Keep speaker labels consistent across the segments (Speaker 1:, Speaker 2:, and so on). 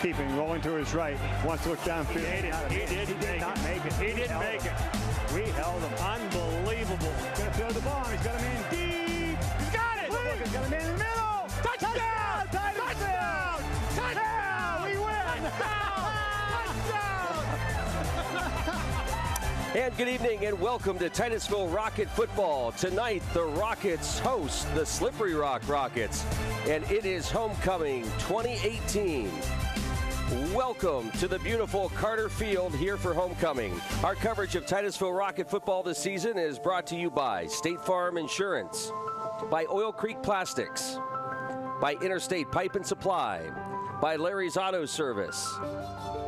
Speaker 1: keeping, rolling to his right. Wants to look downfield.
Speaker 2: He did not make it. He didn't make it.
Speaker 1: We held him.
Speaker 2: Unbelievable.
Speaker 1: He's going to throw the ball. He's got a man deep.
Speaker 2: He's got it.
Speaker 1: Look, he's got a man in the middle.
Speaker 2: Touchdown!
Speaker 1: Titusville!
Speaker 2: Touchdown!
Speaker 1: We win!
Speaker 3: And good evening and welcome to Titusville Rocket Football. Tonight, the Rockets host the Slippery Rock Rockets, and it is Homecoming 2018. Welcome to the beautiful Carter Field here for Homecoming. Our coverage of Titusville Rocket Football this season is brought to you by State Farm Insurance, by Oil Creek Plastics, by Interstate Pipe and Supply, by Larry's Auto Service,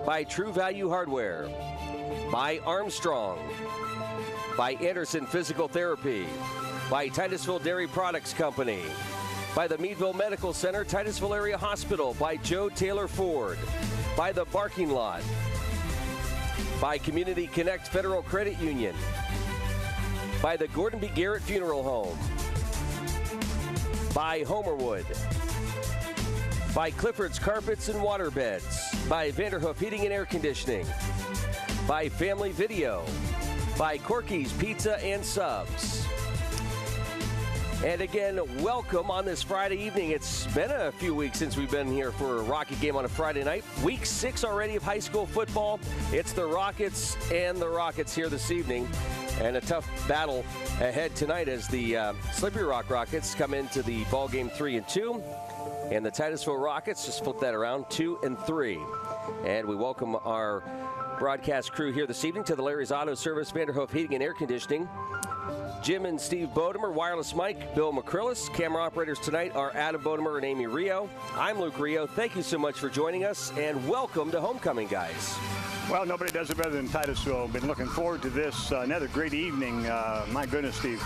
Speaker 3: by True Value Hardware, by Armstrong, by Anderson Physical Therapy, by Titusville Dairy Products Company, by the Meadville Medical Center, Titusville Area Hospital, by Joe Taylor Ford, by the Barking Lot, by Community Connect Federal Credit Union, by the Gordon B. Garrett Funeral Home, by Homerwood, by Clifford's Carpets and Waterbeds, by Vanderhoof Heating and Air Conditioning, by Family Video, by Corky's Pizza and Subs. And again, welcome on this Friday evening. It's been a few weeks since we've been here for a Rocket game on a Friday night. Week 6 already of high school football. It's the Rockets and the Rockets here this evening. And a tough battle ahead tonight as the Slippery Rock Rockets come into the ball game 3-2. And the Titusville Rockets, just flip that around, 2-3. And we welcome our broadcast crew here this evening to the Larry's Auto Service, Vanderhoof Heating and Air Conditioning. Jim and Steve Bodemer, Wireless Mike, Bill McCrillis. Camera operators tonight are Adam Bodemer and Amy Rio. I'm Luke Rio. Thank you so much for joining us, and welcome to Homecoming, guys.
Speaker 1: Well, nobody does it better than Titusville. Been looking forward to this. Another great evening. My goodness, Steve.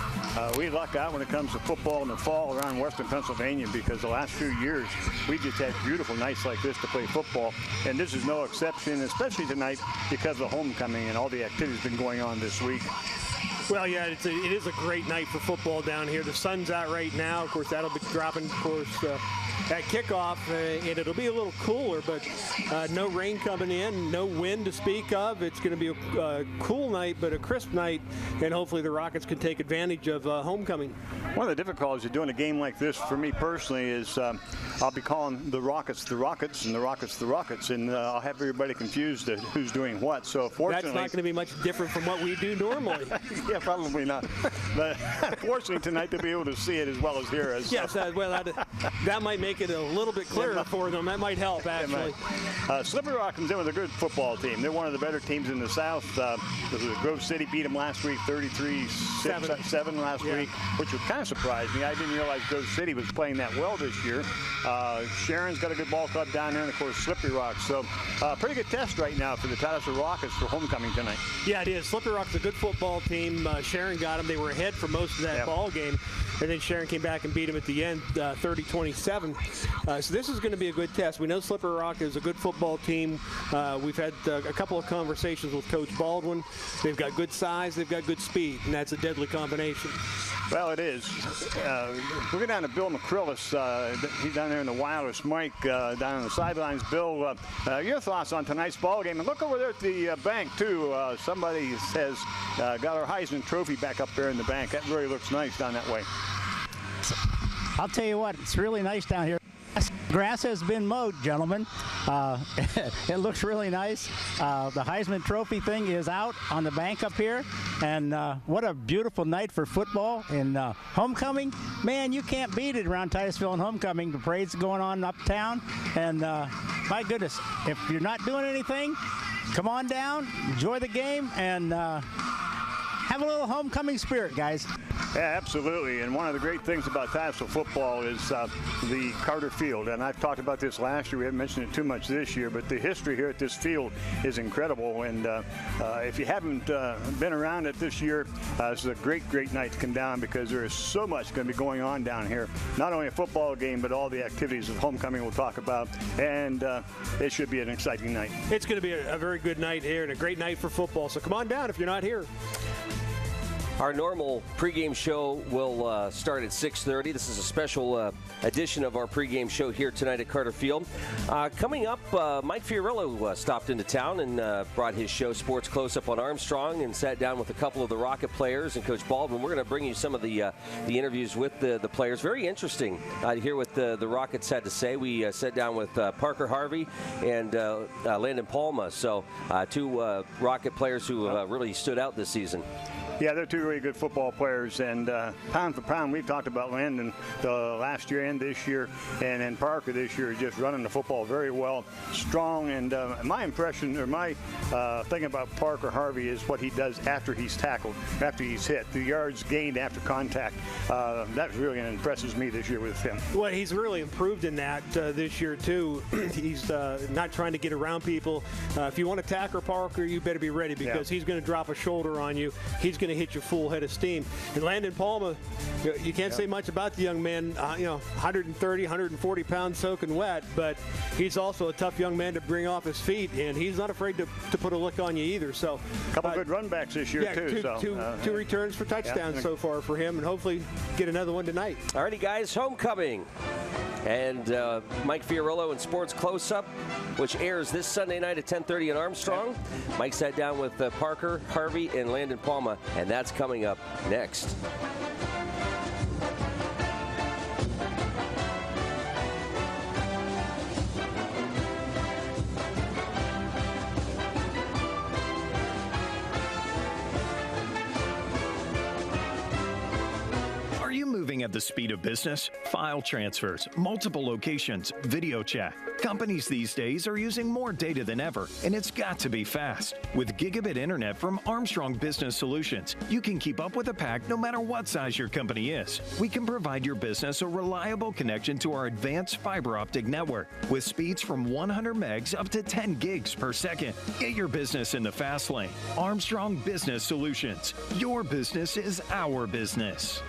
Speaker 1: We luck out when it comes to football in the fall around Western Pennsylvania because the last few years we just had beautiful nights like this to play football. And this is no exception, especially tonight because of homecoming and all the activities been going on this week.
Speaker 2: Well, yeah, it is a great night for football down here. The sun's out right now. Of course, that'll be dropping, of course, at kickoff, and it'll be a little cooler, but no rain coming in, no wind to speak of. It's going to be a cool night, but a crisp night, and hopefully the Rockets can take advantage of homecoming. One
Speaker 1: of the difficulties of doing a game like this for me personally is I'll be calling the Rockets and the Rockets, and I'll have everybody confused at who's doing what. So fortunately,
Speaker 2: that's not going to be much different from what we do normally.
Speaker 1: Yeah, probably not. But fortunately tonight they'll be able to see it as well as hear us.
Speaker 2: Yes, well, that might make it a little bit clearer for them. That might help, actually.
Speaker 1: Slippery Rock comes in with a good football team. They're one of the better teams in the South. Grove City beat them last week, 33-7 last week, which would kind of surprise me. I didn't realize Grove City was playing that well this year. Sharon's got a good ball club down there, and of course Slippery Rock. So pretty good test right now for the Titusville Rockets for homecoming tonight.
Speaker 2: Yeah, it is. Slippery Rock's a good football team. Sharon got them. They were ahead for most of that ball game, and then Sharon came back and beat them at the end, 30-27. So this is going to be a good test. We know Slippery Rock is a good football team. We've had a couple of conversations with Coach Baldwin. They've got good size, they've got good speed, and that's a deadly combination.
Speaker 1: Well, it is. We'll go down to Bill McCrillis. He's down there in the wireless mic down on the sidelines. Bill, your thoughts on tonight's ball game? And look over there at the bank, too. Somebody has got our Heisman Trophy back up there in the bank. That really looks nice down that way.
Speaker 4: I'll tell you what, it's really nice down here. Grass has been mowed, gentlemen. It looks really nice. The Heisman Trophy thing is out on the bank up here, and what a beautiful night for football and homecoming. Man, you can't beat it around Titusville and homecoming. The parade's going on uptown, and my goodness, if you're not doing anything, come on down, enjoy the game, and have a little homecoming spirit, guys.
Speaker 1: Yeah, absolutely. And one of the great things about Titusville football is the Carter Field. And I've talked about this last year. We haven't mentioned it too much this year, but the history here at this field is incredible. And if you haven't been around it this year, this is a great, great night to come down because there is so much going to be going on down here. Not only a football game, but all the activities of homecoming we'll talk about. And it should be an exciting night.
Speaker 2: It's going to be a very good night here and a great night for football. So come on down if you're not here.
Speaker 3: Our normal pregame show will start at 6:30. This is a special edition of our pregame show here tonight at Carter Field. Coming up, Mike Fiorillo stopped into town and brought his show Sports Close-Up on Armstrong and sat down with a couple of the Rocket players and Coach Baldwin. We're going to bring you some of the interviews with the players. Very interesting to hear what the Rockets had to say. We sat down with Parker Harvey and Landon Palma, so two Rocket players who really stood out this season.
Speaker 1: Yeah, they're two really good football players, and pound for pound, we've talked about Landon last year and this year, and then Parker this year is just running the football very well, strong, and my impression, or my thing about Parker Harvey is what he does after he's tackled, after he's hit, the yards gained after contact. That really impresses me this year with him.
Speaker 2: Well, he's really improved in that this year, too. He's not trying to get around people. If you want to tackle Parker, you better be ready because he's going to drop a shoulder on you. He's going to hit you full head of steam. And Landon Palma, you can't say much about the young man, 130, 140 pounds soaking wet, but he's also a tough young man to bring off his feet, and he's not afraid to put a lick on you either. So
Speaker 1: a couple good run backs this year, too.
Speaker 2: Two returns for touchdowns so far for him, and hopefully get another one tonight.
Speaker 3: All righty, guys, homecoming. And Mike Fiorillo in Sports Close-Up, which airs this Sunday night at 10:30 in Armstrong. Mike sat down with Parker, Harvey, and Landon Palma, and that's coming up next.
Speaker 5: Moving at the speed of business, file transfers, multiple locations, video chat. Companies these days are using more data than ever, and it's got to be fast. With gigabit internet from Armstrong Business Solutions, you can keep up with the pack no matter what size your company is. We can provide your business a reliable connection to our advanced fiber optic network with speeds from 100 megs up to 10 gigs per second. Get your business in the fast lane. Armstrong Business Solutions. Your business is our business.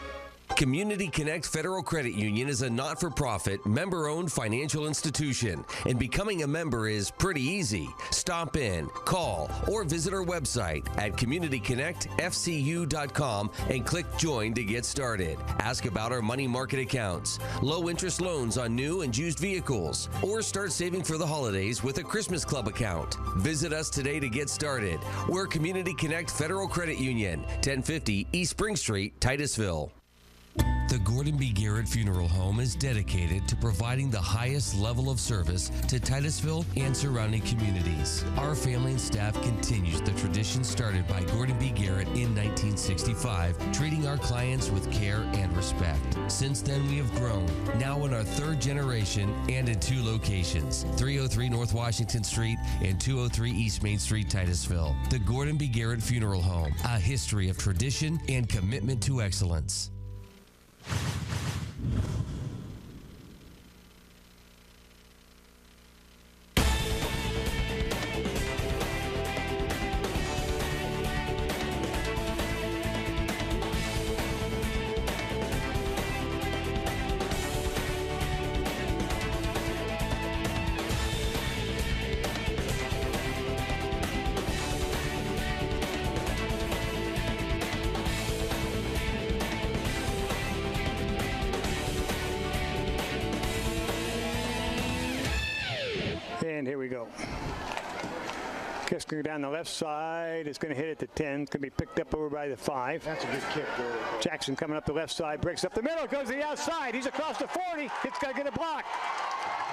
Speaker 6: Community Connect Federal Credit Union is a not-for-profit, member-owned financial institution, and becoming a member is pretty easy. Stop in, call, or visit our website at communityconnectfcu.com and click Join to get started. Ask about our money market accounts, low-interest loans on new and used vehicles, or start saving for the holidays with a Christmas Club account. Visit us today to get started. We're Community Connect Federal Credit Union, 1050 East Spring Street, Titusville. The Gordon B. Garrett Funeral Home is dedicated to providing the highest level of service to Titusville and surrounding communities. Our family and staff continues the tradition started by Gordon B. Garrett in 1965, treating our clients with care and respect. Since then, we have grown, now in our third generation and in two locations, 303 North Washington Street and 203 East Main Street, Titusville. The Gordon B. Garrett Funeral Home, a history of tradition and commitment to excellence.
Speaker 1: And here we go. Kick's going to go down the left side. It's going to hit at the 10. It's going to be picked up over by the 5.
Speaker 7: That's a good kick there.
Speaker 1: Jackson coming up the left side, breaks up the middle, goes to the outside. He's across the 40. It's got to get a block.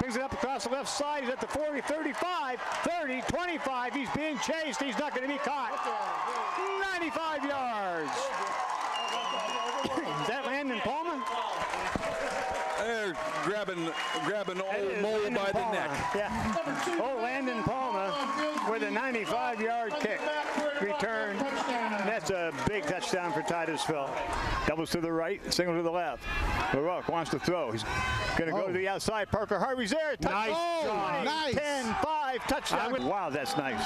Speaker 1: Brings it up across the left side. He's at the 40, 35, 30, 25. He's being chased. He's not going to be caught. 95 yards. Is that Landon Palma?
Speaker 8: They're grabbing old Mole by the neck.
Speaker 1: Yeah. Oh, Landon Palma with a 95-yard kick return. That's a big touchdown for Titusville. Doubles to the right, single to the left. LaRoque wants to throw. He's going to go to the outside. Parker Harvey's there.
Speaker 7: Nice.
Speaker 1: Oh, nice. 10-5 touchdown. Wow, that's nice.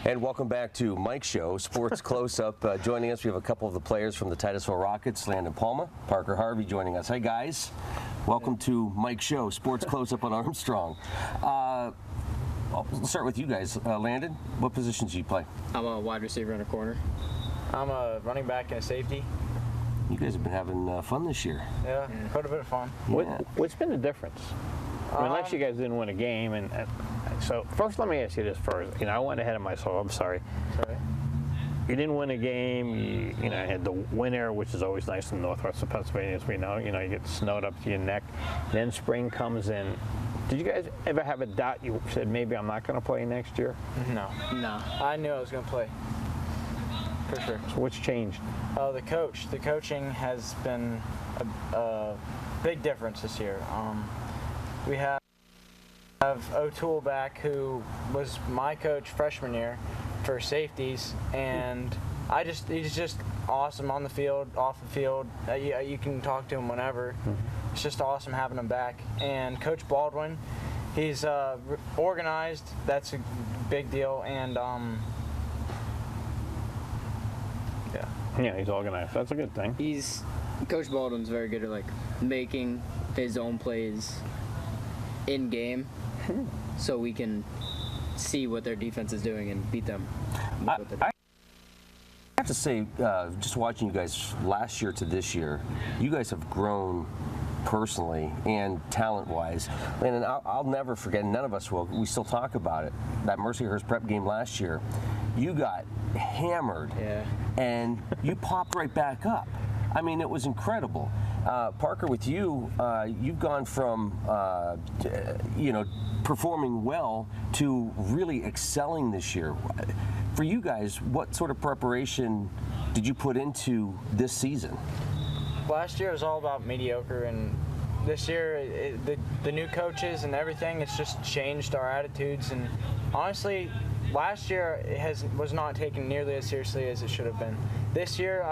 Speaker 3: And welcome back to Mike's Show, Sports Close-Up. Joining us, we have a couple of the players from the Titusville Rockets, Landon Palma, Parker Harvey joining us. Hey, guys. Welcome to Mike's Show, Sports Close-Up on Armstrong. I'll start with you guys. Landon, what positions do you play?
Speaker 7: I'm a wide receiver and a corner.
Speaker 9: I'm a running back and a safety.
Speaker 3: You guys have been having fun this year.
Speaker 9: Yeah, quite a bit of fun.
Speaker 3: Yeah.
Speaker 10: What's been the difference? I mean, unless you guys didn't win a game, and so first, let me ask you this first. You know, I went ahead of myself. I'm sorry.
Speaker 9: Sorry.
Speaker 10: You didn't win a game. You know, had the winter, which is always nice in northwestern Pennsylvania, as we know. You know, you get snowed up to your neck. Then spring comes in. Did you guys ever have a doubt? You said maybe I'm not going to play next year.
Speaker 9: No.
Speaker 7: No.
Speaker 9: I knew I was going to play. For sure.
Speaker 10: So what's changed?
Speaker 9: The coach. The coaching has been a big difference this year. We have O'Toole back, who was my coach freshman year for safeties, and he's just awesome on the field, off the field. You can talk to him whenever. It's just awesome having him back. And Coach Baldwin, he's organized. That's a big deal. And
Speaker 10: yeah, he's organized. That's a good thing.
Speaker 7: Coach Baldwin's very good at like making his own plays in game, so we can see what their defense is doing and beat them.
Speaker 3: I have to say, just watching you guys last year to this year, you guys have grown personally and talent-wise. And I'll never forget, none of us will, we still talk about it, that Mercyhurst prep game last year. You got hammered, and you popped right back up. I mean, it was incredible. Parker, with you, you've gone from, performing well to really excelling this year. For you guys, what sort of preparation did you put into this season?
Speaker 9: last year was all about mediocre, and this year the new coaches and everything, it's just changed our attitudes. And honestly, last year was not taken nearly as seriously as it should have been. This year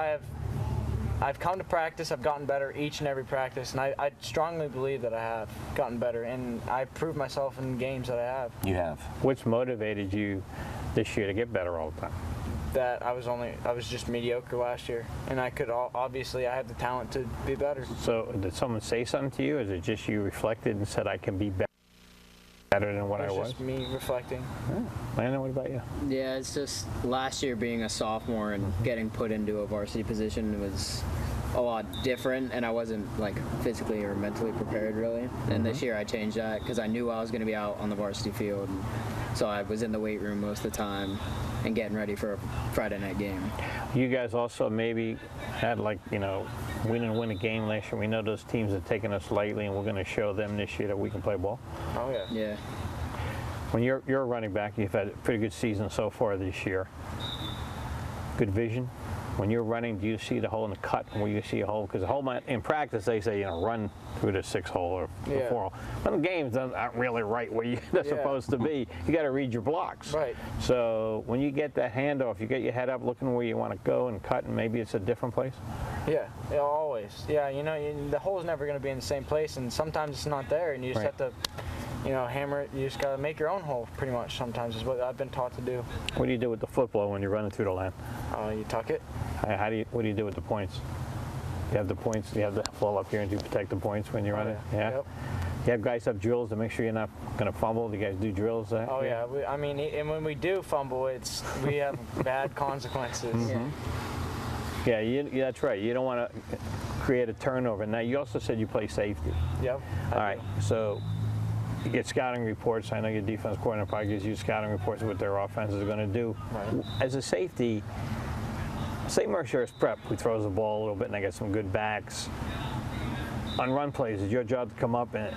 Speaker 9: I've come to practice, I've gotten better each and every practice, and I strongly believe that I have gotten better, and I proved myself in games that I have.
Speaker 3: You have.
Speaker 10: What's motivated you this year to get better all the time?
Speaker 9: That I was just mediocre last year, and obviously I have the talent to be better.
Speaker 10: So did someone say something to you? Is it just you reflected and said, I can be better than what I was?
Speaker 9: Just me reflecting.
Speaker 10: Yeah. Landon, what about you?
Speaker 7: Yeah, it's just last year being a sophomore and getting put into a varsity position was a lot different, and I wasn't like physically or mentally prepared really. And this year I changed that because I knew I was going to be out on the varsity field, and so I was in the weight room most of the time and getting ready for a Friday night game. You
Speaker 10: guys also maybe had we didn't win a game last year. We know those teams have taken us lightly, and we're going to show them this year that we can play ball.
Speaker 9: Oh yeah.
Speaker 7: Yeah.
Speaker 10: When you're a running back, you've had a pretty good season so far this year. Good vision. When you're running, do you see the hole in the cut? Where you see a hole? Because the hole in practice they say run through the 6-hole or the 4-hole. But the games aren't really right where they're supposed to be. You got to read your blocks.
Speaker 9: Right.
Speaker 10: So when you get that handoff, you get your head up looking where you want to go and cut, and maybe it's a different place.
Speaker 9: Yeah, always. Yeah, the hole's never going to be in the same place, and sometimes it's not there, and you just have to. Hammer it. You just got to make your own hole, pretty much, sometimes, is what I've been taught to do.
Speaker 10: What do you do with the football when you're running through the line?
Speaker 9: You tuck it.
Speaker 10: What do you do with the points? You have the points, you have the ball up here, and you protect the points when you're running? Yeah?
Speaker 9: Yep.
Speaker 10: You have guys have drills to make sure you're not going to fumble? Do you guys do drills?
Speaker 9: Oh, yeah. And when we do fumble, we have bad consequences.
Speaker 10: Mm-hmm. Yeah, that's right. You don't want to create a turnover. Now, you also said you play safety.
Speaker 9: Yep.
Speaker 10: All right, so you get scouting reports. I know your defense coordinator probably gives you scouting reports of what their offense is going to do.
Speaker 9: Right.
Speaker 10: As a safety, say Mercyhurst prep, who throws the ball a little bit and they get some good backs. On run plays, is your job to come up and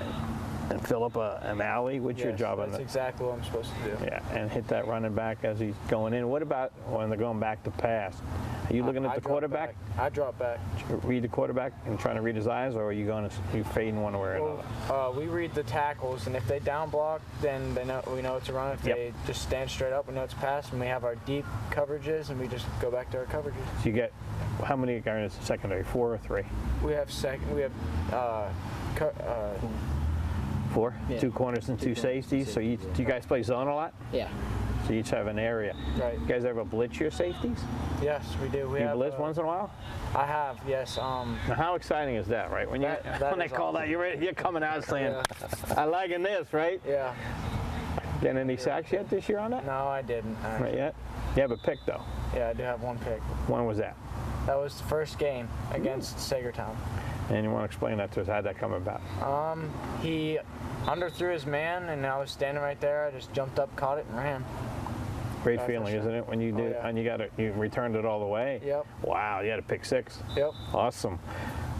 Speaker 10: fill up an alley? What's your job on that?
Speaker 9: That's exactly what I'm supposed to do.
Speaker 10: Yeah, and hit that running back as he's going in. What about when they're going back to pass? Are you looking at the quarterback?
Speaker 9: I drop back.
Speaker 10: Read the quarterback and trying to read his eyes, or are you fading one way or another?
Speaker 9: We read the tackles, and if they down block, then we know it's a run. If they just stand straight up, we know it's a pass, and we have our deep coverages, and we just go back to our coverages.
Speaker 10: So you get how many guys in secondary? 4 or 3?
Speaker 9: We have
Speaker 10: 4?
Speaker 7: Yeah.
Speaker 10: 2 corners and 2 safeties. So do you guys play zone a lot?
Speaker 7: Yeah.
Speaker 10: So you each have an area.
Speaker 9: Right.
Speaker 10: You guys ever blitz your safeties?
Speaker 9: Yes, we do.
Speaker 10: You blitz once in a while?
Speaker 9: I have, yes.
Speaker 10: Now, how exciting is that, right? When
Speaker 9: that
Speaker 10: when they call
Speaker 9: awesome.
Speaker 10: that, you're coming out saying, "I'm liking this," right?
Speaker 9: Yeah.
Speaker 10: Getting any sacks yet this year on that?
Speaker 9: No, I didn't.
Speaker 10: Right yet? You have a pick though.
Speaker 9: Yeah, I do have one pick.
Speaker 10: When was that?
Speaker 9: That was the first game against Sagertown.
Speaker 10: And you want to explain that to us? How'd that come about?
Speaker 9: He underthrew his man, and I was standing right there. I just jumped up, caught it, and ran.
Speaker 10: Great feeling, isn't it, when you did,
Speaker 9: yeah.
Speaker 10: and you returned it all the way?
Speaker 9: Yep.
Speaker 10: Wow, you had a pick 6.
Speaker 9: Yep.
Speaker 10: Awesome.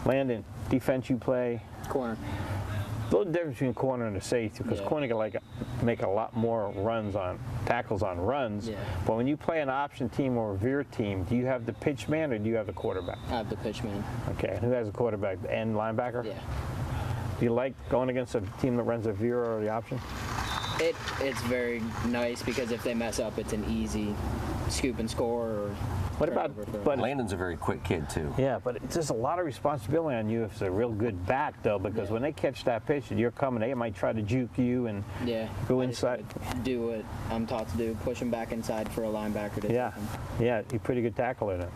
Speaker 10: Landon, defense you play?
Speaker 7: Corner.
Speaker 10: A little difference between corner and the safety, because corner can make a lot more tackles on runs.
Speaker 7: Yeah.
Speaker 10: But when you play an option team or a veer team, do you have the pitch man or do you have the quarterback?
Speaker 7: I have the pitch man.
Speaker 10: Okay, and who has the quarterback? The end linebacker?
Speaker 7: Yeah.
Speaker 10: Do you like going against a team that runs a veer or the option?
Speaker 7: It's very nice because if they mess up, it's an easy scoop and score. Or
Speaker 10: what about? But
Speaker 3: Landon's a very quick kid too.
Speaker 10: Yeah, but it's just a lot of responsibility on you if it's a real good back, though, because when they catch that pitch and you're coming, they might try to juke you and go inside.
Speaker 7: Do what I'm taught to do, push them back inside for a linebacker to take them.
Speaker 10: Yeah, you're a pretty good tackler then.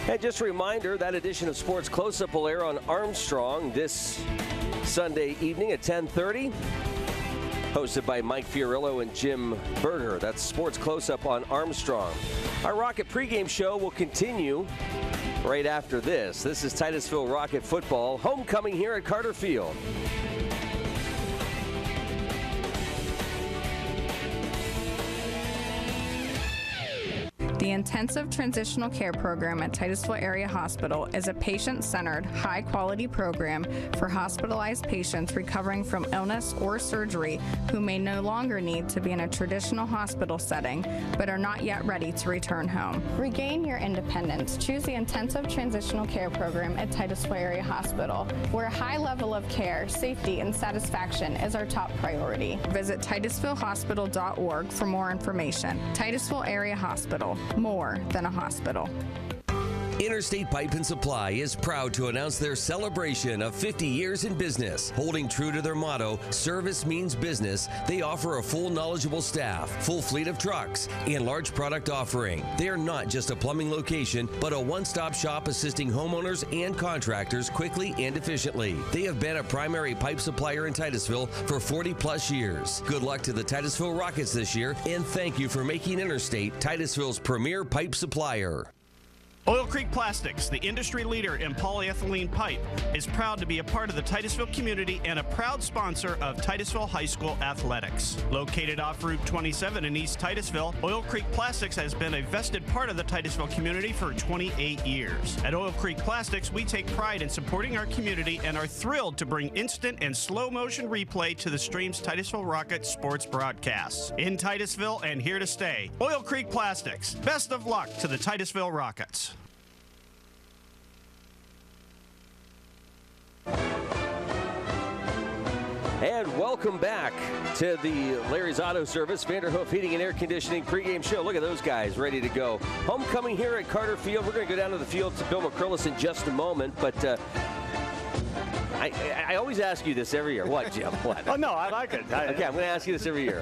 Speaker 3: And just a reminder, that edition of Sports Close-Up will air on Armstrong this Sunday evening at 10:30. Hosted by Mike Fiorillo and Jim Berger. That's Sports Close-Up on Armstrong. Our Rocket pregame show will continue right after this. This is Titusville Rocket football, homecoming here at Carter Field.
Speaker 11: The Intensive Transitional Care Program at Titusville Area Hospital is a patient-centered, high-quality program for hospitalized patients recovering from illness or surgery who may no longer need to be in a traditional hospital setting but are not yet ready to return home. Regain your independence. Choose the Intensive Transitional Care Program at Titusville Area Hospital, where a high level of care, safety, and satisfaction is our top priority. Visit TitusvilleHospital.org for more information. Titusville Area Hospital. More than a hospital.
Speaker 6: Interstate Pipe and Supply is proud to announce their celebration of 50 years in business. Holding true to their motto, service means business, they offer a full knowledgeable staff, full fleet of trucks, and large product offering. They are not just a plumbing location, but a one-stop shop assisting homeowners and contractors quickly and efficiently. They have been a primary pipe supplier in Titusville for 40-plus years. Good luck to the Titusville Rockets this year, and thank you for making Interstate Titusville's premier pipe supplier.
Speaker 12: Oil Creek Plastics, the industry leader in polyethylene pipe, is proud to be a part of the Titusville community and a proud sponsor of Titusville High School athletics. Located off Route 27 in East Titusville, Oil Creek Plastics has been a vested part of the Titusville community for 28 years. At Oil Creek Plastics, we take pride in supporting our community and are thrilled to bring instant and slow motion replay to the stream's Titusville Rockets sports broadcasts. In Titusville and here to stay, Oil Creek Plastics. Best of luck to the Titusville Rockets.
Speaker 3: And welcome back to the Larry's Auto Service, Vanderhoof Heating and Air Conditioning pregame show. Look at those guys ready to go. Homecoming here at Carter Field. We're going to go down to the field to Bill McCrillis in just a moment, but I always ask you this every year. What, Jim? What?
Speaker 1: Oh, no, I like it.
Speaker 3: Okay, I'm going to ask you this every year.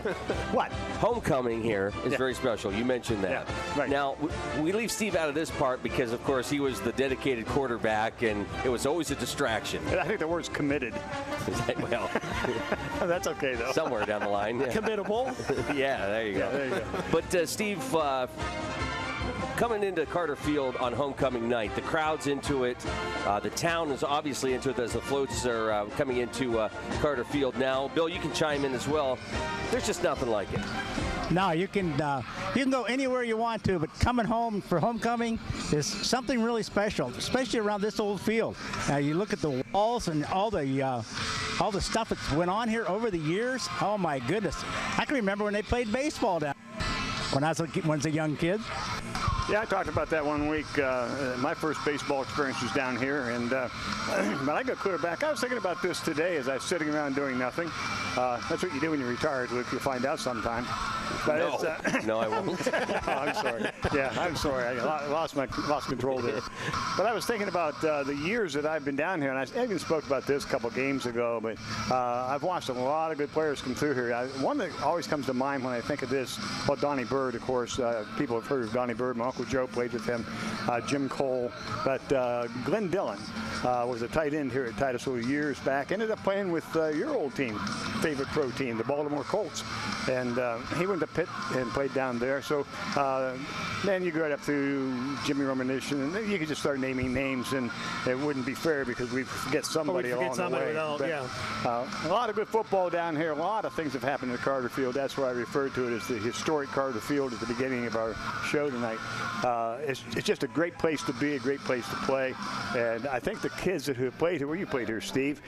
Speaker 1: What?
Speaker 3: Homecoming here is very special. You mentioned that.
Speaker 1: Yeah, right.
Speaker 3: Now, we leave Steve out of this part because, of course, he was the dedicated quarterback, and it was always a distraction.
Speaker 1: I think the word's committed.
Speaker 3: Well,
Speaker 1: that's okay, though.
Speaker 3: Somewhere down the line. Yeah.
Speaker 2: Committable.
Speaker 3: Yeah, there you go.
Speaker 1: There you go.
Speaker 3: But, Steve, coming into Carter Field on homecoming night, the crowd's into it. The town is obviously into it as the floats are coming into Carter Field now. Bill, you can chime in as well. There's just nothing like it.
Speaker 4: No, you can go anywhere you want to, but coming home for homecoming is something really special, especially around this old field. You look at the walls and all the stuff that's went on here over the years. Oh my goodness! I can remember when they played baseball down when I was a young kid.
Speaker 1: Yeah, I talked about that one week. My first baseball experience was down here, and but I got quarterback. I was thinking about this today as I was sitting around doing nothing. That's what you do when you're retired, Luke. You'll find out sometime. But
Speaker 3: No,
Speaker 1: it's,
Speaker 3: no, I won't.
Speaker 1: Oh, I'm sorry. Yeah, I'm sorry. I lost control there. But I was thinking about the years that I've been down here, and I even spoke about this a couple games ago. But I've watched a lot of good players come through here. One that always comes to mind when I think of this, well, Donnie Bird, of course. People have heard of Donnie Bird. My Uncle Joe played with him. Jim Cole. But Glenn Dillon was a tight end here at Titusville years back. Ended up playing with your old team, favorite pro team, the Baltimore Colts. And he went to Pitt and played down there. So then you go right up to Jimmy Romanich, and then you could just start naming names, and it wouldn't be fair because we forget somebody along the way. A lot of good football down here. A lot of things have happened in Carter Field. That's why I referred to it as the historic Carter Field at the beginning of our show tonight. It's just a great place to be, a great place to play. And I think the kids that have played here, well, you played here, Steve,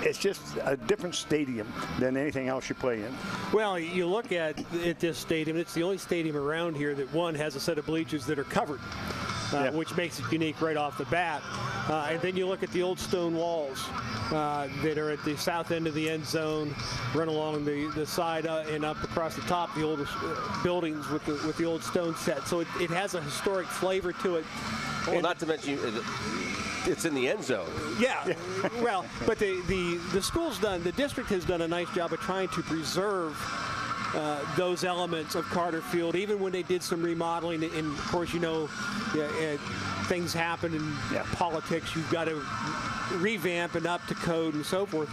Speaker 1: it's just a different stadium than anything else you play in.
Speaker 2: Well, you look at this stadium, it's the only stadium around here that, one, has a set of bleachers that are covered, which makes it unique right off the bat. And then you look at the old stone walls that are at the south end of the end zone, run along the side and up across the top, the old buildings with the old stone set. So it has a historic flavor to it.
Speaker 3: Well, not to mention it's in the end zone.
Speaker 2: Yeah. Well, but the school's done, the district has done a nice job of trying to preserve those elements of Carter Field, even when they did some remodeling. And of course, things happen in politics. You've got to revamp and up to code and so forth.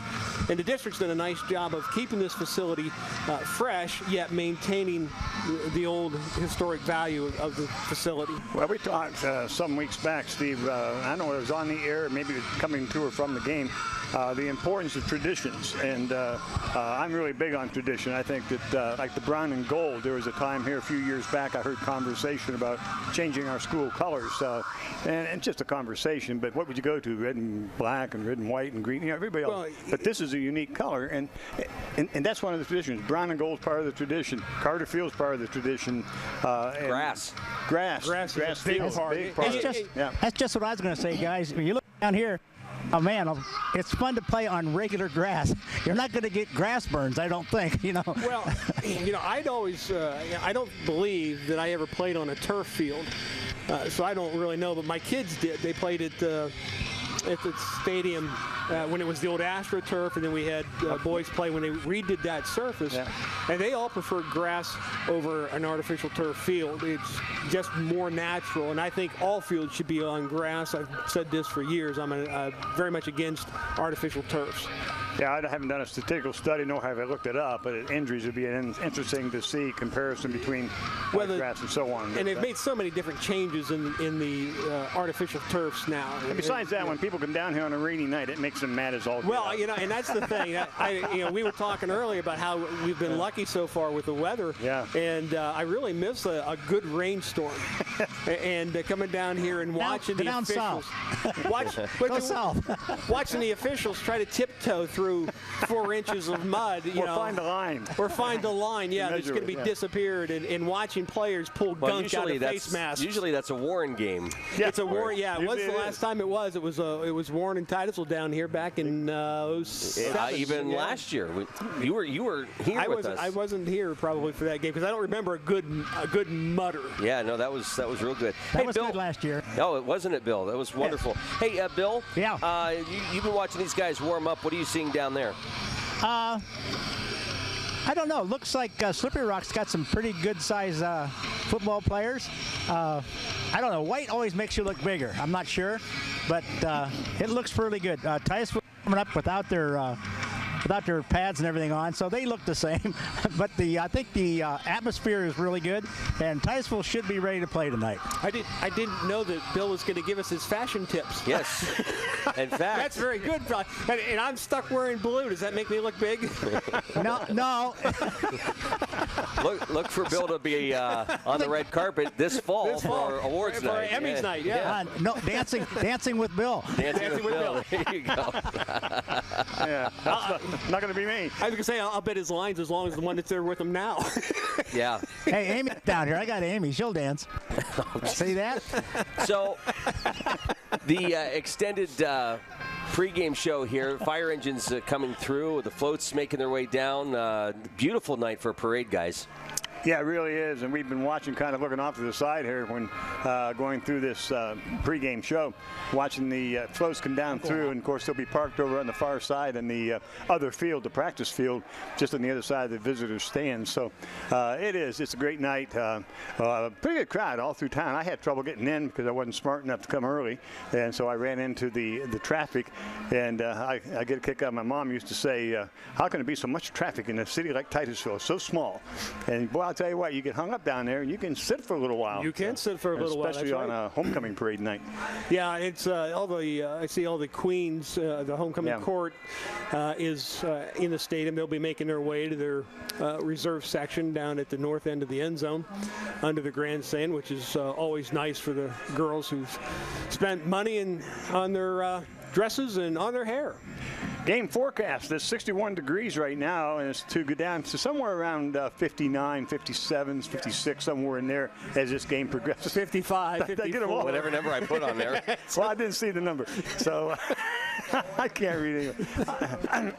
Speaker 2: And the district's done a nice job of keeping this facility fresh, yet maintaining the old historic value of the facility.
Speaker 1: Well, we talked some weeks back, Steve, I don't know if it was on the air, maybe it was coming to or from the game, the importance of traditions. And I'm really big on tradition. I think that like the brown and gold, there was a time here a few years back I heard conversation about changing our school colors. And just a conversation, but what would you go to? Red and black and red and white and green, everybody else. But this is a unique color, and that's one of the traditions. Brown and gold is part of the tradition. Carter Field is part of the tradition.
Speaker 3: Grass
Speaker 2: is a big part.
Speaker 4: That's just what I was going to say, guys. When you look down here, oh man, it's fun to play on regular grass. You're not going to get grass burns, I don't think.
Speaker 2: Well, I'd always, I don't believe that I ever played on a turf field, so I don't really know. But my kids did. They played at the stadium when it was the old AstroTurf, and then we had boys play when they redid that surface. And they all preferred grass over an artificial turf field. It's just more natural, and I think all fields should be on grass. I've said this for years. I'm very much against artificial turfs.
Speaker 1: Yeah, I haven't done a statistical study, nor have I looked it up, but injuries would be interesting to see comparison between grass and so on.
Speaker 2: And they've made so many different changes in the artificial turfs now.
Speaker 1: And besides that, when people come down here on a rainy night, it makes them mad as all.
Speaker 2: Well, and that's the thing. We were talking earlier about how we've been lucky so far with the weather.
Speaker 1: Yeah.
Speaker 2: And I really miss a good rainstorm. And coming down here and watching the officials.
Speaker 4: Go south.
Speaker 2: Watching the officials try to tiptoe through 4 inches of mud.
Speaker 1: Find a line.
Speaker 2: Or find a line, that's going to be disappeared. And watching players pull gunk out of face masks.
Speaker 3: Usually that's a Warren game.
Speaker 2: It's a Warren. Yeah, it was the last time it was. It was Warren and Titusville down here back in 07.
Speaker 3: Even last year, you were here with us.
Speaker 2: I wasn't here probably for that game because I don't remember a good mutter.
Speaker 3: Yeah, no, that was real good.
Speaker 4: That was Bill, good last year.
Speaker 3: No, it wasn't it, Bill? That was wonderful. Yeah. Hey, Bill.
Speaker 4: Yeah.
Speaker 3: You've been watching these guys warm up. What are you seeing down there?
Speaker 4: I don't know. Looks like Slippery Rock's got some pretty good-sized football players. I don't know. White always makes you look bigger. I'm not sure, but it looks pretty good. Titusville coming up without their pads and everything on, so they look the same. But I think the atmosphere is really good, and Titusville should be ready to play tonight.
Speaker 2: I didn't know that Bill was going to give us his fashion tips.
Speaker 3: Yes, in fact.
Speaker 2: That's very good. And I'm stuck wearing blue. Does that make me look big?
Speaker 4: No.
Speaker 3: Look for Bill to be on the red carpet this fall for awards night.
Speaker 2: For Emmys night, yeah.
Speaker 4: No, dancing with Bill.
Speaker 3: Dancing with Bill. There you go.
Speaker 1: Yeah. Not going to be me.
Speaker 2: I was going to say, I'll bet his line's as long as the one that's there with him now.
Speaker 3: Yeah.
Speaker 4: Hey, Amy's down here. I got Amy. She'll dance. See that?
Speaker 3: So, the extended pregame show here. Fire engines coming through. The floats making their way down. Beautiful night for a parade, guys.
Speaker 1: Yeah, it really is, and we've been watching, kind of looking off to the side here when going through this pregame show, watching the floats come down through, and of course they'll be parked over on the far side in the other field, the practice field, just on the other side of the visitors' stand. So it's a great night. Pretty good crowd all through town. I had trouble getting in because I wasn't smart enough to come early, and so I ran into the traffic, and I get a kick out of my mom used to say, how can there be so much traffic in a city like Titusville? It's so small. And boy, I'll tell you what, you get hung up down there and you can sit for a little while.
Speaker 2: You can sit for a little while,
Speaker 1: especially on a homecoming parade night.
Speaker 2: Yeah, it's I see all the Queens, the homecoming court is in the stadium. They'll be making their way to their reserve section down at the north end of the end zone under the grandstand, which is always nice for the girls who've spent money on their dresses and on their hair.
Speaker 1: Game forecast, it's 61 degrees right now, and it's to go down to somewhere around 59, 57, 56, somewhere in there as this game progresses.
Speaker 2: 55, 54.
Speaker 3: Whatever number I put on there.
Speaker 1: Well, I didn't see the number, so I can't read it.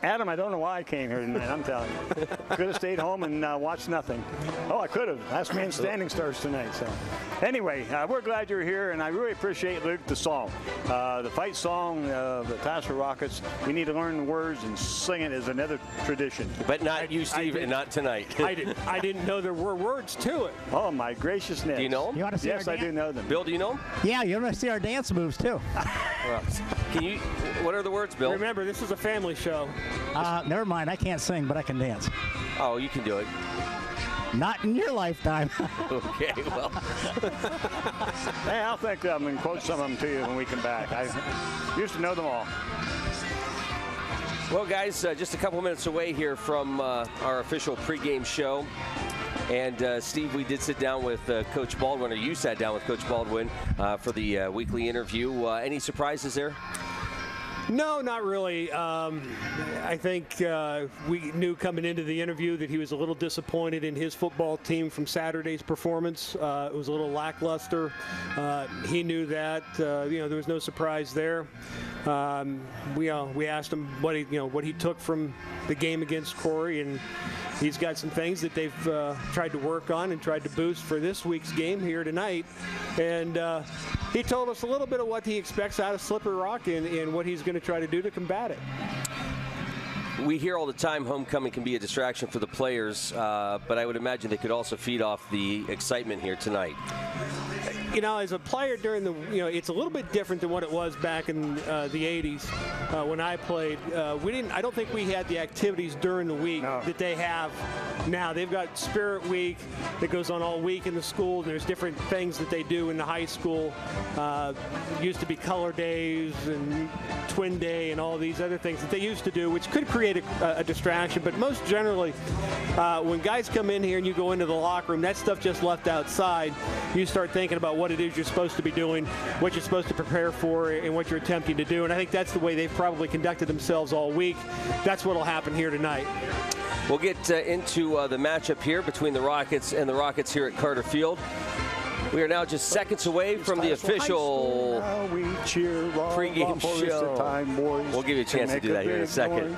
Speaker 1: Adam, I don't know why I came here tonight, I'm telling you. Could have stayed home and watched nothing. Oh, I could have. Last man standing starts tonight. So anyway, we're glad you're here, and I really appreciate, Luke, the song. The fight song, the Titusville Rockets. We need to learn the words and sing it as another tradition.
Speaker 3: But not you, Steve, and not tonight.
Speaker 2: I didn't know there were words to it.
Speaker 1: Oh, my graciousness.
Speaker 3: Do you know them?
Speaker 4: You want to see
Speaker 1: Yes, I do know them.
Speaker 3: Bill, do you know them?
Speaker 4: Yeah, you want to see our dance moves, too.
Speaker 3: What are the words, Bill?
Speaker 2: Remember, this is a family show.
Speaker 4: Never mind, I can't sing, but I can dance.
Speaker 3: Oh, you can do it.
Speaker 4: Not in your lifetime.
Speaker 3: Okay, well.
Speaker 1: Hey, I'll think of them and quote some of them to you when we come back. I used to know them all.
Speaker 3: Well, guys, just a couple minutes away here from our official pregame show. And, Steve, we did sit down with Coach Baldwin, or you sat down with Coach Baldwin for the weekly interview. Any surprises there?
Speaker 2: No, not really. I think we knew coming into the interview that he was a little disappointed in his football team from Saturday's performance. It was a little lackluster. He knew that. There was no surprise there. We asked him what he took from the game against Corey, and he's got some things that they've tried to work on and tried to boost for this week's game here tonight. And he told us a little bit of what he expects out of Slippery Rock and what he's going to try to do to combat it.
Speaker 3: We hear all the time homecoming can be a distraction for the players, but I would imagine they could also feed off the excitement here tonight.
Speaker 2: As a player during it's a little bit different than what it was back in the 80s when I played. I don't think we had the activities during the week that they have now. They've got Spirit Week that goes on all week in the school. There's different things that they do in the high school. Used to be color days and twin day and all these other things that they used to do, which could create a distraction. But most generally, when guys come in here and you go into the locker room, that stuff just left outside. You start thinking about what it is you're supposed to be doing, what you're supposed to prepare for, and what you're attempting to do. And I think that's the way they've probably conducted themselves all week. That's what will happen here tonight.
Speaker 3: We'll get into the matchup here between the Rockets and the Rockets here at Carter Field. We are now just seconds away from the official pregame show. We'll give you a chance to do that here in a second.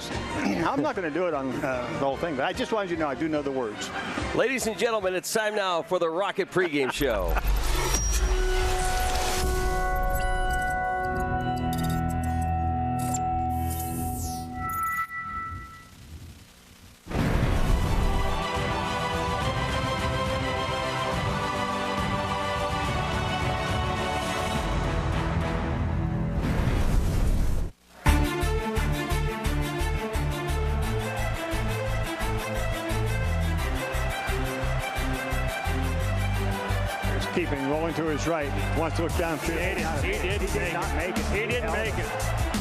Speaker 1: I'm not going to do it on the whole thing, but I just wanted you to know I do know the words.
Speaker 3: Ladies and gentlemen, it's time now for the Rocket pregame show.
Speaker 1: Keeping rolling to his right. Wants to look downfield.
Speaker 2: He didn't make it. He didn't make it.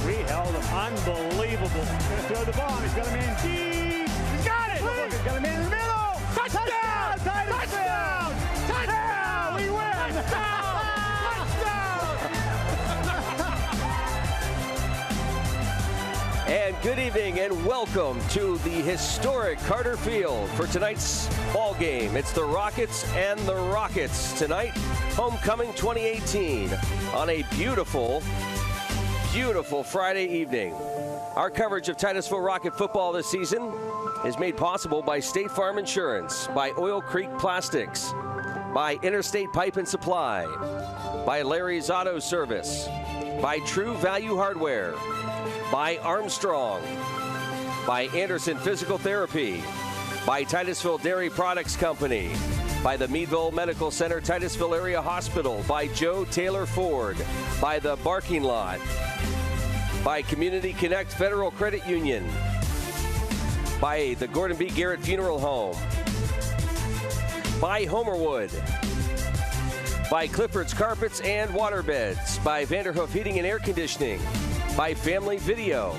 Speaker 1: We held him.
Speaker 2: Unbelievable.
Speaker 1: He's going to throw the ball. He's got a man deep.
Speaker 2: He's got it.
Speaker 1: Look, he's got a man in the middle.
Speaker 2: Touchdown! Touchdown! Touchdown!
Speaker 1: We win.
Speaker 3: And good evening and welcome to the historic Carter Field for tonight's ball game. It's the Rockets and the Rockets tonight, homecoming 2018 on a beautiful, beautiful Friday evening. Our coverage of Titusville Rocket football this season is made possible by State Farm Insurance, by Oil Creek Plastics, by Interstate Pipe and Supply, by Larry's Auto Service, by True Value Hardware, by Armstrong, by Anderson Physical Therapy, by Titusville Dairy Products Company, by the Meadville Medical Center, Titusville Area Hospital, by Joe Taylor Ford, by the Barking Lot, by Community Connect Federal Credit Union, by the Gordon B. Garrett Funeral Home, by Homerwood, by Clifford's Carpets and Waterbeds, by Vanderhoof Heating and Air Conditioning, by Family Video,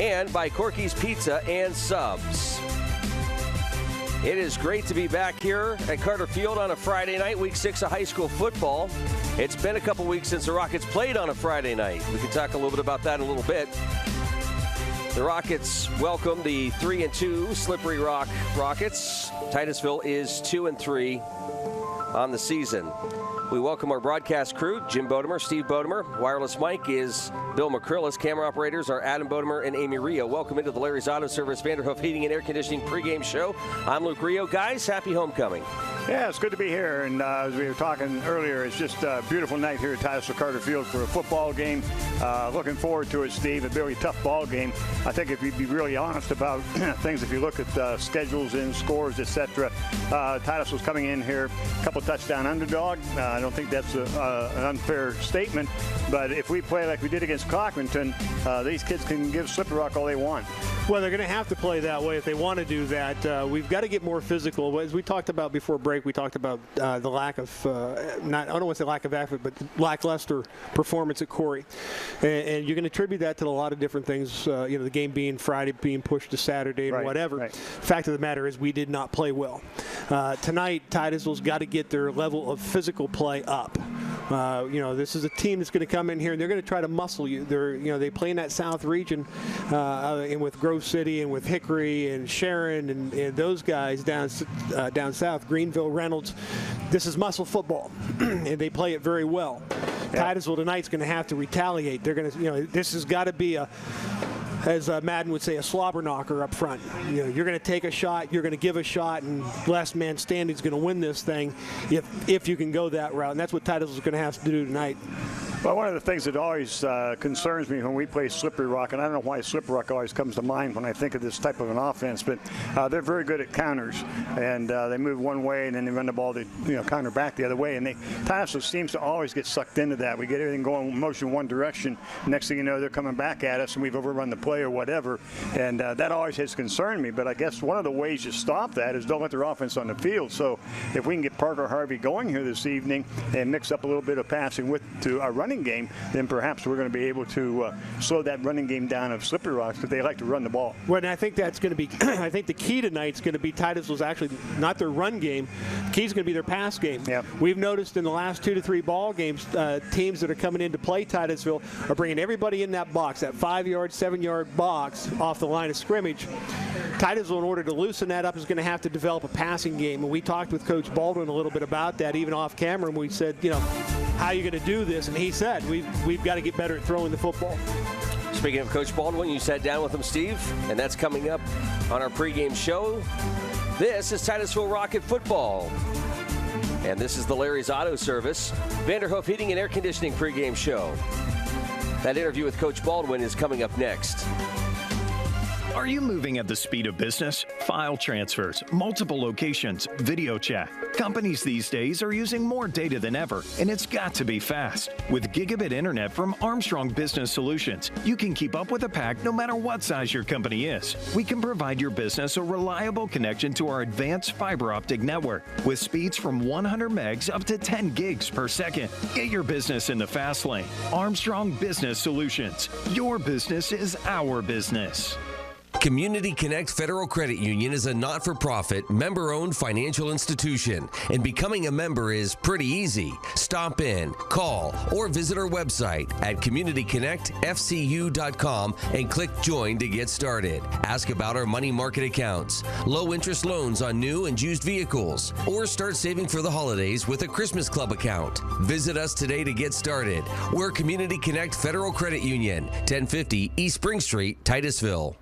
Speaker 3: and by Corky's Pizza and Subs. It is great to be back here at Carter Field on a Friday night, week 6 of high school football. It's been a couple weeks since the Rockets played on a Friday night. We can talk a little bit about that in a little bit. The Rockets welcome the 3-2 Slippery Rock Rockets. Titusville is 2-3 on the season. We welcome our broadcast crew, Jim Bodemer, Steve Bodemer. Wireless mic is Bill McCrillis. Camera operators are Adam Bodemer and Amy Rio. Welcome into the Larry's Auto Service Vanderhoof Heating and Air Conditioning pregame show. I'm Luke Rio. Guys, happy homecoming.
Speaker 1: Yeah, it's good to be here. And as we were talking earlier, it's just a beautiful night here at Titusville Carter Field for a football game. Looking forward to it, Steve. A very tough ball game. I think if you'd be really honest about things, if you look at schedules and scores, etc., Titusville's coming in here a couple touchdown underdog. I don't think that's an unfair statement. But if we play like we did against Clockmanton, these kids can give Slippery Rock all they want.
Speaker 2: Well, they're going to have to play that way if they want to do that. We've got to get more physical. As we talked about before break, we talked about the lack of, I don't want to say lack of effort, but lackluster performance at Corey. And you can attribute that to a lot of different things, the game being Friday, being pushed to Saturday and whatever. Right. Fact of the matter is we did not play well. Tonight, Titusville's got to get their level of physical play up. This is a team that's going to come in here and they're going to try to muscle you. They play in that South region and with Grove City and with Hickory and Sharon and those guys down south, Greenville, Reynolds. This is muscle football, and they play it very well. Yeah. Titusville tonight's going to have to retaliate. They're going to, this has got to be as Madden would say, a slobber knocker up front. You're going to take a shot, you're going to give a shot, and last man standing is going to win this thing if you can go that route. And that's what Titusville's going to have to do tonight.
Speaker 1: Well, one of the things that always concerns me when we play Slippery Rock, and I don't know why Slippery Rock always comes to mind when I think of this type of an offense, but they're very good at counters, and they move one way and then they run the ball to counter back the other way, and Titusville seems to always get sucked into that. We get everything going motion one direction. Next thing you know, they're coming back at us, and we've overrun the play or whatever, and that always has concerned me. But I guess one of the ways you stop that is don't let their offense on the field. So if we can get Parker Harvey going here this evening and mix up a little bit of passing to our running game, then perhaps we're going to be able to slow that running game down of Slippery Rocks, because they like to run the ball.
Speaker 2: Well, and I think that's going to be I think the key tonight is going to be Titusville's actually not their run game. The key is going to be their pass game. Yep. We've noticed in the last 2 to 3 ball games, teams that are coming in to play Titusville are bringing everybody in that box, that 5-yard, 7-yard box off the line of scrimmage. Titusville, in order to loosen that up, is going to have to develop a passing game. And we talked with Coach Baldwin a little bit about that, even off camera, and we said, how are you going to do this? And he said, we've got to get better at throwing the football.
Speaker 3: Speaking of Coach Baldwin, you sat down with him, Steve, and that's coming up on our pregame show. This is Titusville Rocket football. And this is the Larry's Auto Service Vanderhoof Heating and Air Conditioning pregame show. That interview with Coach Baldwin is coming up next.
Speaker 5: Are you moving at the speed of business? File transfers, multiple locations, video chat. Companies these days are using more data than ever, and it's got to be fast. With gigabit internet from Armstrong Business Solutions, you can keep up with a pack no matter what size your company is. We can provide your business a reliable connection to our advanced fiber optic network with speeds from 100 megs up to 10 gigs per second. Get your business in the fast lane. Armstrong Business Solutions. Your business is our business.
Speaker 6: Community Connect Federal Credit Union is a not-for-profit, member-owned financial institution, and becoming a member is pretty easy. Stop in, call, or visit our website at communityconnectfcu.com and click Join to get started. Ask about our money market accounts, low-interest loans on new and used vehicles, or start saving for the holidays with a Christmas Club account. Visit us today to get started. We're Community Connect Federal Credit Union, 1050 East Spring Street, Titusville.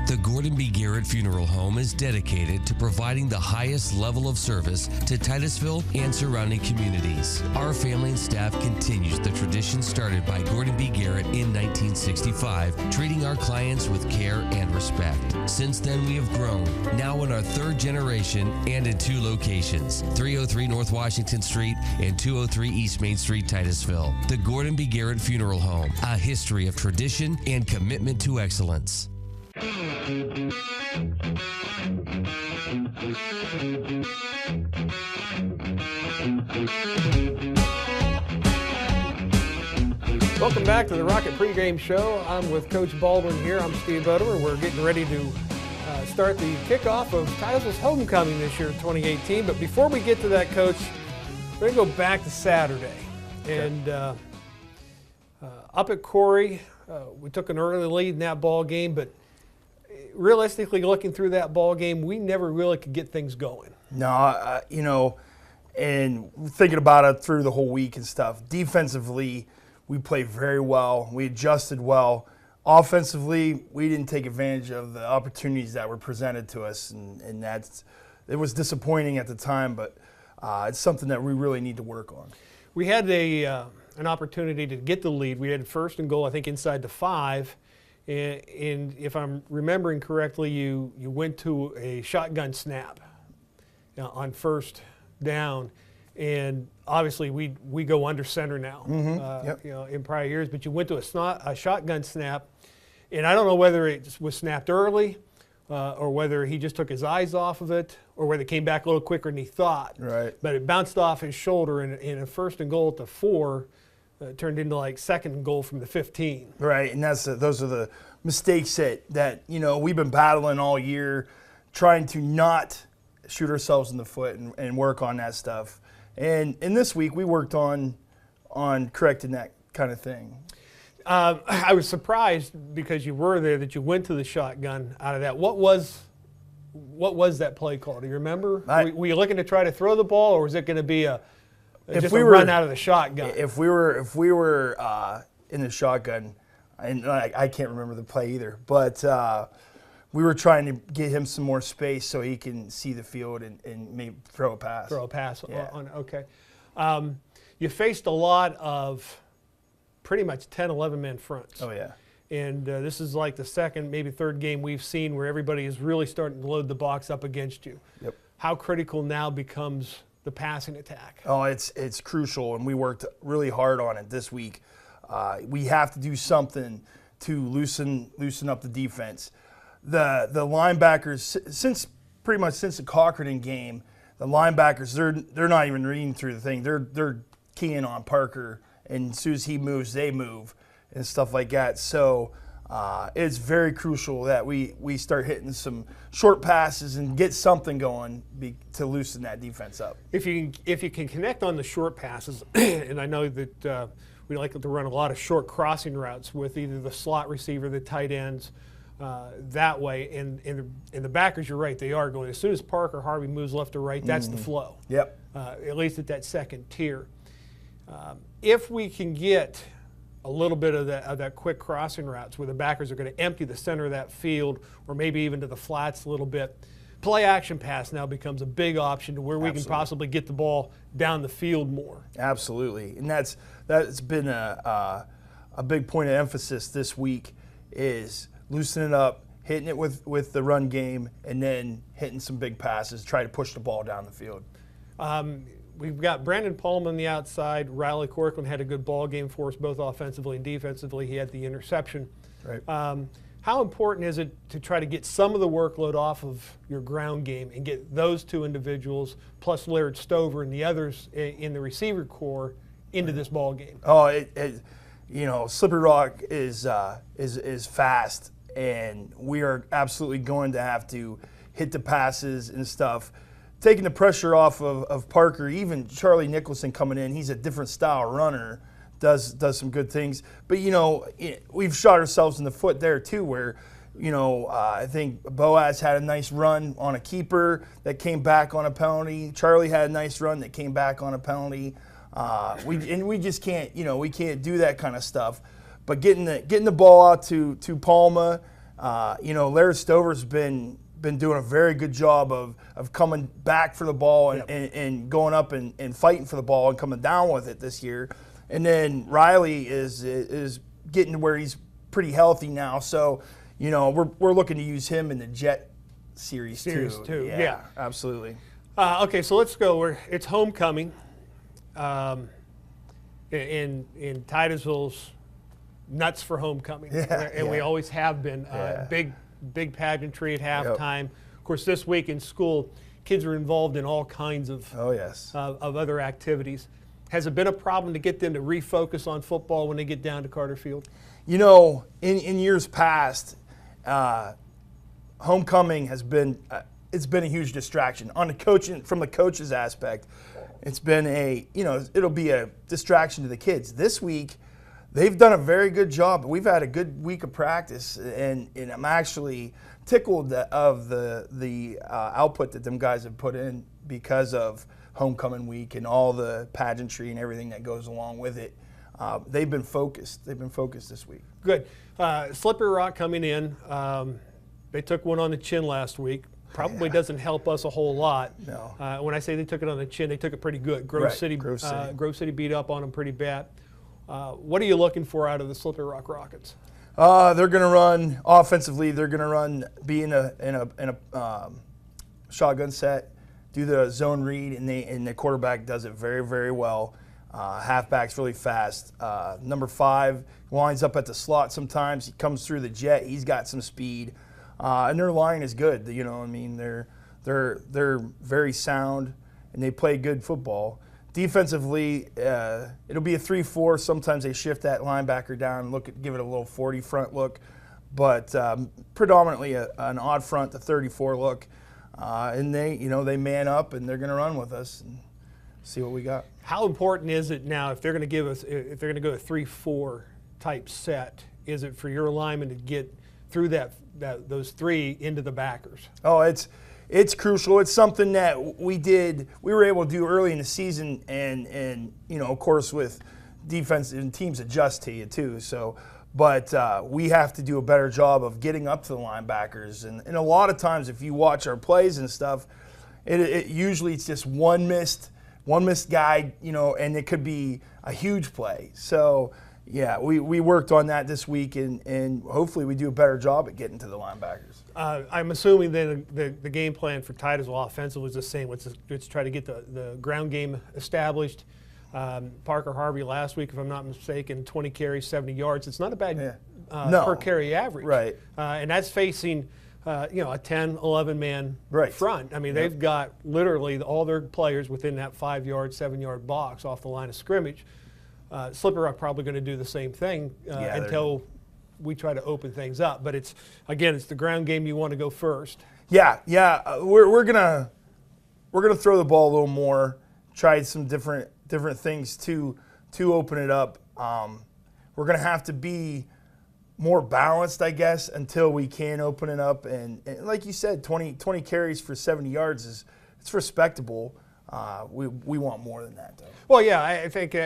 Speaker 6: The Gordon B. Garrett Funeral Home is dedicated to providing the highest level of service to Titusville and surrounding communities. Our family and staff continues the tradition started by Gordon B. Garrett in 1965, treating our clients with care and respect. Since then, we have grown, now in our third generation and in 2 locations, 303 North Washington Street and 203 East Main Street, Titusville. The Gordon B. Garrett Funeral Home, a history of tradition and commitment to excellence.
Speaker 2: Welcome back to the Rocket pregame show. I'm with Coach Baldwin here. I'm Steve Bodemer. We're getting ready to start the kickoff of Titusville's homecoming this year, 2018. But before we get to that, Coach, we're going to go back to Saturday. And up at Corey, we took an early lead in that ball game, but realistically, looking through that ball game, we never really could get things going.
Speaker 13: No, you know, and thinking about it through the whole week and stuff, defensively, we played very well. We adjusted well. Offensively, we didn't take advantage of the opportunities that were presented to us, and it was disappointing at the time, but it's something that we really need to work on.
Speaker 2: We had an opportunity to get the lead. We had first and goal, I think, inside the 5. And if I'm remembering correctly, you went to a shotgun snap on first down, and obviously we go under center now.
Speaker 13: Yep.
Speaker 2: You know, in prior years, but you went to a shotgun snap, and I don't know whether it was snapped early, or whether he just took his eyes off of it, or whether it came back a little quicker than he thought.
Speaker 13: Right.
Speaker 2: But it bounced off his shoulder, and a first and goal at the 4. Turned into like second and goal from the 15.
Speaker 13: Right, and those are the mistakes that you know we've been battling all year, trying to not shoot ourselves in the foot and work on that stuff. And this week we worked on correcting that kind of thing.
Speaker 2: I was surprised because you were there that you went to the shotgun out of that. What was that play call? Do you remember? Were you looking to try to throw the ball, or was it going to be just a run out of the shotgun?
Speaker 13: If we were in the shotgun, and I can't remember the play either, but we were trying to get him some more space so he can see the field and maybe throw a pass. Yeah.
Speaker 2: Okay. You faced a lot of pretty much 10, 11-man fronts.
Speaker 13: Oh, yeah.
Speaker 2: And this is like the second, maybe third game we've seen where everybody is really starting to load the box up against you.
Speaker 13: Yep.
Speaker 2: How critical now becomes the passing attack?
Speaker 13: Oh, it's crucial, and we worked really hard on it this week. We have to do something to loosen up the defense. The linebackers, pretty much since the Cochran game, the linebackers they're not even reading through the thing. They're keying on Parker, and as soon as he moves, they move and stuff like that. So it's very crucial that we start hitting some short passes and get something going to loosen that defense up.
Speaker 2: If you can connect on the short passes, and I know that we like to run a lot of short crossing routes with either the slot receiver, the tight ends, that way. And the backers, you're right, they are going. As soon as Parker Harvey moves left or right, that's the flow.
Speaker 13: Yep.
Speaker 2: At least at that second tier. If we can get a little bit of that quick crossing routes where the backers are going to empty the center of that field, or maybe even to the flats a little bit, play action pass now becomes a big option to where we can possibly get the ball down the field more.
Speaker 13: Absolutely, and that's been a big point of emphasis this week, is loosening up, hitting it with the run game, and then hitting some big passes, try to push the ball down the field.
Speaker 2: We've got Brandon Palm on the outside. Riley Corcoran had a good ball game for us, both offensively and defensively. He had the interception.
Speaker 13: Right.
Speaker 2: How important is it to try to get some of the workload off of your ground game and get those two individuals, plus Laird Stover and the others in the receiver corps, into this ball game?
Speaker 13: Oh, Slippery Rock is fast, and we are absolutely going to have to hit the passes and stuff. Taking the pressure off of Parker, even Charlie Nicholson coming in, he's a different style runner, does some good things. But, we've shot ourselves in the foot there too, where, I think Boaz had a nice run on a keeper that came back on a penalty. Charlie had a nice run that came back on a penalty. We just can't, we can't do that kind of stuff. But getting the ball out to Palma, Laird Stover's been doing a very good job of coming back for the ball and going up and fighting for the ball and coming down with it this year. And then Riley is getting to where he's pretty healthy now. So, we're looking to use him in the Jet series too.
Speaker 2: Yeah,
Speaker 13: absolutely.
Speaker 2: Okay, so let's go. It's homecoming. In Titusville's nuts for homecoming, and we always have been. Big pageantry at halftime. Of course, this week in school, kids are involved in all kinds of of other activities. Has it been a problem to get them to refocus on football when they get down to Carter Field?
Speaker 13: In years past, homecoming has been it's been a huge distraction on the coaching from the coach's aspect. It's been it'll be a distraction to the kids. This week, they've done a very good job. We've had a good week of practice, and I'm actually tickled of the output that them guys have put in because of homecoming week and all the pageantry and everything that goes along with it. They've been focused. They've been focused this week.
Speaker 2: Good. Slippery Rock coming in. They took one on the chin last week. Probably doesn't help us a whole lot.
Speaker 13: No.
Speaker 2: When I say they took it on the chin, they took it pretty good. Grove City beat up on them pretty bad. What are you looking for out of the Slippery Rock Rockets?
Speaker 13: They're going to run offensively. They're going to be in a shotgun set, do the zone read, and the quarterback does it very, very well. Halfback's really fast. Number 5 lines up at the slot sometimes. He comes through the jet. He's got some speed, and their line is good. They're very sound, and they play good football. Defensively, it'll be a 3-4. Sometimes they shift that linebacker down, give it a little 40 front look, but predominantly an odd front to 34 look. And they man up and they're going to run with us and see what we got.
Speaker 2: How important is it now if they're going to go a 3-4 type set? Is it for your linemen to get through those 3 into the backers?
Speaker 13: Oh, it's crucial. It's something that we were able to do early in the season, and of course with defense and teams adjust to you too. So, but we have to do a better job of getting up to the linebackers. And a lot of times, if you watch our plays and stuff, it usually it's just one missed guy, and it could be a huge play. So. Yeah, we worked on that this week, and hopefully we do a better job at getting to the linebackers.
Speaker 2: I'm assuming then the game plan for Titusville offensively is the same. Let's try to get the ground game established. Parker Harvey last week, if I'm not mistaken, 20 carries, 70 yards. It's not a bad per carry average.
Speaker 13: Right.
Speaker 2: And that's facing a 10, 11-man front. I mean, they've got literally all their players within that 5-yard, 7-yard box off the line of scrimmage. Slippery Rock probably going to do the same thing until we try to open things up. But it's the ground game you want to go first.
Speaker 13: Yeah. We're gonna throw the ball a little more. Try some different things to open it up. We're gonna have to be more balanced, I guess, until we can open it up. And like you said, 20 carries for 70 yards it's respectable. We want more than that, though.
Speaker 2: Well, yeah, I think.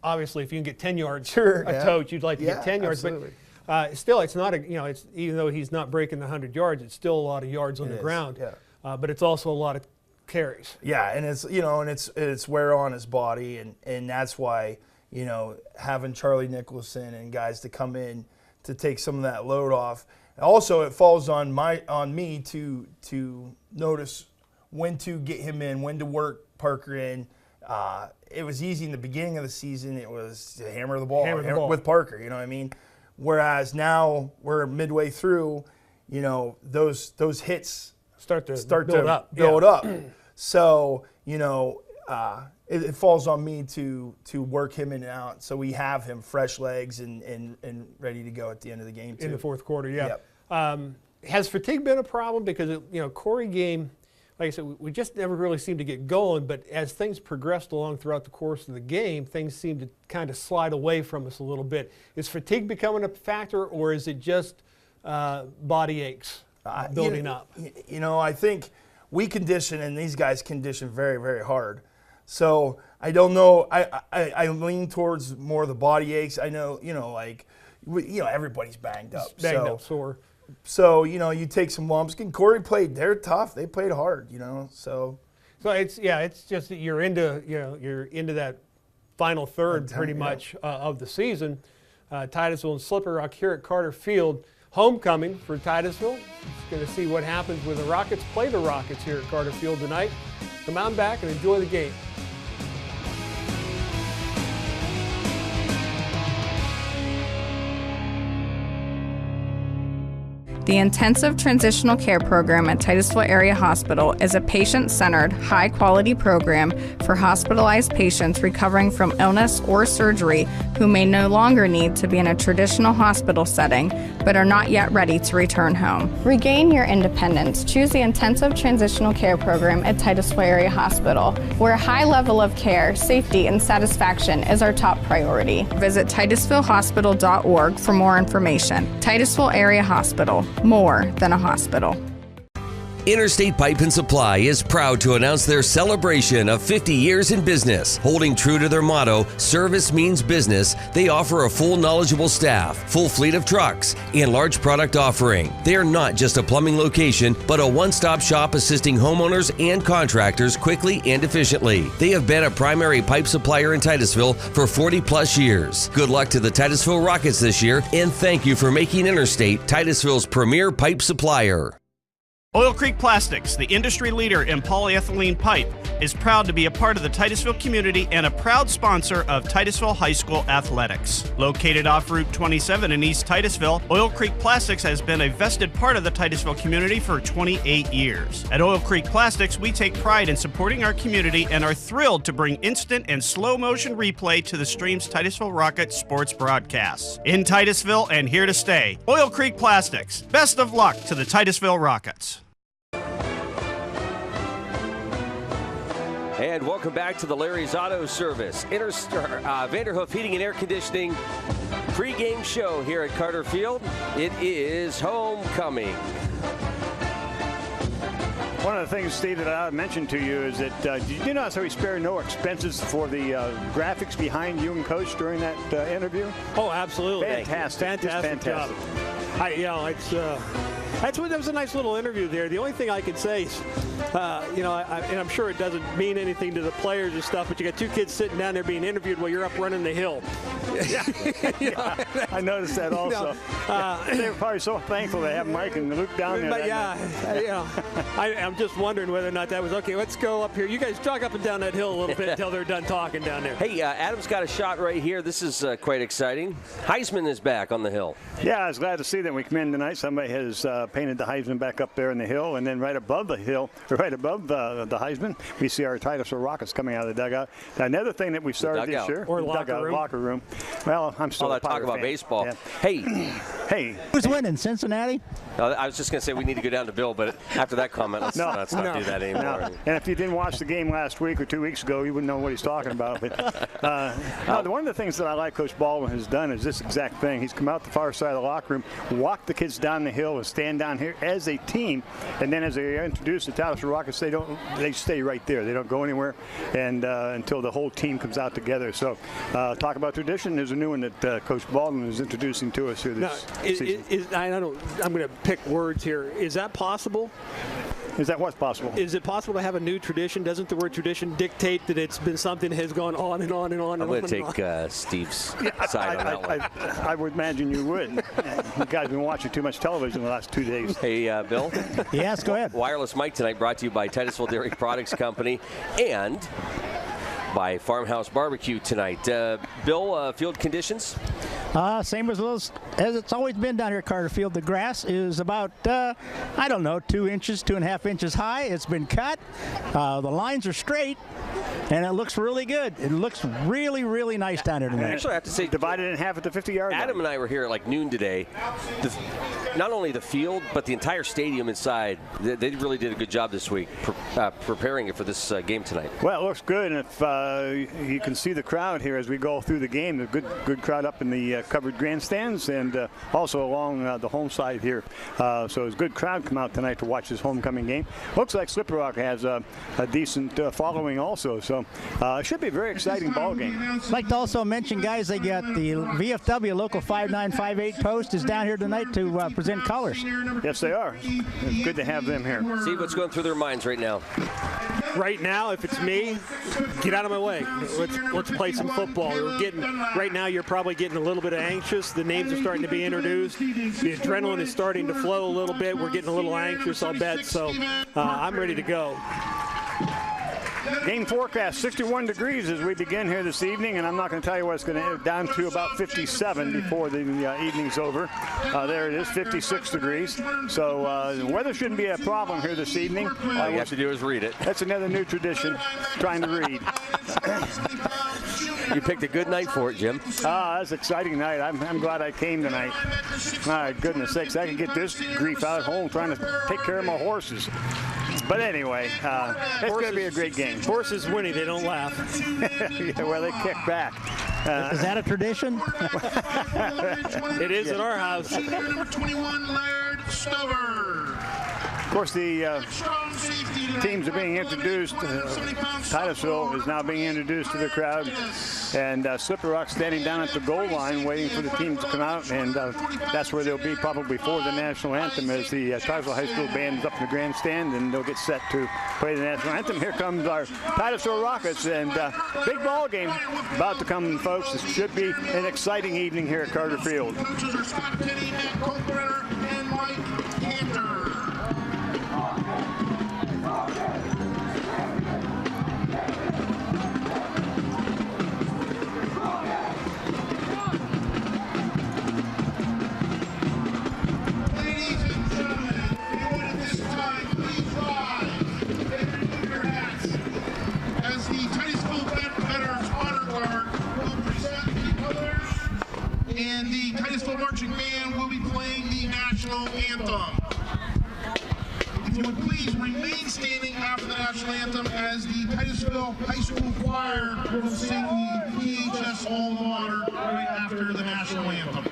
Speaker 2: Obviously, if you can get 10 yards a tote, you'd like to get 10 yards.
Speaker 13: Absolutely.
Speaker 2: But still, it's not it's even though he's not breaking the 100 yards, it's still a lot of yards on the ground.
Speaker 13: Yeah.
Speaker 2: But it's also a lot of carries.
Speaker 13: Yeah, and it's wear on his body, and that's why having Charlie Nicholson and guys to come in to take some of that load off. Also, it falls on me to notice when to get him in, when to work Parker in. It was easy in the beginning of the season. It was to hammer the ball with Parker, you know what I mean? Whereas now we're midway through, those hits start to build up. So, it falls on me to work him in and out so we have him fresh legs and ready to go at the end of the game too.
Speaker 2: In the fourth quarter, yeah.
Speaker 13: Yep.
Speaker 2: Has fatigue been a problem? Because, Corey game, like I said, we just never really seemed to get going, but as things progressed along throughout the course of the game, things seemed to kind of slide away from us a little bit. Is fatigue becoming a factor, or is it just body aches building up?
Speaker 13: I think we condition, and these guys condition very, very hard. So I don't know. I lean towards more of the body aches. I know, everybody's banged up.
Speaker 2: Sore.
Speaker 13: So, you know, you take some lumps. And Corey played. They're tough. They played hard, you know, so.
Speaker 2: So it's just that you're into that final third pretty much of the season. Titusville and Slippery Rock here at Carter Field. Homecoming for Titusville. Going to see what happens when the Rockets play the Rockets here at Carter Field tonight. Come on back and enjoy the game.
Speaker 11: The Intensive Transitional Care Program at Titusville Area Hospital is a patient-centered, high-quality program for hospitalized patients recovering from illness or surgery who may no longer need to be in a traditional hospital setting but are not yet ready to return home. Regain your independence. Choose the Intensive Transitional Care Program at Titusville Area Hospital, where a high level of care, safety, and satisfaction is our top priority. Visit TitusvilleHospital.org for more information. Titusville Area Hospital. More than a hospital.
Speaker 6: Interstate Pipe and Supply is proud to announce their celebration of 50 years in business. Holding true to their motto, service means business, they offer a full knowledgeable staff, full fleet of trucks, and large product offering. They are not just a plumbing location, but a one-stop shop assisting homeowners and contractors quickly and efficiently. They have been a primary pipe supplier in Titusville for 40-plus years. Good luck to the Titusville Rockets this year, and thank you for making Interstate Titusville's premier pipe supplier.
Speaker 12: Oil Creek Plastics, the industry leader in polyethylene pipe, is proud to be a part of the Titusville community and a proud sponsor of Titusville High School athletics. Located off Route 27 in East Titusville, Oil Creek Plastics has been a vested part of the Titusville community for 28 years. At Oil Creek Plastics, we take pride in supporting our community and are thrilled to bring instant and slow motion replay to the stream's Titusville Rocket sports broadcasts. In Titusville and here to stay, Oil Creek Plastics. Best of luck to the Titusville Rockets.
Speaker 3: And welcome back to the Larry's Auto Service, Vanderhoof Heating and Air Conditioning pregame show here at Carter Field. It is homecoming.
Speaker 1: One of the things, Steve, that I mentioned to you is that did you notice how we spare no expenses for the graphics behind you and Coach during that interview?
Speaker 2: Oh, absolutely.
Speaker 1: Fantastic.
Speaker 2: Fantastic job. That was a nice little interview there. The only thing I could say is, and I'm sure it doesn't mean anything to the players and stuff, but you got two kids sitting down there being interviewed while you're up running the hill.
Speaker 1: Yeah, I noticed that also. They were probably so thankful to have Mike and Luke down there.
Speaker 2: But I'm just wondering whether or not that was okay. Let's go up here. You guys jog up and down that hill a little bit until they're done talking down there.
Speaker 3: Hey, Adam's got a shot right here. This is quite exciting. Heisman is back on the hill.
Speaker 1: Yeah, I was glad to see that we come in tonight. Somebody has painted the Heisman back up there in the hill, and then right above the hill, right above the Heisman, we see our Titusville Rockets coming out of the dugout. Now, another thing that we started this year,
Speaker 2: or locker room.
Speaker 1: Well, I'm still
Speaker 3: all that talk about
Speaker 1: fan.
Speaker 3: baseball.
Speaker 1: Yeah. Hey,
Speaker 4: who's winning? Cincinnati?
Speaker 3: I was just going to say we need to go down to Bill, but after that comment, let's not do that anymore.
Speaker 1: No. And if you didn't watch the game last week or 2 weeks ago, you wouldn't know what he's talking about. But one of the things that I like Coach Baldwin has done is this exact thing. He's come out the far side of the locker room, walked the kids down the hill, and stand down here as a team. And then as they introduce the Titusville Rockets, they stay right there. They don't go anywhere, and until the whole team comes out together. So talk about tradition. There's a new one that Coach Baldwin is introducing to us here this season.
Speaker 2: I'm going to pick words here. Is that possible?
Speaker 1: Is that what's possible?
Speaker 2: Is it possible to have a new tradition? Doesn't the word tradition dictate that it's been something that has gone on and on and on?
Speaker 3: I'm going to take Steve's side on that one.
Speaker 1: I would imagine you would. You guys have been watching too much television the last 2 days.
Speaker 3: Hey, Bill?
Speaker 4: Yes, go ahead.
Speaker 3: Wireless Mic tonight brought to you by Titusville Dairy Products Company and by Farmhouse Barbecue tonight. Bill, field conditions?
Speaker 4: Same as it's always been down here at Carter Field. The grass is about, 2 inches, 2.5 inches high. It's been cut. The lines are straight, and it looks really good. It looks really, really nice down here tonight.
Speaker 3: Actually, I have to say,
Speaker 1: divided in half at the 50-yard line.
Speaker 3: Adam and I were here at like noon today. Not only the field, but the entire stadium inside. They really did a good job this week preparing it for this game tonight.
Speaker 1: Well, it looks good, and if you can see the crowd here as we go through the game, the good crowd up in the covered grandstands and also along the home side here. So it's a good crowd come out tonight to watch this homecoming game. Looks like Slippery Rock has a decent following also, so it should be a very exciting ball game.
Speaker 4: I'd like to also mention, guys, they got the VFW Local 5958 post is down here tonight to represent colors.
Speaker 1: Yes, they are. It's good to have them here.
Speaker 3: See what's going through their minds right now.
Speaker 2: Right now, if it's me, get out of my way. Let's play some football. Right now, you're probably getting a little bit anxious. The names are starting to be introduced. The adrenaline is starting to flow a little bit. We're getting a little anxious, I'll bet. So I'm ready to go.
Speaker 1: Game forecast, 61 degrees as we begin here this evening, and I'm not going to tell you what it's going to end down to about 57 before the evening's over. There it is, 56 degrees. So the weather shouldn't be a problem here this evening.
Speaker 3: All you have to do is read it.
Speaker 1: That's another new tradition, trying to read.
Speaker 3: You picked a good night for it, Jim.
Speaker 1: That's an exciting night. I'm glad I came tonight. My goodness sakes, I can get this grief out at home trying to take care of my horses. But anyway, it's going to be a great game.
Speaker 2: Horses winning, they don't laugh.
Speaker 1: Yeah, well, they kick back.
Speaker 4: Is that a tradition?
Speaker 2: It is in our house.
Speaker 14: Number 21, Laird Stover.
Speaker 1: Of course, the teams are being introduced. Titusville is now being introduced to the crowd. And Slippery Rock standing down at the goal line waiting for the team to come out. And that's where they'll be probably before the national anthem as the Titusville High School band is up in the grandstand and they'll get set to play the national anthem. Here comes our Titusville Rockets, and big ball game about to come, folks. This should be an exciting evening here at Carter Field.
Speaker 14: Coaches are Scott Kenny, Matt Colbrenner, and Mike Cantor. And the Titusville Marching Band will be playing the national anthem. If you would please remain standing after the national anthem as the Titusville High School Choir will sing the PHS Alma Mater right after the national anthem.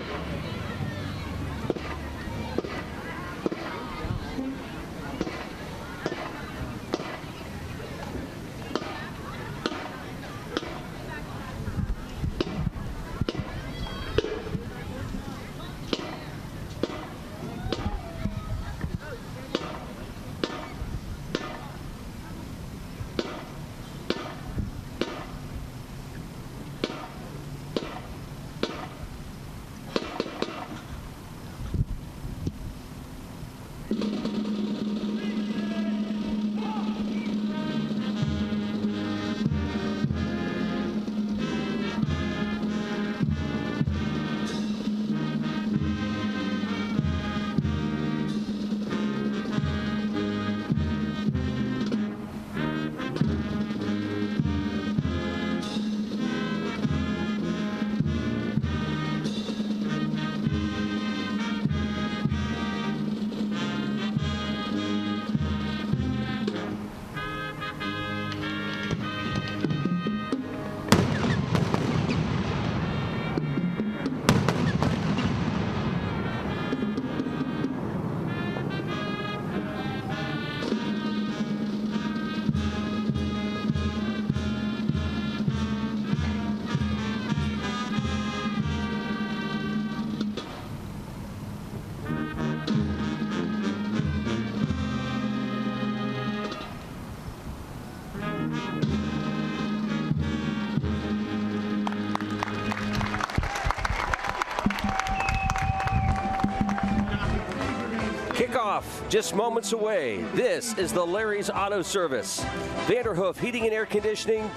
Speaker 3: Just moments away, this is the Larry's Auto Service, Vanderhoof Heating and Air Conditioning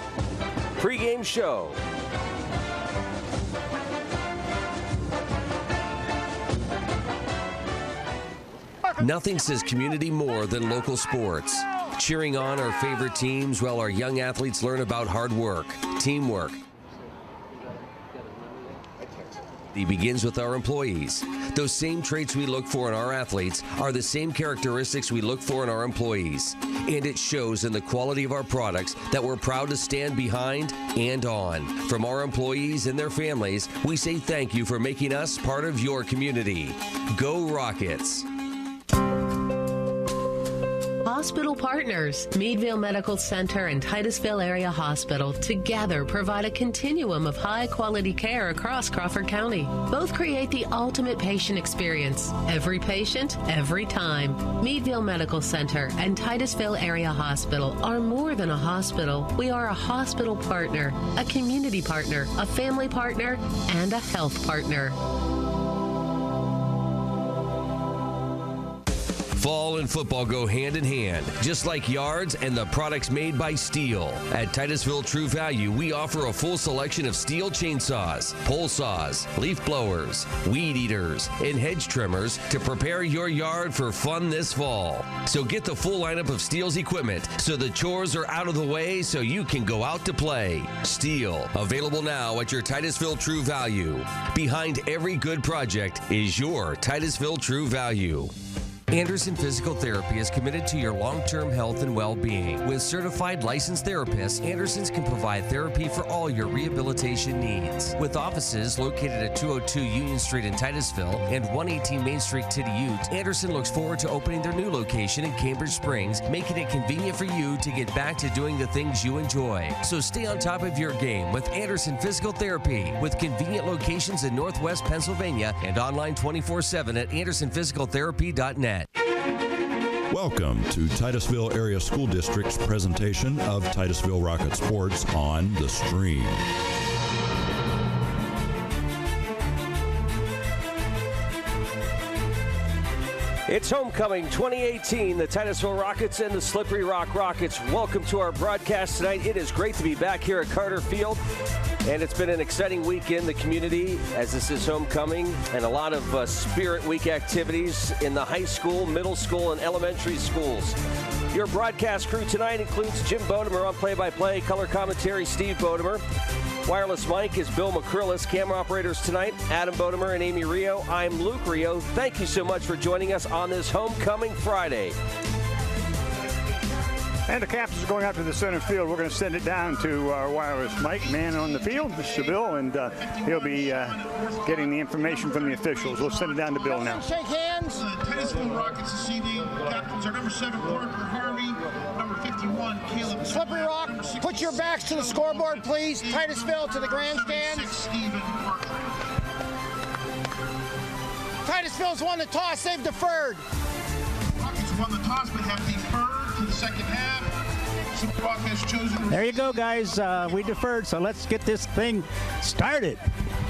Speaker 3: pregame show.
Speaker 6: Nothing says community more than local sports. Cheering on our favorite teams while our young athletes learn about hard work, teamwork. It begins with our employees. Those same traits we look for in our athletes are the same characteristics we look for in our employees. And it shows in the quality of our products that we're proud to stand behind and on. From our employees and their families, we say thank you for making us part of your community. Go Rockets!
Speaker 15: hospital partners. Meadville Medical Center and Titusville Area Hospital together provide a continuum of high-quality care across Crawford County. Both create the ultimate patient experience. Every patient, every time. Meadville Medical Center and Titusville Area Hospital are more than a hospital. We are a hospital partner, a community partner, a family partner, and a health partner.
Speaker 6: Fall and football go hand in hand, just like yards and the products made by Steel. At Titusville True Value, we offer a full selection of Steel chainsaws, pole saws, leaf blowers, weed eaters, and hedge trimmers to prepare your yard for fun this fall. So get the full lineup of Steel's equipment so the chores are out of the way so you can go out to play. Steel, available now at your Titusville True Value. Behind every good project is your Titusville True Value. Anderson Physical Therapy is committed to your long-term health and well-being. With certified licensed therapists, Anderson's can provide therapy for all your rehabilitation needs. With offices located at 202 Union Street in Titusville and 118 Main Street, Tityute, Anderson looks forward to opening their new location in Cambridge Springs, making it convenient for you to get back to doing the things you enjoy. So stay on top of your game with Anderson Physical Therapy, with convenient locations in Northwest Pennsylvania and online 24/7 at andersonphysicaltherapy.net.
Speaker 16: Welcome to Titusville Area School District's presentation of Titusville Rocket Sports on the Stream.
Speaker 3: It's homecoming 2018, the Titusville Rockets and the Slippery Rock Rockets. Welcome to our broadcast tonight. It is great to be back here at Carter Field. And it's been an exciting week in the community as this is homecoming, and a lot of Spirit Week activities in the high school, middle school, and elementary schools. Your broadcast crew tonight includes Jim Bodemer on play-by-play, color commentary Steve Bodemer. Wireless mic is Bill McCrillis. Camera operators tonight, Adam Bodemer and Amy Rio. I'm Luke Rio. Thank you so much for joining us on this homecoming Friday.
Speaker 1: And the captains are going out to the center field. We're going to send it down to our wireless mic man on the field, Mr. Bill, and he'll be getting the information from the officials. We'll send it down to Bill now.
Speaker 14: Shake hands. Titusville Rockets this evening. Captains are number 7, Parker Harvey, number 51, Caleb.
Speaker 17: Slippery Rock, put your backs to the scoreboard, please. Titusville to the grandstand. Titusville's won the toss. They've deferred.
Speaker 14: Rockets won the toss, but have deferred to the second half. Rock has chosen.
Speaker 4: There you go, guys. We deferred, so let's get this thing started.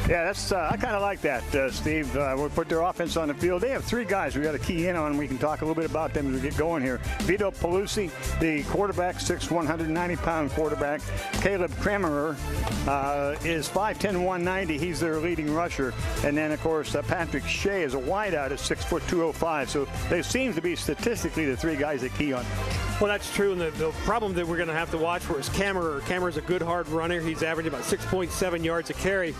Speaker 1: Yeah, that's I kind of like that, Steve. We'll put their offense on the field. They have 3 guys we got to key in on. We can talk a little bit about them as we get going here. Vito Pelusi, the quarterback, 6'1", 190-pound quarterback. Caleb Kramer is 5'10", 190. He's their leading rusher. And then, of course, Patrick Shea is a wideout at 6', 205. So they seem to be statistically the 3 guys that key on.
Speaker 2: Well, that's true. And the problem that we're going to have to watch for is Kammerer. Kammerer's a good hard runner. He's averaging about 6.7 yards a carry.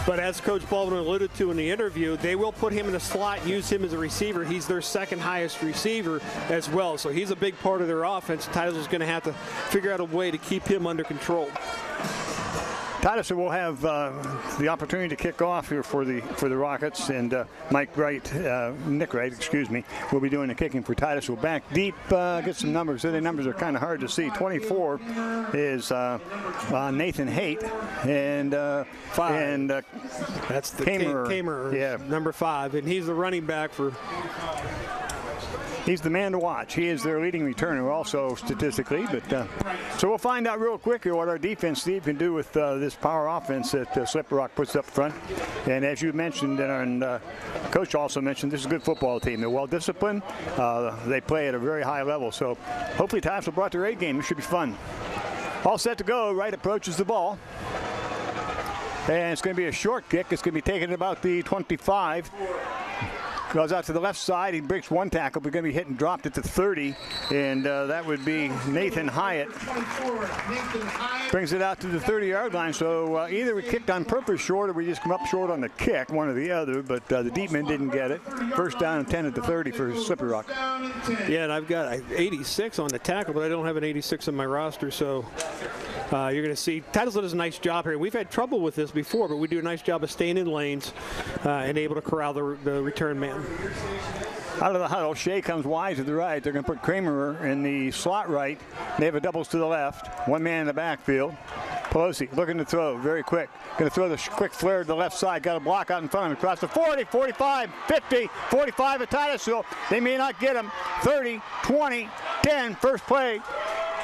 Speaker 2: But as Coach Baldwin alluded to in the interview, they will put him in the slot and use him as a receiver. He's their second highest receiver as well. So he's a big part of their offense. Titusville's going to have to figure out a way to keep him under control.
Speaker 1: Titusville will have the opportunity to kick off here for the Rockets, and Nick Wright, will be doing the kicking for Titusville. Back deep, get some numbers. The numbers are kind of hard to see. 24 is Nathan Haight, and
Speaker 2: 5.
Speaker 1: And
Speaker 2: that's the
Speaker 1: Kamer,
Speaker 2: yeah, number 5, and he's the running back for.
Speaker 1: He's the man to watch. He is their leading returner also statistically. But so we'll find out real quick here what our defense, Steve, can do with this power offense that Slippery Rock puts up front. And as you mentioned, and Coach also mentioned, this is a good football team. They're well disciplined. They play at a very high level. So hopefully Titusville brought their A game. It should be fun. All set to go. Wright approaches the ball. And it's going to be a short kick. It's going to be taken at about the 25. Goes out to the left side. He breaks one tackle. We're going to be hit and dropped at the 30. And that would be Nathan Hyatt. Brings it out to the 30-yard line. So either we kicked on purpose short or we just come up short on the kick, one or the other. But the deep men didn't get it. First down and 10 at the 30 for Slippery Rock.
Speaker 2: Yeah, and I've got 86 on the tackle, but I don't have an 86 on my roster. So you're going to see Titusville does a nice job here. We've had trouble with this before, but we do a nice job of staying in lanes and able to corral the return man.
Speaker 1: Out of the huddle, Shea comes wide to the right. They're going to put Kramer in the slot right. They have a doubles to the left. One man in the backfield. Pelosi looking to throw very quick. Going to throw the quick flare to the left side. Got a block out in front of him. Across the 40, 45, 50, 45 at Titusville. They may not get him. 30, 20, 10. First play.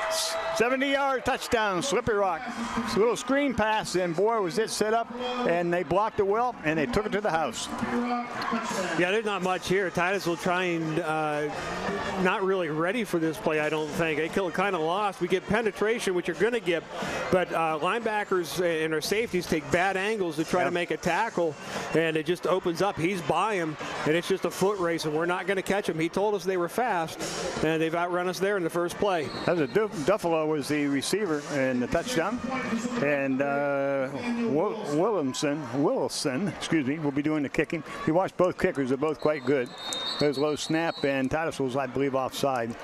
Speaker 1: 70-yard touchdown, Slippery Rock. It's a little screen pass, and boy, was it set up, and they blocked it well, and they took it to the house.
Speaker 2: Yeah, there's not much here. Titusville trying, not really ready for this play, I don't think. They kind of lost. We get penetration, which you're going to get, but linebackers and our safeties take bad angles to try to make a tackle, and it just opens up. He's by him, and it's just a foot race, and we're not going to catch him. He told us they were fast, and they've outrun us there in the first play.
Speaker 1: That was a Duffalo was the receiver in the touchdown, and Wilson, will be doing the kicking. You watched both kickers; they're both quite good. There's low snap, and Titusville's, I believe, offside.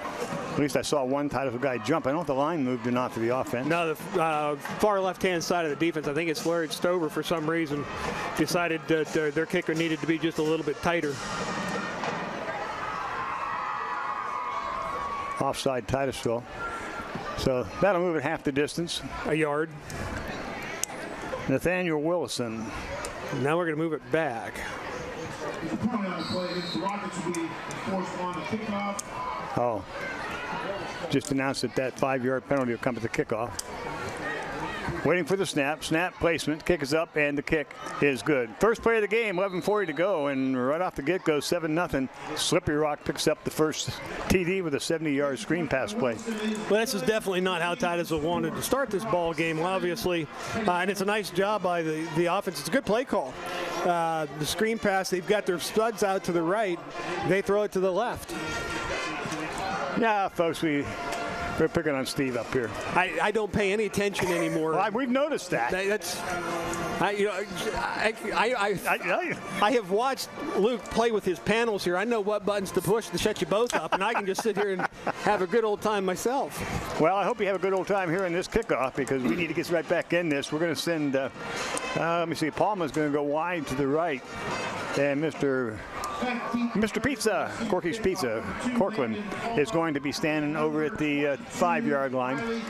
Speaker 1: At least I saw one Titusville guy jump. I don't know if the line moved or not for the offense.
Speaker 2: No, the far left-hand side of the defense, I think it's Larry Stover for some reason, decided that their kicker needed to be just a little bit tighter.
Speaker 1: Offside Titusville. So that'll move it half the distance.
Speaker 2: A yard.
Speaker 1: Nathaniel Willison.
Speaker 2: Now we're going to move it back.
Speaker 1: Oh. Just announced that 5-yard penalty will come at the kickoff. Waiting for the snap. Snap placement. Kick is up, and the kick is good. First play of the game, 11:40 to go, and right off the get-go, 7-0. Slippery Rock picks up the first TD with a 70-yard screen pass play.
Speaker 2: Well, this is definitely not how Titusville wanted to start this ball game, obviously, and it's a nice job by the offense. It's a good play call. The screen pass, they've got their studs out to the right. They throw it to the left.
Speaker 1: Yeah, folks, we're picking on Steve up here.
Speaker 2: I don't pay any attention anymore.
Speaker 1: Well, we've noticed that.
Speaker 2: I have watched Luke play with his panels here. I know what buttons to push to shut you both up, and I can just sit here and have a good old time myself.
Speaker 1: Well, I hope you have a good old time here in this kickoff because we need to get right back in this. We're going to send, let me see, Palma's going to go wide to the right, and Mr. Pizza, Corky's Pizza, Corkland, is going to be standing over at the 5-yard line.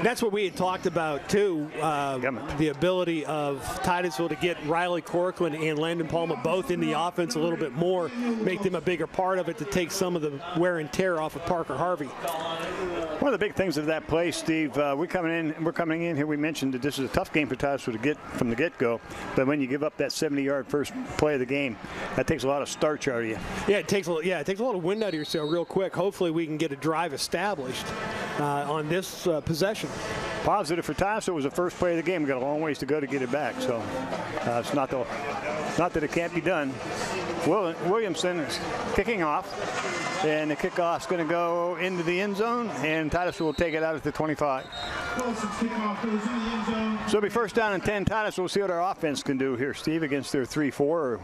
Speaker 2: That's what we had talked about, too, the ability of Titusville to get Riley Corkland and Landon Palma both in the offense a little bit more, make them a bigger part of it to take some of the wear and tear off of Parker Harvey.
Speaker 1: One of the big things of that play, Steve, we're coming in here. We mentioned that this is a tough game for Titusville to get from the get-go, but when you give up that 70-yard first play of the game, that takes a lot of starch out of you.
Speaker 2: Yeah, it takes a lot of wind out of your sail real quick. Hopefully, we can get a drive established on this possession.
Speaker 1: Positive for Titusville was the first play of the game. We got a long ways to go to get it back, so it's not that it can't be done. Williamson is kicking off, and the kickoff's going to go into the end zone, and Titusville will take it out at the 25. So it'll be first down and 10. Titusville will see what our offense can do here, Steve, against their 3-4 or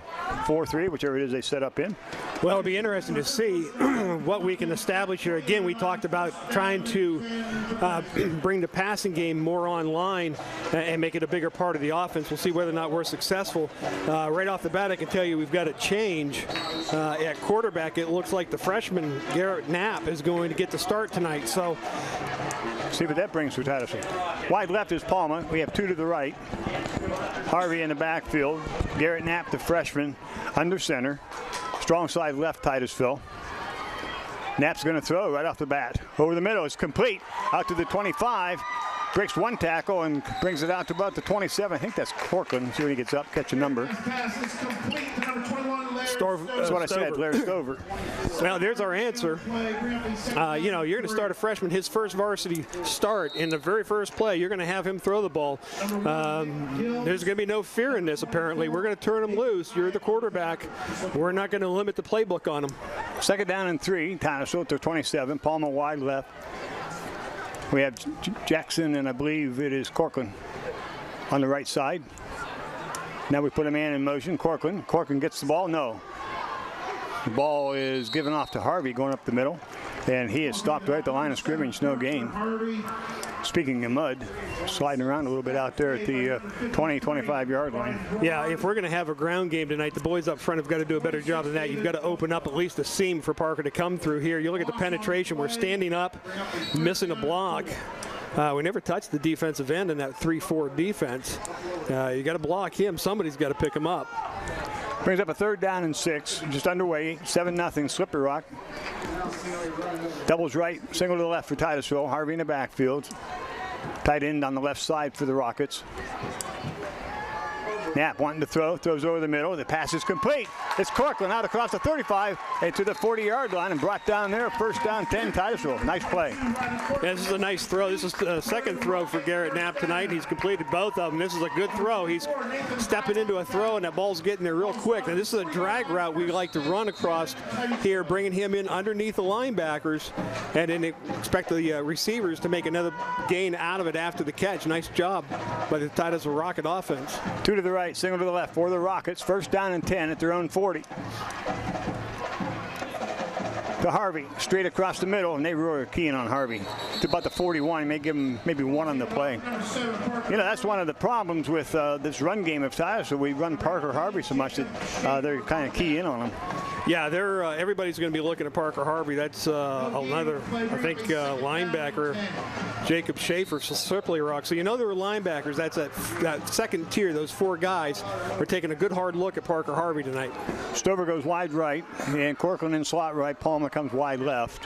Speaker 1: 4-3, whichever it is they set up in.
Speaker 2: Well, it'll be interesting to see what we can establish here. Again, we talked about trying to bring the passing game more online and make it a bigger part of the offense. We'll see whether or not we're successful. Right off the bat, I can tell you we've got a change at quarterback. It looks like the freshman Garrett Knapp is going to get the start tonight. So
Speaker 1: see what that brings for Titusville. Wide left is Palma. We have two to the right. Harvey in the backfield. Garrett Knapp, the freshman, under center. Strong side left, Titusville. Knapp's going to throw right off the bat. Over the middle, it's complete. Out to the 25. Breaks one tackle and brings it out to about the 27. I think that's Corkland. See when he gets up, catch a number. That's what I said, Larry Stover.
Speaker 2: Well, there's our answer. You're going to start a freshman, his first varsity start. In the very first play, you're going to have him throw the ball. There's going to be no fear in this, apparently. We're going to turn him loose. You're the quarterback. We're not going to limit the playbook on him.
Speaker 1: Second down and 3. Titusville to 27. Palma wide left. We have Jackson, and I believe it is Corkland on the right side. Now we put a man in motion. Corkland gets the ball. No. The ball is given off to Harvey going up the middle. And he is stopped right at the line of scrimmage, no gain. Speaking of mud, sliding around a little bit out there at the 20, 25-yard line.
Speaker 2: Yeah, if we're going to have a ground game tonight, the boys up front have got to do a better job than that. You've got to open up at least a seam for Parker to come through here. You look at the penetration. We're standing up, missing a block. We never touched the defensive end in that 3-4 defense. You got to block him. Somebody's got to pick him up.
Speaker 1: Brings up a 3rd down and 6, just underway, 7-0, Slippery Rock. Doubles right, single to the left for Titusville. Harvey in the backfield. Tight end on the left side for the Rockets. Knapp wanting to throw, throws over the middle. The pass is complete. It's Corcoran out across the 35 and to the 40-yard line and brought down there. 1st down, 10, Titusville. Nice play.
Speaker 2: Yeah, this is a nice throw. This is the 2nd throw for Garrett Knapp tonight. He's completed both of them. This is a good throw. He's stepping into a throw, and that ball's getting there real quick. Now, this is a drag route we like to run across here, bringing him in underneath the linebackers, and then expect the receivers to make another gain out of it after the catch. Nice job by the Titusville Rocket offense.
Speaker 1: 2 to the right, single to the left for the Rockets. 1st down and 10 at their own 40. To Harvey, straight across the middle, and they really are keying on Harvey. To about the 41, he may give him maybe 1 on the play. You know, that's one of the problems with this run game of Titusville. We run Parker Harvey so much that they're kind of key in on him.
Speaker 2: Yeah, they're everybody's going to be looking at Parker Harvey. That's another, I think, linebacker, Jacob Schaefer, Slippery Rock. So you know there were linebackers. That's that second tier. Those 4 guys are taking a good hard look at Parker Harvey tonight.
Speaker 1: Stover goes wide right, and Corcoran in slot right. Palmer comes wide left.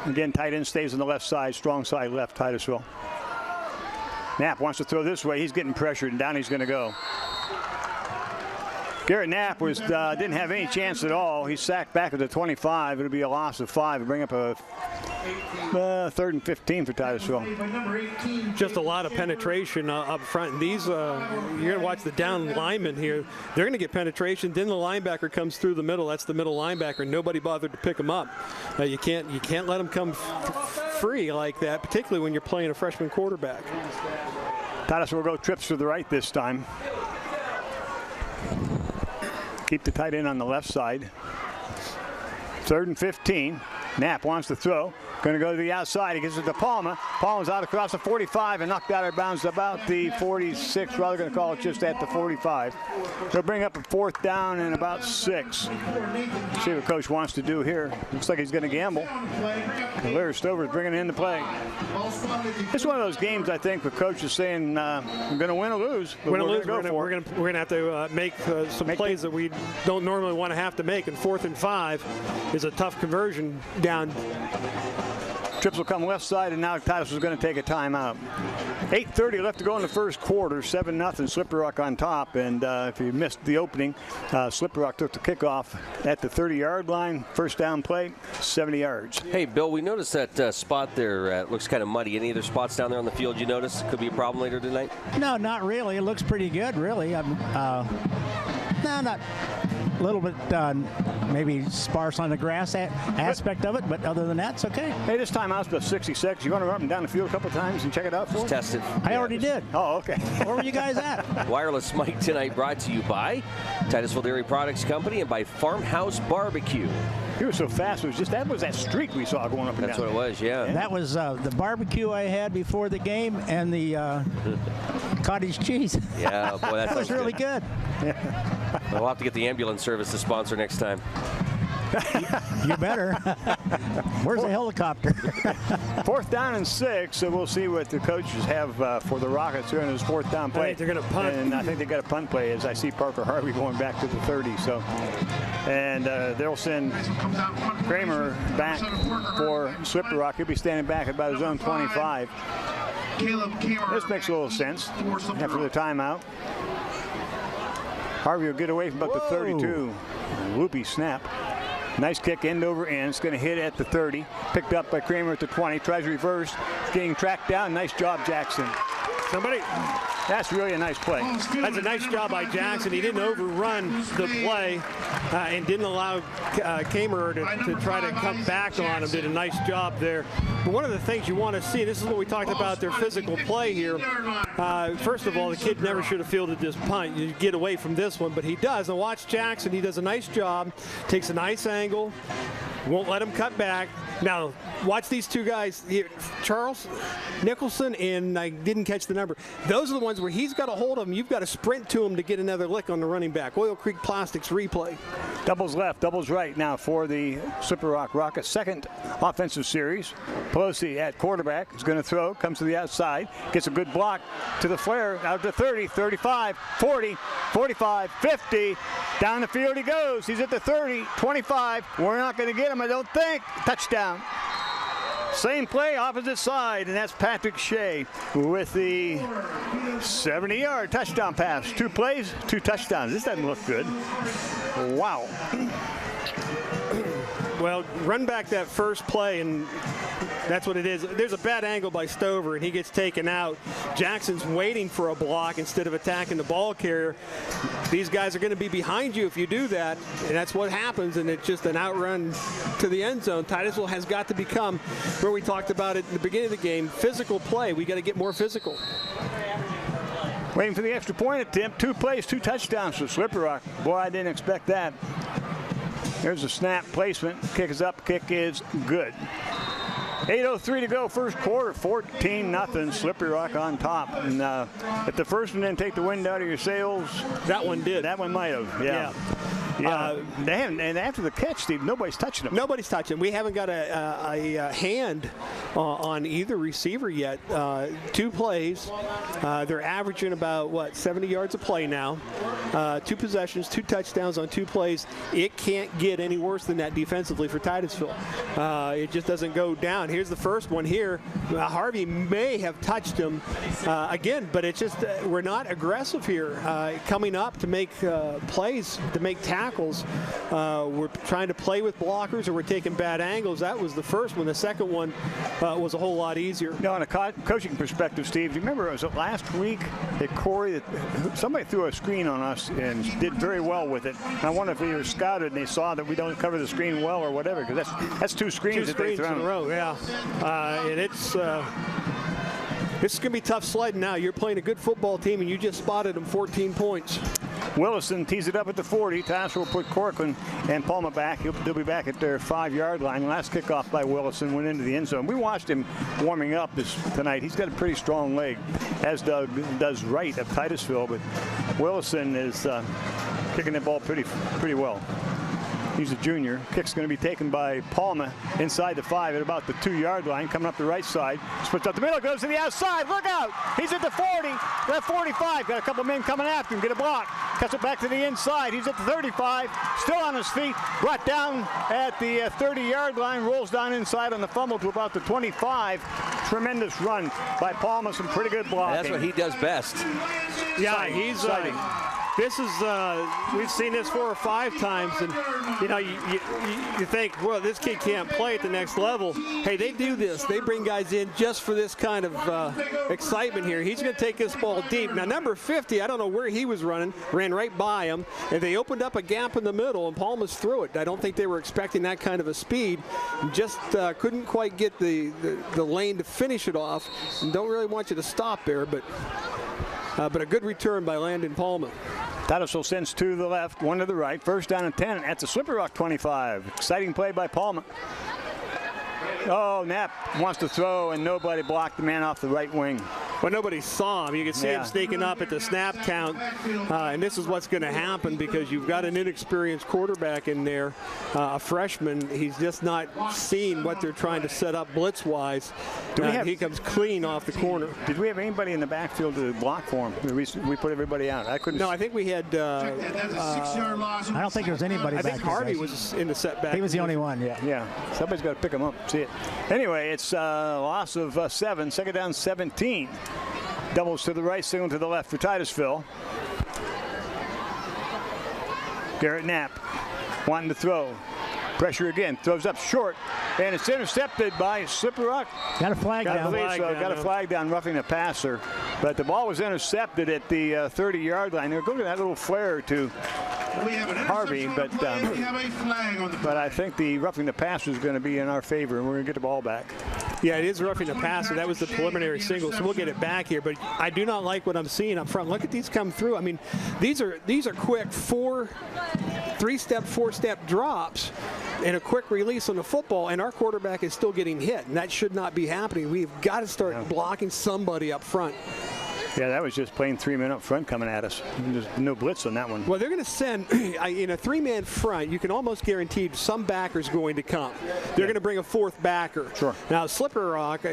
Speaker 1: Again, tight end stays on the left side, strong side left, Titusville. Knapp wants to throw this way. He's getting pressured, and down he's going to go. Garrett Knapp didn't have any chance at all. He's sacked back at the 25. It'll be a loss of 5. It'll bring up a 3rd and 15 for Titusville.
Speaker 2: Just a lot of penetration up front. And these, you're going to watch the down linemen here. They're going to get penetration. Then the linebacker comes through the middle. That's the middle linebacker. Nobody bothered to pick him up. You can't let him come free like that, particularly when you're playing a freshman quarterback.
Speaker 1: Titusville will go trips to the right this time. Keep the tight end on the left side. 3rd and 15. Knapp wants to throw. Going to go to the outside. He gives it to Palmer. Palmer's out across the 45 and knocked out of bounds about the 46. Rather going to call it just at the 45. They'll bring up a 4th down and about 6. See what Coach wants to do here. Looks like he's going to gamble. Larry Stover's bringing in the play. It's one of those games, I think, where Coach is saying, we're going to win or lose. We're going
Speaker 2: to have to make some plays that we don't normally want to have to make. And 4th and 5 is a tough conversion down.
Speaker 1: Trips will come left side, and now Titusville's going to take a timeout. 8:30 left to go in the 1st quarter. 7-0, Slippery Rock on top. And if you missed the opening, Slippery Rock took the kickoff at the 30-yard line. 1st down play, 70 yards.
Speaker 3: Hey, Bill, we noticed that spot there looks kind of muddy. Any other spots down there on the field you noticed could be a problem later tonight?
Speaker 4: No, not really. It looks pretty good, really. No, not a little bit maybe sparse on the grass aspect of it, but other than that, it's okay.
Speaker 1: Hey, this time out's about 66. You want to run up and down the field a couple times and check it out for us?
Speaker 3: Test it.
Speaker 4: I already did.
Speaker 1: Oh, okay.
Speaker 4: Where were you guys at?
Speaker 3: Wireless Mike tonight brought to you by Titusville Dairy Products Company and by Farmhouse Barbecue.
Speaker 1: He was so fast. It was just that streak we saw going up and down.
Speaker 3: That's what it was, yeah.
Speaker 4: That was the barbecue I had before the game and the cottage cheese.
Speaker 3: Yeah, boy, that
Speaker 4: was really good.
Speaker 1: Yeah.
Speaker 3: We'll have to get the ambulance service to sponsor next time.
Speaker 4: You better. Where's the helicopter?
Speaker 1: 4th down and 6, so we'll see what the coaches have for the Rockets here in this 4th down play.
Speaker 2: I think they're going to punt.
Speaker 1: And I think they got a punt play as I see Parker Harvey going back to the 30. So, and they'll send Kramer back for Slippery Rock. He'll be standing back at about his own 25. This makes a little sense after the timeout. Harvey will get away from about the 32. Loopy snap. Nice kick end over end. It's going to hit at the 30. Picked up by Kramer at the 20. Tries to reverse. Getting tracked down. Nice job, Jackson. That's really a nice play.
Speaker 2: That's a nice job by Jackson. He didn't overrun the play and didn't allow Kramer to try to come back on him. Did a nice job there. But one of the things you want to see, this is what we talked about, their physical play here. First of all, the kid never should have fielded this punt. You get away from this one, but he does. And watch Jackson. He does a nice job. Takes a nice angle. Won't let him cut back. Now, watch these two guys here, Charles Nicholson, and I didn't catch the number. Those are the ones where he's got a hold of them. You've got to sprint to him to get another lick on the running back. Oil Creek Plastics replay.
Speaker 1: Doubles left, doubles right now for the Slippery Rock Rockets. Second offensive series. Pelosi at quarterback is going to throw, comes to the outside, gets a good block to the flare, out to 30, 35, 40, 45, 50. Down the field he goes. He's at the 30, 25. We're not going to get him, I don't think. Touchdown. Same play, opposite side, and that's Patrick Shea with the 70-yard touchdown pass. 2 plays, 2 touchdowns. This doesn't look good. Wow.
Speaker 2: Well, run back that first play, and that's what it is. There's a bad angle by Stover, and he gets taken out. Jackson's waiting for a block instead of attacking the ball carrier. These guys are going to be behind you if you do that, and that's what happens, and it's just an outrun to the end zone. Titusville has got to become, where we talked about it in the beginning of the game, physical play. We got to get more physical.
Speaker 1: Waiting for the extra point attempt. 2 plays, 2 touchdowns for Slippery Rock. Boy, I didn't expect that. There's a snap placement. Kick is up. Kick is good. 8:03 to go, first quarter, 14-0. Slippery Rock on top. And if the first one didn't take the wind out of your sails,
Speaker 2: that one did.
Speaker 1: That one might have. Yeah. They haven't, and after the catch, Steve, nobody's touching them.
Speaker 2: Nobody's touching. We haven't got a hand on either receiver yet. 2 plays. They're averaging about, 70 yards a play now. 2 possessions, 2 touchdowns on 2 plays. It can't get any worse than that defensively for Titusville. It just doesn't go down. Here's the first one here. Harvey may have touched him again, but it's just we're not aggressive here. Coming up to make plays, to make tackles. We're trying to play with blockers, or we're taking bad angles. That was the first one. The second one was a whole lot easier.
Speaker 1: No, on a coaching perspective, Steve, do you remember, was it last week that Corey, somebody threw a screen on us and did very well with it. And I wonder if they were scouted and they saw that we don't cover the screen well or whatever, because that's 2 screens that they throw
Speaker 2: in a row. Yeah, and it's. This is going to be tough sledding now. You're playing a good football team, and you just spotted them 14 points.
Speaker 1: Willison tees it up at the 40. Titusville will put Corcoran and Palma back. They'll be back at their 5-yard line. Last kickoff by Willison went into the end zone. We watched him warming up tonight. He's got a pretty strong leg, as does Wright of Titusville. But Willison is kicking the ball pretty well. He's a junior. Kick's going to be taken by Palma inside the 5 at about the 2-yard line, coming up the right side. Splits up the middle, goes to the outside. Look out! He's at the 40, that 45. Got a couple men coming after him. Get a block. Cuts it back to the inside. He's at the 35, still on his feet. Brought down at the 30-yard line. Rolls down inside on the fumble to about the 25. Tremendous run by Palma. Some pretty good blocking.
Speaker 3: That's what he does best.
Speaker 2: Yeah, he's exciting. This is, we've seen this 4 or 5 times, and, you think, well, this kid can't play at the next level. Hey, they do this. They bring guys in just for this kind of excitement here. He's going to take this ball deep. Now, number 50, I don't know where he was running, ran right by him, and they opened up a gap in the middle, and Palmas threw it. I don't think they were expecting that kind of a speed. Just couldn't quite get the lane to finish it off, and don't really want you to stop there, but a good return by Landon Palma.
Speaker 1: Titusville sends 2 to the left, 1 to the right. First down and 10 at the Slippery Rock 25. Exciting play by Palma. Oh, Knapp wants to throw, and nobody blocked the man off the right wing.
Speaker 2: Well, nobody saw him. You can see him sneaking up at the snap count, and this is what's going to happen because you've got an inexperienced quarterback in there, a freshman. He's just not seeing what they're trying to set up blitz-wise. He comes clean off the corner.
Speaker 1: Did we have anybody in the backfield to block for him? We put everybody out. I couldn't.
Speaker 2: No, I think we had.
Speaker 4: I don't think there was anybody back there.
Speaker 2: I think Harvey was in the setback.
Speaker 4: He was the only one, yeah.
Speaker 1: Yeah, somebody's got to pick him up. See it. Anyway, it's a loss of 7. Second down, 17. Doubles to the right, single to the left for Titusville. Garrett Knapp wanting to throw. Pressure again, throws up short, and it's intercepted by Slippery Rock.
Speaker 4: Got a flag down.
Speaker 1: Got a flag down, roughing the passer. But the ball was intercepted at the 30-yard line. They were going to that little flare to Harvey, but I think the roughing the passer is going to be in our favor, and we're going to get the ball back.
Speaker 2: Yeah, it is roughing the passer. That was the preliminary single, so we'll get it back here. But I do not like what I'm seeing up front. Look at these come through. I mean, these are quick 3-step, 4-step drops. and a quick release on the football, and our quarterback is still getting hit, and that should not be happening. We've got to start blocking somebody up front.
Speaker 1: Yeah, that was just plain 3 men up front coming at us. There's no blitz on that one.
Speaker 2: Well, they're going to send, in a 3-man front, you can almost guarantee some backer's going to come. They're going to bring a 4th backer.
Speaker 1: Sure.
Speaker 2: Now, Slippery Rock,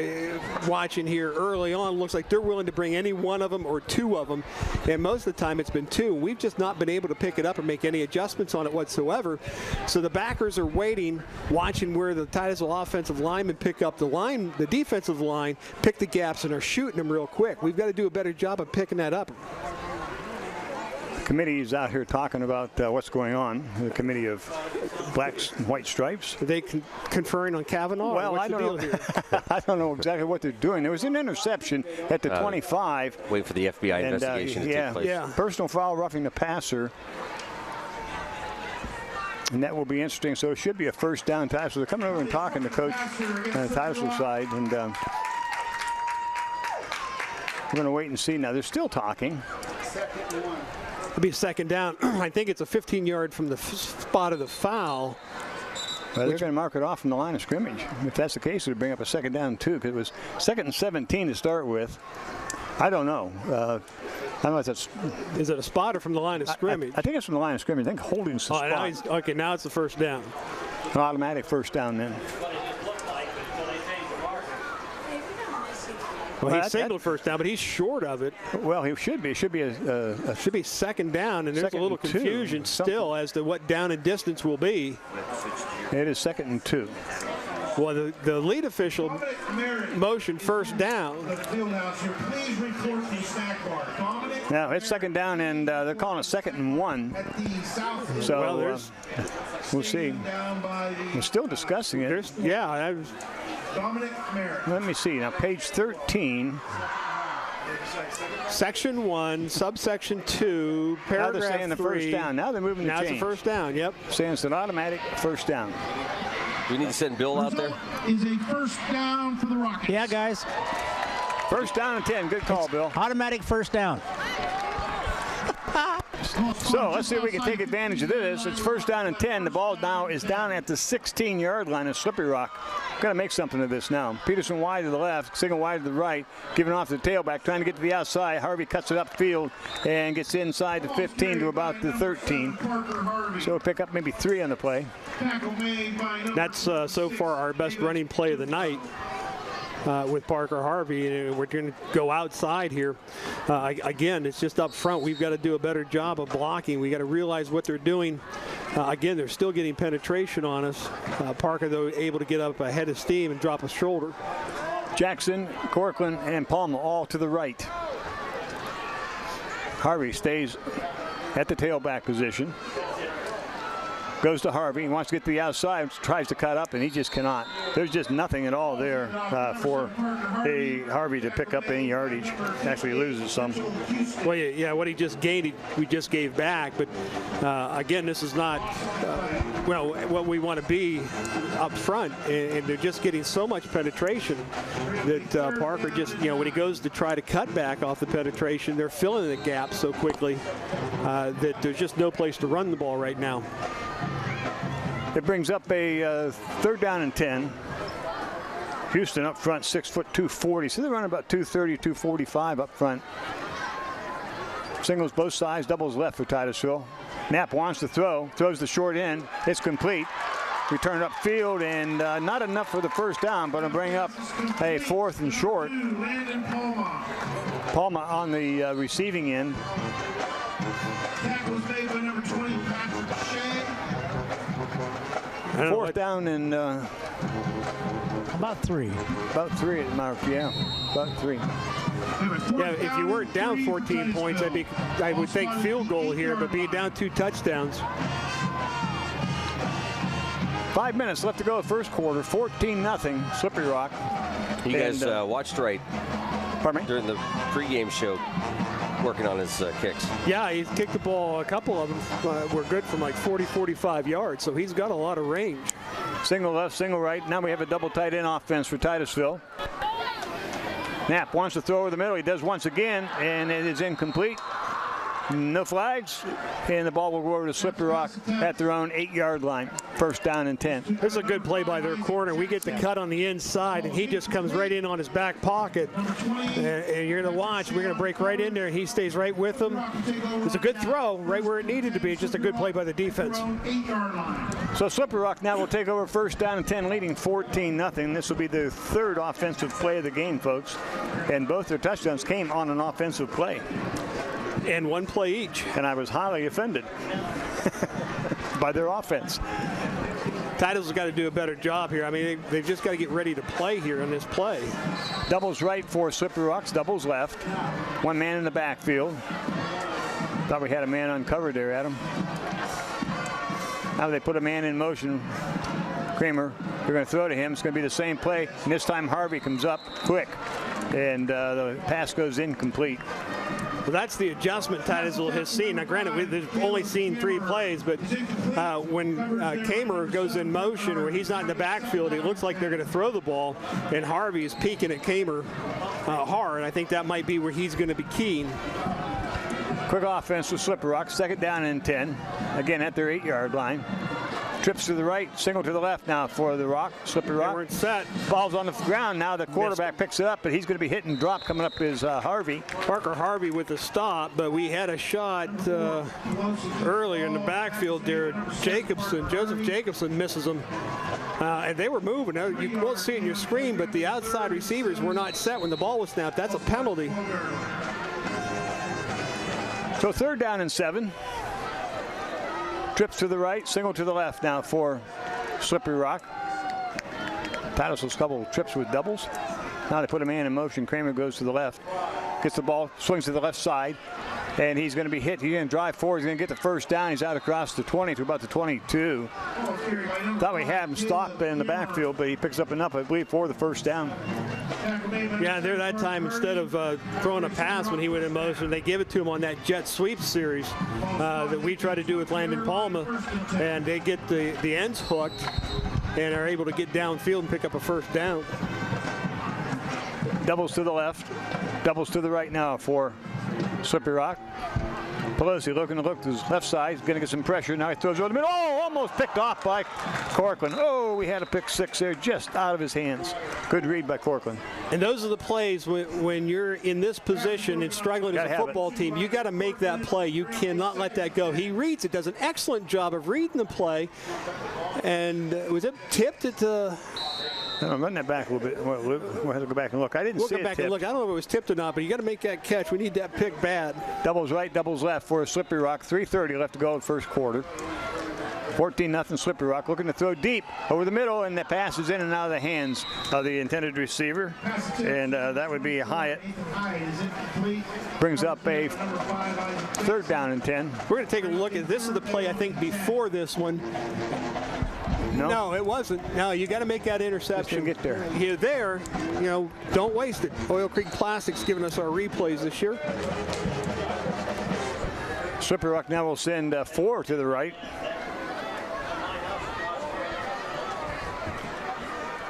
Speaker 2: watching here early on, looks like they're willing to bring any one of them or 2 of them, and most of the time it's been 2. We've just not been able to pick it up or make any adjustments on it whatsoever. So the backers are waiting, watching where the Titusville offensive linemen pick up the defensive line, pick the gaps, and are shooting them real quick. We've got to do a better job of picking that up.
Speaker 1: The committee is out here talking about what's going on. The committee of blacks and white stripes.
Speaker 2: Are they conferring on Kavanaugh?
Speaker 1: Well, I don't know. I don't know exactly what they're doing. There was an interception at the 25.
Speaker 3: Wait for the FBI investigation to take place.
Speaker 1: Yeah, personal foul, roughing the passer. And that will be interesting. So it should be a first down. So they're coming over and talking to Coach on the Titusville side. And we're going to wait and see. Now, they're still talking.
Speaker 2: It'll be a second down. I think it's a 15-yard from the spot of the foul.
Speaker 1: Well, they're going to mark it off from the line of scrimmage. If that's the case, it'll bring up a second down, too, because it was 2nd and 17 to start with. I don't know. I don't know if that's...
Speaker 2: Is it a spot or from the line of scrimmage?
Speaker 1: I think it's from the line of scrimmage. I think Holding's the spot.
Speaker 2: Okay, now it's the first down.
Speaker 1: An automatic first down then.
Speaker 2: Well, he signaled first down, but he's short of it.
Speaker 1: Well, he should be. It should be
Speaker 2: should be second down, and there's a little confusion still as to what down and distance will be.
Speaker 1: It is 2nd and 2.
Speaker 2: Well, the lead official motioned first down.
Speaker 1: Now it's 2nd down, and they're calling it 2nd and 1. So we'll see. We're still discussing it. Let me see. Now, page 13.
Speaker 2: Section 1, subsection 2, paragraph 3.
Speaker 1: Now they're saying the first down. Now they're moving the
Speaker 2: change. Now it's a first down, yep.
Speaker 1: Saying it's an automatic first down.
Speaker 3: Do we need to send Bill out there?
Speaker 14: Is a first down for the Rockets.
Speaker 4: Yeah, guys.
Speaker 1: First down and 10. Good call, Bill.
Speaker 4: Automatic first down.
Speaker 1: So let's see if we can take advantage of this. It's first down and 10. The ball now is down at the 16-yard line of Slippery Rock. Got to make something of this now. Peterson wide to the left, Signal wide to the right, giving off the tailback, trying to get to the outside. Harvey cuts it upfield and gets inside the 15 to about the 13. So we'll pick up maybe 3 on the play.
Speaker 2: That's so far our best running play of the night. With Parker Harvey, and we're going to go outside here. Again, it's just up front. We've got to do a better job of blocking. We got to realize what they're doing. Again, they're still getting penetration on us. Parker, though, able to get up ahead of steam and drop a shoulder.
Speaker 1: Jackson, Corcoran, and Palma all to the right. Harvey stays at the tailback position. Goes to Harvey. He wants to get to the outside, tries to cut up, and he just cannot. There's just nothing at all there for Harvey to pick up any yardage. Actually loses some.
Speaker 2: Well, yeah, what he just gained, we just gave back. But again, this is not what we want to be up front, and they're just getting so much penetration that Parker just, when he goes to try to cut back off the penetration, they're filling the gap so quickly that there's just no place to run the ball right now.
Speaker 1: It brings up a 3rd down and 10. Houston up front, 6'2", 240. So they're running about 230, 245 up front. Singles both sides, doubles left for Titusville. Knapp wants to throw, throws the short end. It's complete. Return upfield, and not enough for the first down, but it'll bring up a 4th and short. Palma on the receiving end. Fourth down and
Speaker 4: about 3.
Speaker 1: About 3 at mark, yeah. About 3.
Speaker 2: Yeah, if you weren't down 14 points, I would think field goal here, but being down 2 touchdowns.
Speaker 1: 5 minutes left to go first quarter, 14-0, Slippery Rock.
Speaker 3: You guys watched right during the pregame show, working on his kicks.
Speaker 2: Yeah, he's kicked the ball. A couple of them were good from like 40, 45 yards, so he's got a lot of range.
Speaker 1: Single left, single right. Now we have a double tight end offense for Titusville. Knapp wants to throw over the middle. He does once again, and it is incomplete. No flags, and the ball will go over to Slippery Rock at their own 8-yard line. First down and 10.
Speaker 2: This is a good play by their corner. We get the cut on the inside, and he just comes right in on his back pocket. And you're going to watch. We're going to break right in there, and he stays right with them. It's a good throw right where it needed to be. It's just a good play by the defense.
Speaker 1: So Slippery Rock now will take over first down and 10, leading 14-0. This will be their third offensive play of the game, folks. And both their touchdowns came on an offensive play.
Speaker 2: And one play each.
Speaker 1: And I was highly offended by their offense.
Speaker 2: Titusville's got to do a better job here. I mean, they've just got to get ready to play here on this play.
Speaker 1: Doubles right for Slippery Rocks, doubles left. One man in the backfield. Thought we had a man uncovered there, Adam. Now they put a man in motion. Kramer, they're going to throw to him. It's going to be the same play. And this time Harvey comes up quick. And the pass goes incomplete.
Speaker 2: Well, that's the adjustment Titusville has seen. Now, granted, we've only seen 3 plays, but when Kramer goes in motion where he's not in the backfield, it looks like they're going to throw the ball, and Harvey is peeking at Kramer hard. I think that might be where he's going to be keen.
Speaker 1: Quick offense with Slippery Rock, second down and 10. Again, at their 8-yard line. Trips to the right, single to the left now for the Rock. Slippery Rock.
Speaker 2: We're set.
Speaker 1: Ball's on the ground now. The quarterback picks it up, but he's going to be hit and drop. Coming up is Harvey.
Speaker 2: Parker Harvey with the stop, but we had a shot earlier in the backfield there. Joseph Jacobson misses him. And they were moving. Now, you won't see it in your screen, but the outside receivers were not set when the ball was snapped. That's a penalty.
Speaker 1: So third down and 7. Trips to the right, single to the left now for Slippery Rock. Titusville's couple trips with doubles. Now they put a man in motion. Kramer goes to the left, gets the ball, swings to the left side, and he's going to be hit. He's going to drive forward. He's going to get the first down. He's out across the 20 to about the 22. Thought we had him stopped in the backfield, but he picks up enough, I believe, for the first down.
Speaker 2: Yeah, there that time, instead of throwing a pass when he went in motion, they give it to him on that jet sweep series that we try to do with Landon Palma, and they get the ends hooked and are able to get downfield and pick up a first down.
Speaker 1: Doubles to the left, doubles to the right now for Slippery Rock. Pelosi looking to look to his left side. He's going to get some pressure. Now he throws over the middle. Oh, almost picked off by Corcoran. Oh, we had a pick 6 there just out of his hands. Good read by Corcoran.
Speaker 2: And those are the plays when you're in this position and struggling as a football team. You got to make that play. You cannot let that go. He reads it, does an excellent job of reading the play. And was it tipped at the...
Speaker 1: Run that back a little bit. We'll have to go back and look. I didn't see it.
Speaker 2: We'll go back and look. I don't know if it was tipped or not, but you got to make that catch. We need that pick bad.
Speaker 1: Doubles right, doubles left for Slippery Rock. 3:30 left to go in the first quarter. 14-0 Slippery Rock, looking to throw deep over the middle, and the pass is in and out of the hands of the intended receiver, and that would be Hyatt. Brings up a third down and 10.
Speaker 2: We're going to take a look at this. Is the play, I think, before this one. No, it wasn't. No, you got to make that interception.
Speaker 1: Get there.
Speaker 2: You're there, don't waste it. Oil Creek Plastics giving us our replays this year.
Speaker 1: Slippery Rock now will send 4 to the right.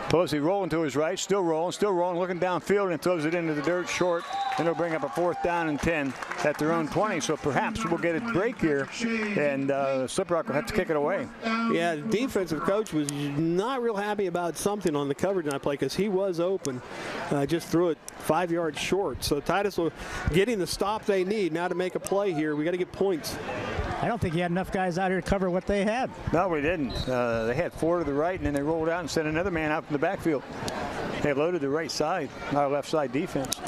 Speaker 1: Pelosi rolling to his right, still rolling, looking downfield, and throws it into the dirt short. And they'll bring up a fourth down and 10 at their own 20. So perhaps we'll get a break here, and Slippery Rock will have to kick it away.
Speaker 2: Yeah, the defensive coach was not real happy about something on the coverage on that play because he was open. Just threw it 5 yards short. So Titusville getting the stop they need now to make a play here. We got to get points.
Speaker 4: I don't think you had enough guys out here to cover what they had.
Speaker 1: No, we didn't. They had 4 to the right, and then they rolled out and sent another man out from the backfield. They loaded the right side, our left side defense.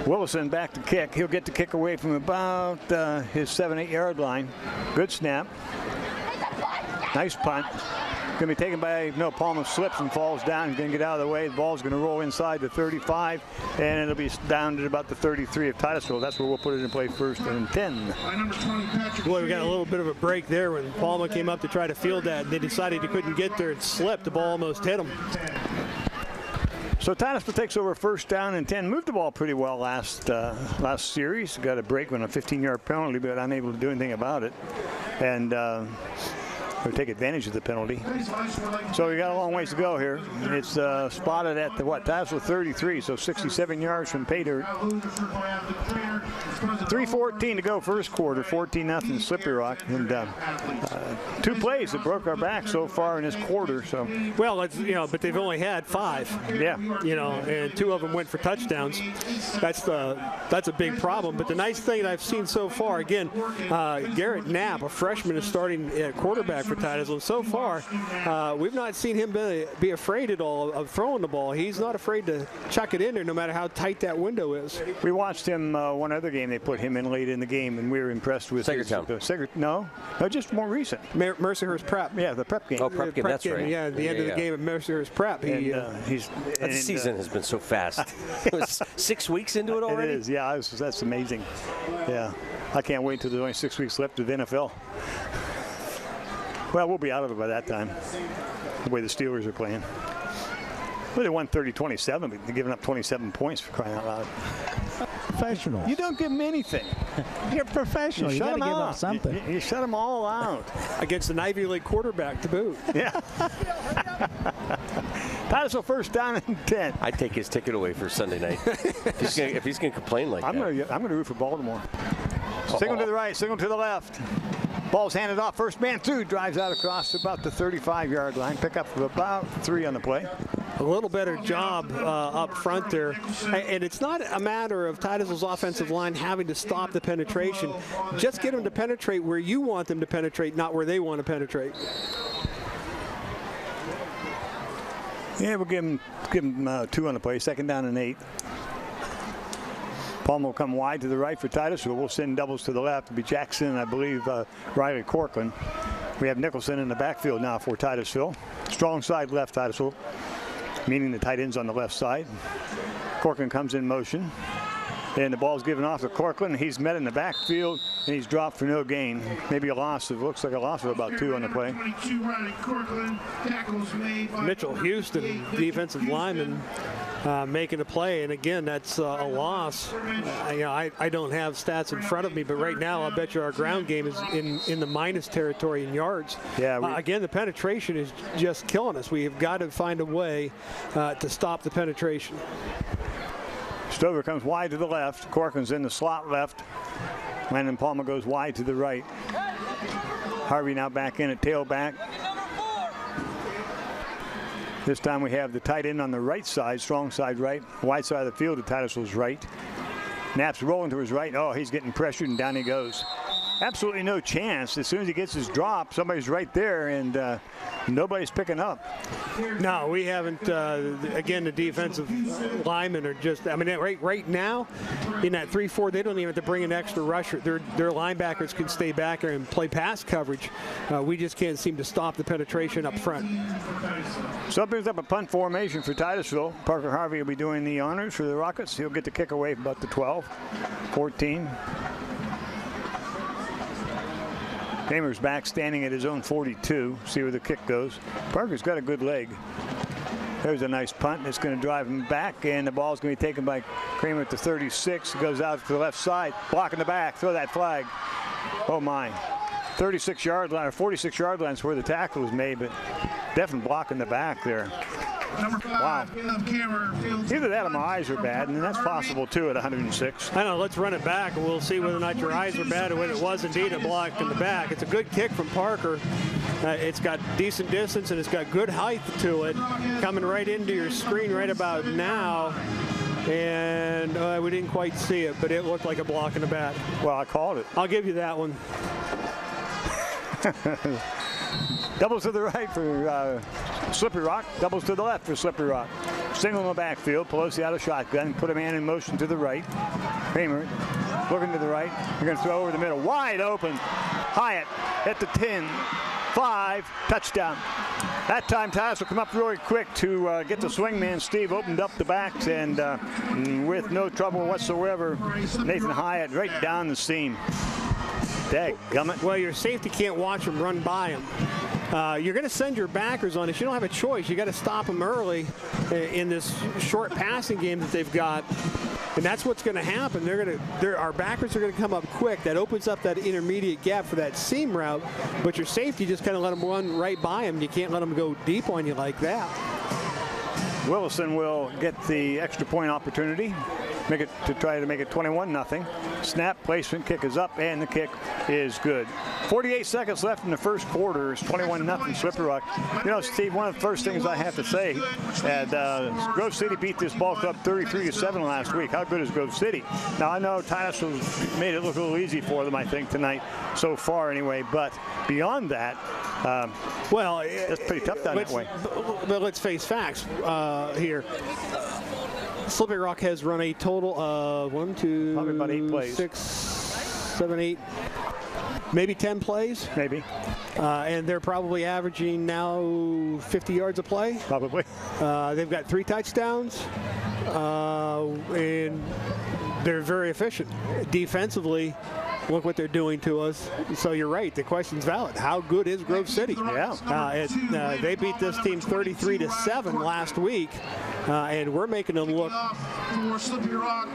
Speaker 1: Willison back to kick. He'll get the kick away from about his 7-8 yard line. Good snap. Nice punt. Going to be taken by, Palmer slips and falls down. He's going to get out of the way. The ball's going to roll inside the 35, and it'll be down to about the 33 of Titusville. That's where we'll put it in play first and 10.
Speaker 2: Boy, we got a little bit of a break there when Palmer came up to try to field that. They decided he couldn't get there. It slipped. The ball almost hit him.
Speaker 1: So Titusville takes over first down and 10. Moved the ball pretty well last series. Got a break on a 15-yard penalty, but unable to do anything about it. And or take advantage of the penalty. So we got a long ways to go here. It's spotted at the Titusville 33, so 67 yards from pay dirt. 3:14 to go first quarter, 14-0 Slippery Rock, and 2 plays that broke our back so far in this quarter. So
Speaker 2: well, it's, but they've only had 5.
Speaker 1: Yeah,
Speaker 2: and 2 of them went for touchdowns. That's a big problem. But the nice thing that I've seen so far, again, Garrett Knapp, a freshman, is starting at quarterback for Titusville. And so far, we've not seen him be afraid at all of throwing the ball. He's not afraid to chuck it in there, no matter how tight that window is.
Speaker 1: We watched him one other game. They put him in late in the game, and we were impressed with
Speaker 3: Sagertown.
Speaker 1: No, just more recent.
Speaker 2: Mercyhurst Prep.
Speaker 1: Yeah, the prep game.
Speaker 3: Oh, prep game. That's right.
Speaker 2: Yeah, the end of the game at Mercyhurst Prep.
Speaker 3: That season has been so fast. It was 6 weeks into it already.
Speaker 1: It is. Yeah, that's amazing. Yeah, I can't wait until there's only 6 weeks left of the NFL. Well, we'll be out of it by that time, the way the Steelers are playing. Well, they won 30-27, but they're giving up 27 points for crying out loud.
Speaker 4: Professional.
Speaker 1: You don't give them anything.
Speaker 4: You're professional. You got to give up something.
Speaker 1: You shut them all out.
Speaker 2: Against an Ivy League quarterback to boot.
Speaker 1: Yeah. Titusville first down and 10.
Speaker 3: I'd take his ticket away for Sunday night. if he's going to complain like that.
Speaker 1: I'm going to root for Baltimore. Signal to the right, signal to the left. Ball's handed off. First man through, drives out across to about the 35-yard line. Pick up of about 3 on the play.
Speaker 2: A little better job up front there. And it's not a matter of Titusville's offensive line having to stop the penetration. Just get them to penetrate where you want them to penetrate, not where they want to penetrate.
Speaker 1: Yeah, we'll give them 2 on the play. Second down and 8. Palmer will come wide to the right for Titusville. We'll send doubles to the left. It'll be Jackson and I believe Riley Corcoran. We have Nicholson in the backfield now for Titusville. Strong side left Titusville, meaning the tight end's on the left side. Corcoran comes in motion. And the ball's given off to Corcoran. He's met in the backfield, and he's dropped for no gain. Maybe a loss. It looks like a loss of about 2 on the play.
Speaker 2: Mitchell Houston, defensive lineman, making a play. And again, that's a loss. I don't have stats in front of me, but right now I'll bet you our ground game is in the minus territory in yards.
Speaker 1: Yeah.
Speaker 2: Again, the penetration is just killing us. We have got to find a way to stop the penetration.
Speaker 1: Stover comes wide to the left. Corcoran's in the slot left. Landon Palmer goes wide to the right. Harvey now back in at tailback. This time we have the tight end on the right side, strong side right. Wide side of the field to Titusville's right. Knapp's rolling to his right. Oh, he's getting pressured, and down he goes. Absolutely no chance. As soon as he gets his drop, somebody's right there, and nobody's picking up.
Speaker 2: No, we haven't. Again, the defensive linemen are just, right now, in that 3-4, they don't even have to bring an extra rusher. Their linebackers can stay back there and play pass coverage. We just can't seem to stop the penetration up front.
Speaker 1: So it brings up a punt formation for Titusville. Parker Harvey will be doing the honors for the Rockets. He'll get the kick away from about the 12, 14. Kramer's back, standing at his own 42. See where the kick goes. Parker's got a good leg. There's a nice punt. It's going to drive him back, and the ball's going to be taken by Kramer at the 36. It goes out to the left side, blocking the back. Throw that flag. Oh my! 36-yard line or 46-yard line is where the tackle was made, but definitely blocking the back there. Wow. Either that or my eyes are bad, and that's possible too at 106.
Speaker 2: I know. Let's run it back, and we'll see whether or not your eyes are bad or whether it was indeed a block in the back. It's a good kick from Parker. It's got decent distance, and it's got good height to it. Coming right into your screen right about now. And we didn't quite see it, but it looked like a block in the back.
Speaker 1: Well, I called it.
Speaker 2: I'll give you that one.
Speaker 1: Doubles to the right for Slippery Rock. Doubles to the left for Slippery Rock. Single in the backfield. Pelosi out of shotgun. Put a man in motion to the right. Kramer looking to the right. You're going to throw over the middle. Wide open. Hyatt at the 10. 5. Touchdown. That time Titus will come up really quick to get the swingman. Steve opened up the backs, and with no trouble whatsoever, Nathan Hyatt right down the seam. Dadgummit.
Speaker 2: Well, your safety can't watch him run by him. you're going to send your backers on this. You don't have a choice. You got to stop them early in this short passing game that they've got. And that's what's going to happen. Our backers are going to come up quick. That opens up that intermediate gap for that seam route. But your safety just kind of let them run right by them. You can't let them go deep on you like that.
Speaker 1: Wilson will get the extra point opportunity, try to make it 21-0. Snap, placement, kick is up, and the kick is good. 48 seconds left in the first quarter. It's 21-0 Slippery Rock. You know, Steve, one of the first things I have to say, Grove City beat this ball club 33-7 last week. How good is Grove City? Now, I know Titusville's made it look a little easy for them, I think, tonight, so far anyway. But beyond that, it's pretty tough down that way.
Speaker 2: But let's face facts here. Slippery Rock has run a total of 1, 2,
Speaker 1: probably about 8 plays.
Speaker 2: 6, 7, 8, maybe 10 plays.
Speaker 1: Maybe.
Speaker 2: And they're probably averaging now 50 yards a play.
Speaker 1: Probably.
Speaker 2: They've got 3 touchdowns. And they're very efficient. Defensively, look what they're doing to us. So you're right. The question's valid. How good is Grove City?
Speaker 1: Yeah.
Speaker 2: They beat this team 33-7 last week. And we're making them look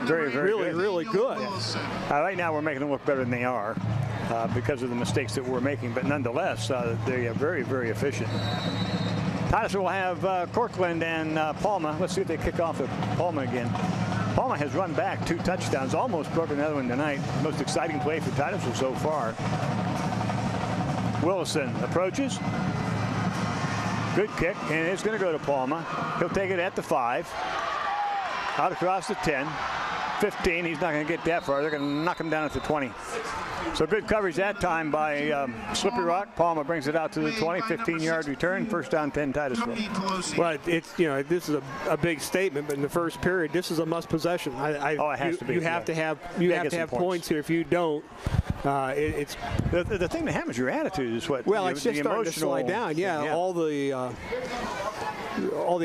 Speaker 1: very, very
Speaker 2: really good.
Speaker 1: Right now, we're making them look better than they are because of the mistakes that we're making. But nonetheless, they are very, very efficient. Titusville will have Cortland and Palma. Let's see if they kick off at Palma again. Palma has run back 2 touchdowns, almost broke another one tonight. Most exciting play for Titusville so far. Wilson approaches. Good kick, and it's going to go to Palma. He'll take it at the 5. Out across the 10. 15, he's not going to get that far. They're going to knock him down at the 20. So good coverage that time by Slippery Rock. Palma brings it out to the 20, 15-yard return. First down, 10 Titusville.
Speaker 2: Well, it's this is a big statement, but in the first period, this is a must possession.
Speaker 1: It has to be.
Speaker 2: You have to have points here. If you don't, it's
Speaker 1: the thing that happens. Your attitude is what.
Speaker 2: Well, it's just starting to slide down. Yeah. All the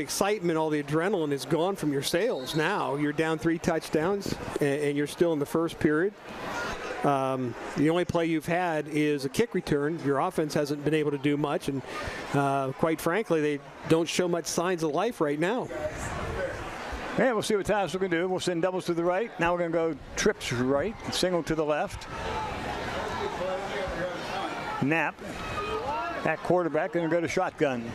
Speaker 2: excitement, all the adrenaline is gone from your sails now. You're down 3 touchdowns, and you're still in the first period. The only play you've had is a kick return. Your offense hasn't been able to do much, and quite frankly, they don't show much signs of life right now.
Speaker 1: Yeah, we'll see what Titusville can do. We'll send doubles to the right. Now we're going to go trips right, single to the left. Knapp at quarterback, going to go to shotgun.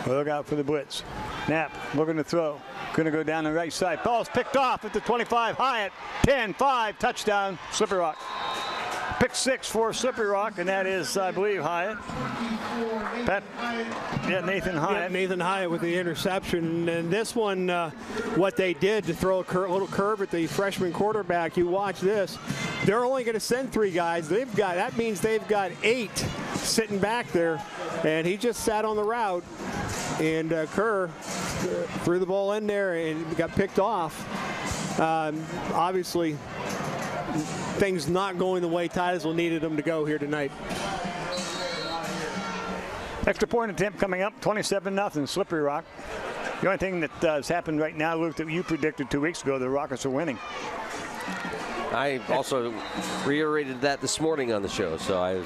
Speaker 1: Look out for the blitz. Knapp looking to throw. Going to go down the right side. Ball's picked off at the 25. Hyatt, 10-5, touchdown, Slippery Rock. Pick 6 for Slippery Rock, and that is, I believe, Hyatt. Nathan Hyatt.
Speaker 2: Yeah, Nathan Hyatt with the interception. And this one, what they did to throw a little curve at the freshman quarterback, you watch this. They're only going to send 3 guys. That means they've got 8 sitting back there, and he just sat on the route. And Kerr threw the ball in there and got picked off. Obviously, things not going the way Titusville needed them to go here tonight.
Speaker 1: Extra point attempt coming up, 27-0, Slippery Rock. The only thing that has happened right now, Luke, that you predicted 2 weeks ago, the Rockets are winning.
Speaker 3: I also reiterated that this morning on the show, so
Speaker 1: I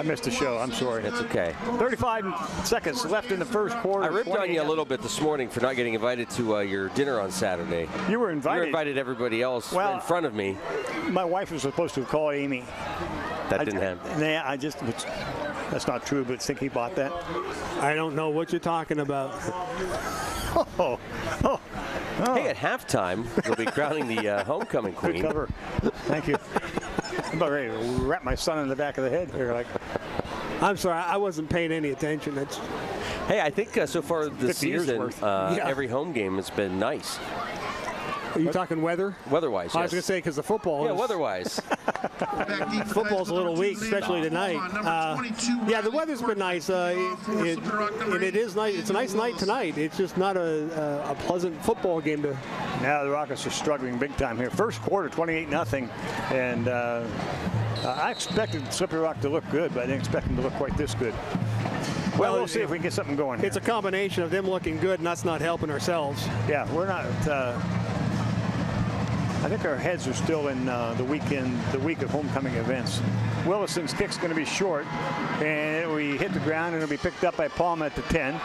Speaker 1: missed the show. I'm sorry.
Speaker 3: That's okay.
Speaker 1: 35 seconds left in the first quarter.
Speaker 3: I ripped on you a little bit this morning for not getting invited to your dinner on Saturday.
Speaker 1: You were invited.
Speaker 3: You invited everybody else in front of me.
Speaker 1: My wife was supposed to call Amy.
Speaker 3: That didn't happen.
Speaker 1: Yeah, that's not true, but I think he bought that.
Speaker 2: I don't know what you're talking about.
Speaker 3: Hey, at halftime, we'll be crowning the homecoming queen.
Speaker 1: Good cover. Thank you. I'm about ready to wrap my son in the back of the head here.
Speaker 2: I'm sorry, I wasn't paying any attention.
Speaker 3: Hey, I think so far this season, every home game has been nice.
Speaker 2: Are you talking weather?
Speaker 3: Weather-wise, yes.
Speaker 2: I was going to say because the football
Speaker 3: is... Yeah, weather-wise.
Speaker 2: Football's a little weak, especially tonight. Yeah, the weather's been nice. And it is nice. It's a nice night tonight. It's just not a pleasant football game to...
Speaker 1: Now the Rockets are struggling big time here. First quarter, 28-0. And I expected Slippery Rock to look good, but I didn't expect them to look quite this good. Well, we'll see if we can get something going here.
Speaker 2: It's a combination of them looking good and us not helping ourselves.
Speaker 1: Yeah, we're not... I think our heads are still in the week of homecoming events. Willison's kick's going to be short, and we hit the ground, and it'll be picked up by Palma at the 10.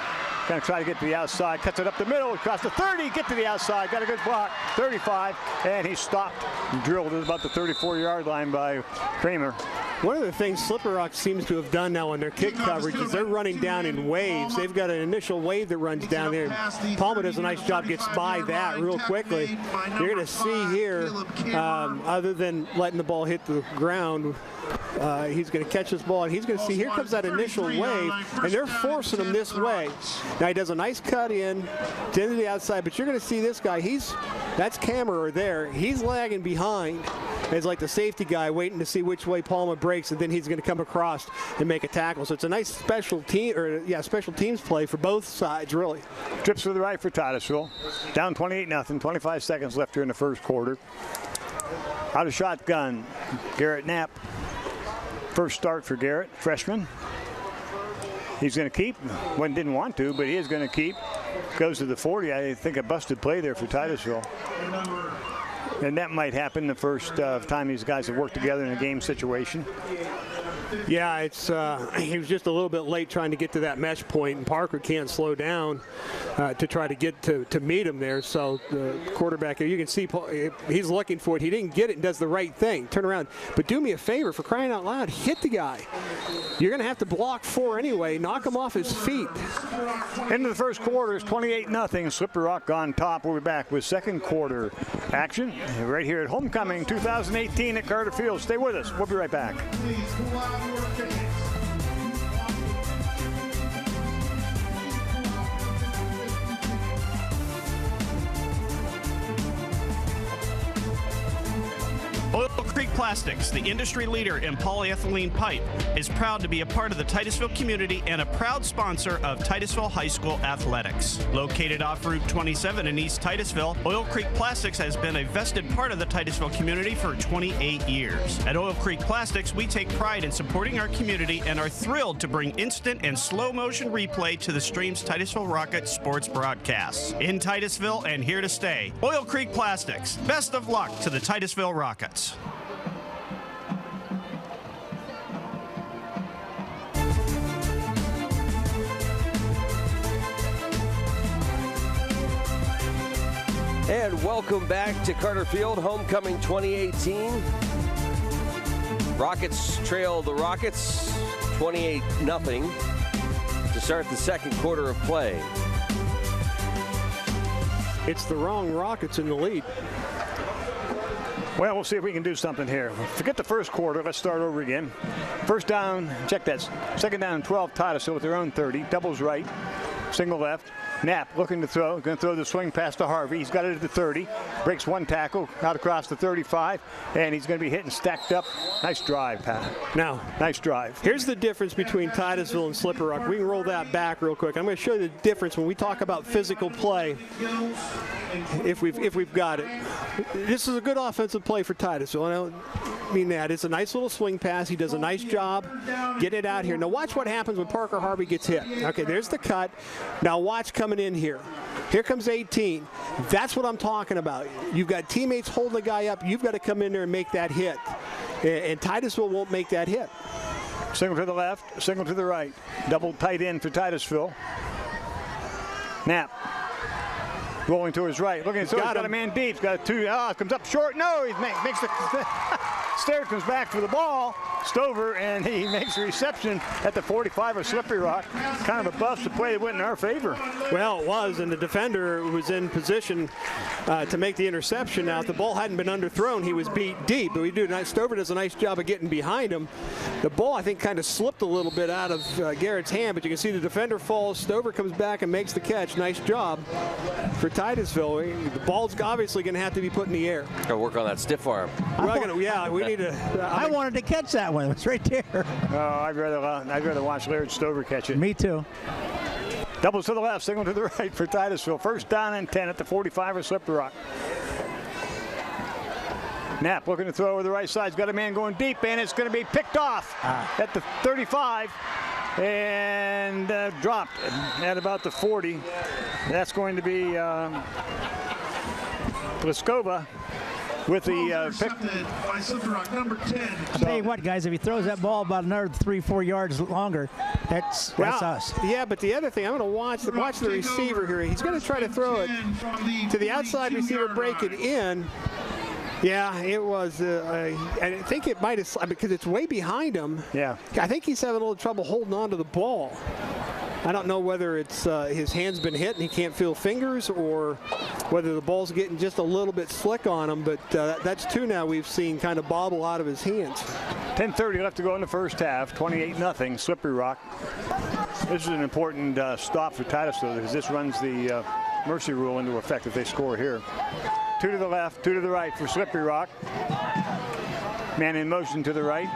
Speaker 1: Going to try to get to the outside, cuts it up the middle, across the 30, get to the outside, got a good block, 35, and he stopped and drilled at about the 34-yard line by Kramer.
Speaker 2: One of the things Slippery Rock seems to have done now on their kick coverage is they're running down in waves. They've got an initial wave that runs down there. Palma does a nice job, gets by that real quickly. You're going to see here, other than letting the ball hit the ground, he's going to catch this ball, and he's going to see, here comes that initial wave, and they're forcing him this way. Now he does a nice cut in to the outside, but you're going to see this guy, that's Kammerer there. He's lagging behind as like the safety guy waiting to see which way Palma breaks, and then he's going to come across and make a tackle. So it's a nice special teams play for both sides, really.
Speaker 1: Trips to the right for Titusville. Down 28-0, 25 seconds left here in the first quarter. Out of shotgun, Garrett Knapp. First start for Garrett, freshman. He's going to keep. One didn't want to, but he is going to keep. Goes to the 40. I think a busted play there for Titusville. And that might happen the first time these guys have worked together in a game situation.
Speaker 2: Yeah, he was just a little bit late trying to get to that mesh point, and Parker can't slow down to try to get to meet him there. So the quarterback, you can see he's looking for it. He didn't get it and does the right thing. Turn around. But do me a favor, for crying out loud, hit the guy. You're going to have to block 4 anyway. Knock him off his feet.
Speaker 1: Into the first quarter, it's 28-0. Slippery Rock on top. We'll be back with second quarter action right here at Homecoming 2018 at Carter Field. Stay with us. We'll be right back.
Speaker 12: Oil Creek Plastics, the industry leader in polyethylene pipe, is proud to be a part of the Titusville community and a proud sponsor of Titusville High School athletics. Located off Route 27 in East Titusville, Oil Creek Plastics has been a vested part of the Titusville community for 28 years. At Oil Creek Plastics, we take pride in supporting our community and are thrilled to bring instant and slow motion replay to the stream's Titusville Rocket sports broadcasts. In Titusville and here to stay, Oil Creek Plastics. Best of luck to the Titusville Rockets.
Speaker 3: And welcome back to Carter Field, Homecoming 2018. Rockets trail the Rockets 28-0 to start the second quarter of play.
Speaker 2: It's the wrong Rockets in the lead.
Speaker 1: Well, we'll see if we can do something here. Forget the first quarter. Let's start over again. First down, check that. Second down, 12, Titusville with their own 30. Doubles right, single left. Knapp looking to throw. Going to throw the swing pass to Harvey. He's got it at the 30. Breaks one tackle out across the 35. And he's going to be hitting stacked up. Nice drive, Pat.
Speaker 2: Now,
Speaker 1: nice drive.
Speaker 2: Here's the difference between Titusville and Slippery Rock. We can roll that back real quick. I'm going to show you the difference when we talk about physical play. If we've got it. This is a good offensive play for Titusville. I don't mean that. It's a nice little swing pass. He does a nice job. Get it out here. Now watch what happens when Parker Harvey gets hit. Okay, there's the cut. Now watch coming in here. Here comes 18. That's what I'm talking about. You've got teammates holding the guy up. You've got to come in there and make that hit. And Titusville won't make that hit.
Speaker 1: Single to the left, single to the right. Double tight end for Titusville. Knapp. Rolling to his right. Looking, so he's got a man deep. He's got a two. Comes up short. No, he makes the Stair comes back for the ball. Stover, and he makes a reception at the 45 of Slippery Rock. Kind of a bust. The play went in our favor.
Speaker 2: Well, it was, and the defender was in position to make the interception. Now, if the ball hadn't been underthrown, he was beat deep. But Stover does a nice job of getting behind him. The ball, I think, kind of slipped a little bit out of Garrett's hand, but you can see the defender falls. Stover comes back and makes the catch. Nice job for Titusville. The ball's obviously going to have to be put in the air.
Speaker 3: Got to work on that stiff arm.
Speaker 2: We need to.
Speaker 4: I wanted to catch that one. It was right there.
Speaker 1: Oh, I'd rather watch Laird Stover catch it.
Speaker 4: Me too.
Speaker 1: Doubles to the left, single to the right for Titusville. First down and 10 at the 45 of Slippery Rock. Knapp looking to throw over the right side. He's got a man going deep, and it's going to be picked off at the 35 and dropped at about the 40. That's going to be Pliskova. with the pick.
Speaker 14: By Slippery Rock, number 10.
Speaker 4: I'll tell you what, guys, if he throws that ball about another 3-4 yards longer, that's us.
Speaker 2: Yeah, but the other thing, I'm going to watch the receiver here. He's going to try to throw it to the outside receiver, break it in. Yeah, it was. I think it might have, because it's way behind him.
Speaker 1: Yeah.
Speaker 2: I think he's having a little trouble holding on to the ball. I don't know whether it's his hand's been hit and he can't feel fingers, or whether the ball's getting just a little bit slick on him. But that's two now we've seen kind of bobble out of his hands.
Speaker 1: 10:30 left to go in the first half. 28-0, Slippery Rock. This is an important stop for Titusville, because this runs the mercy rule into effect if they score here. 2 to the left, 2 to the right for Slippery Rock. Man in motion to the right.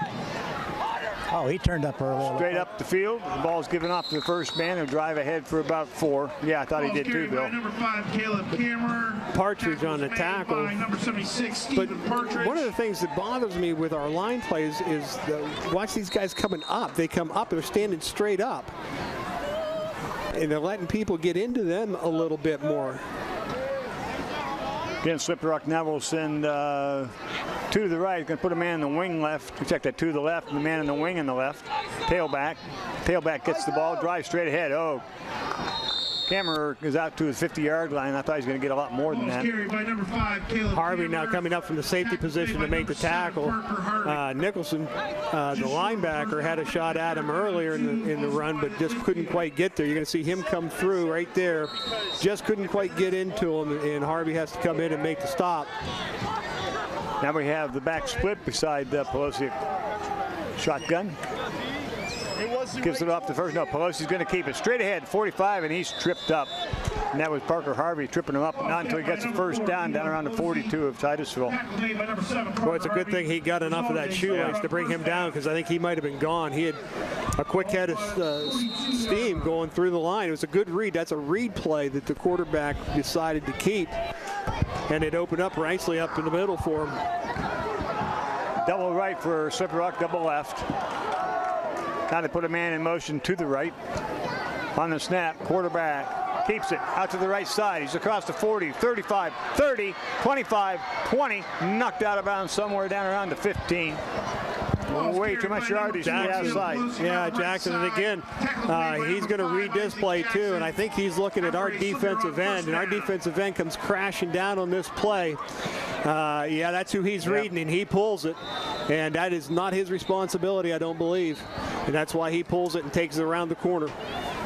Speaker 4: Oh, he turned up early.
Speaker 1: Straight up the field. The ball's given off to the first man. He'll drive ahead for about 4. Yeah, I thought he did too, Bill.
Speaker 14: Number 5, Caleb Kammerer.
Speaker 2: Partridge on the tackle.
Speaker 14: Number 76, Stephen Partridge.
Speaker 2: One of the things that bothers me with our line plays is watch these guys coming up. They come up, they're standing straight up. And they're letting people get into them a little bit more.
Speaker 1: Again, Slippery Rock now will send 2 to the right. He's going to put a man in the wing left. Check that 2 to the left, and the man in the wing in the left. Tailback. Tailback gets the ball, drives straight ahead. Oh, Kammerer is out to his 50-yard line. I thought he was going to get a lot more than that.
Speaker 14: By number 5, Caleb
Speaker 2: Harvey now coming up from the safety position to make the tackle. Nicholson, the linebacker, had a shot at him earlier in the run, but just couldn't quite get there. You're going to see him come through right there. Just couldn't quite get into him, and Harvey has to come in and make the stop.
Speaker 1: Now we have the back split beside Pelosi. Shotgun. Gives it off the first. No, Pelosi's going to keep it straight ahead, 45, and he's tripped up. And that was Parker Harvey tripping him up, not until he gets the first down around the 42 of Titusville.
Speaker 2: Boy, it's a good thing he got enough of that shoelace to bring him down, because I think he might have been gone. He had a quick head of steam going through the line. It was a good read. That's a read play that the quarterback decided to keep, and it opened up nicely up in the middle for him.
Speaker 1: Double right for Slippery Rock, double left. Now they put a man in motion to the right. On the snap, quarterback keeps it out to the right side. He's across the 40, 35, 30, 25, 20. Knocked out of bounds somewhere down around the 15. Way too much yardage to the outside.
Speaker 2: Yeah, Jackson, and again, he's going to read this play too, and I think he's looking at our defensive end, and our defensive end comes crashing down on this play. Yeah, that's who he's reading, and he pulls it, and that is not his responsibility, I don't believe, and that's why he pulls it and takes it around the corner.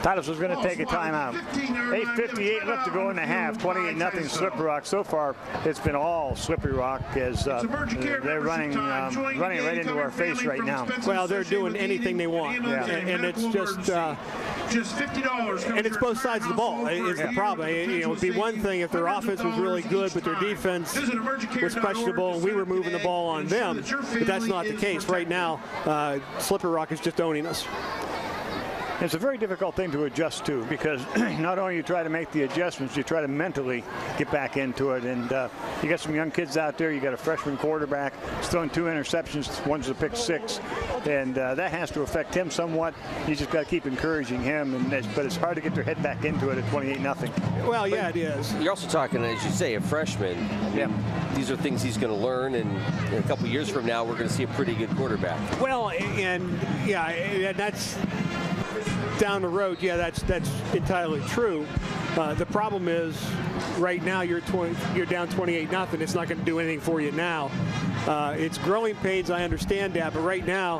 Speaker 1: Titusville's going to take a timeout. 8:58 left to go in the half. 28-0 Slippery Rock. So far, it's been all Slippery Rock as they're running right into our face right now.
Speaker 2: Well, they're doing anything they want, and it's just
Speaker 14: $50.
Speaker 2: And it's both sides of the ball. It's the problem. It would be one thing if their offense was really good, but their defense was questionable, and we were moving the ball on them. But that's not the case right now. Slippery Rock is just owning us.
Speaker 1: It's a very difficult thing to adjust to, because not only you try to make the adjustments, you try to mentally get back into it. And you got some young kids out there. You got a freshman quarterback. He's thrown 2 interceptions. One's a pick 6. And that has to affect him somewhat. You just got to keep encouraging him. But it's hard to get their head back into it at 28-0.
Speaker 2: Well, yeah, it is.
Speaker 3: You're also talking, as you say, a freshman. I mean, these are things he's going to learn, and in a couple years from now, we're going to see a pretty good quarterback.
Speaker 2: Well, and that's down the road. Yeah, that's entirely true. The problem is, right now you're down 28-0. It's not going to do anything for you now. It's growing pains, I understand that, but right now,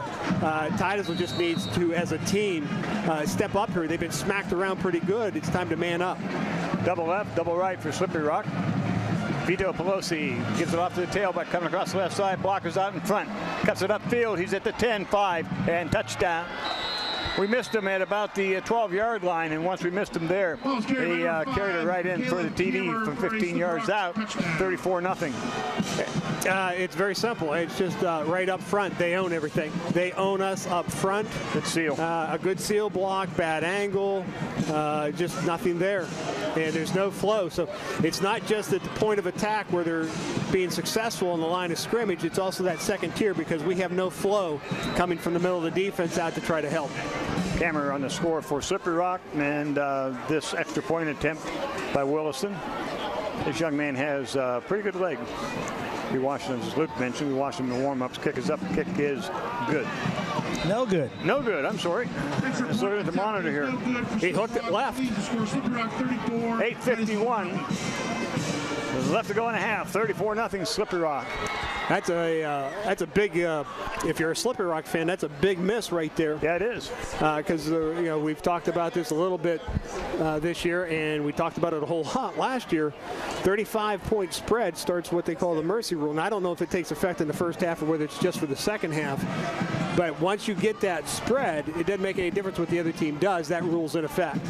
Speaker 2: Titusville just needs to, as a team, step up here. They've been smacked around pretty good. It's time to man up.
Speaker 1: Double left, double right for Slippery Rock. Vito Pelosi gives it off to the tailback, coming across the left side. Blockers out in front. Cuts it upfield. He's at the 10-5, and touchdown. We missed him at about the 12-yard line, and once we missed him there, he carried it right in for the TD from 15 yards out, 34-0.
Speaker 2: It's very simple. It's just right up front. They own everything. They own us up front.
Speaker 1: Good seal.
Speaker 2: A good seal block, bad angle, just nothing there. And there's no flow. So it's not just at the point of attack where they're being successful on the line of scrimmage. It's also that second tier, because we have no flow coming from the middle of the defense out to try to help.
Speaker 1: Kammerer on the score for Slippery Rock, and this extra point attempt by Willison. This young man has a pretty good leg. We watched him, as Luke mentioned, we watched him in the warm-ups. Kick is up, kick is good.
Speaker 4: No good.
Speaker 1: No good, I'm sorry. Let's look at the monitor here.
Speaker 2: He hooked it left.
Speaker 1: 8:51. There's left to go in a half. 34-0 Slippery Rock.
Speaker 2: That's a big. If you're a Slippery Rock fan, that's a big miss right there.
Speaker 1: Yeah, it is.
Speaker 2: Because we've talked about this a little bit this year, and we talked about it a whole lot last year. 35-point spread starts what they call the mercy rule, and I don't know if it takes effect in the first half or whether it's just for the second half. But once you get that spread, it doesn't make any difference what the other team does. That rule's in effect.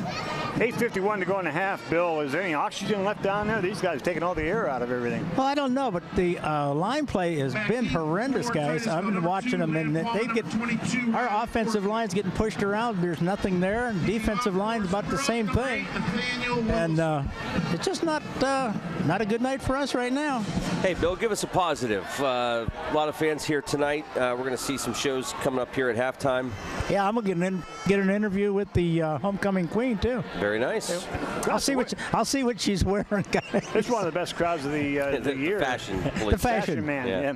Speaker 1: 8:51 to go in a half. Bill, is there any oxygen left down there? These guys are taking all the air out of everything.
Speaker 4: Well, I don't know, but the line play has been horrendous, guys. I've been watching them, and our offensive line's getting pushed around. There's nothing there, and defensive line's about the same thing. And it's just not a good night for us right now.
Speaker 3: Hey, Bill, give us a positive. A lot of fans here tonight. We're going to see some shows coming up here at halftime.
Speaker 4: Yeah, I'm going to get an interview with the homecoming queen too.
Speaker 3: Very nice.
Speaker 4: I'll see what she's wearing, guys.
Speaker 1: It's one of the best crowds of the year.
Speaker 3: The fashion.
Speaker 4: The fashion
Speaker 1: man.
Speaker 3: Yeah.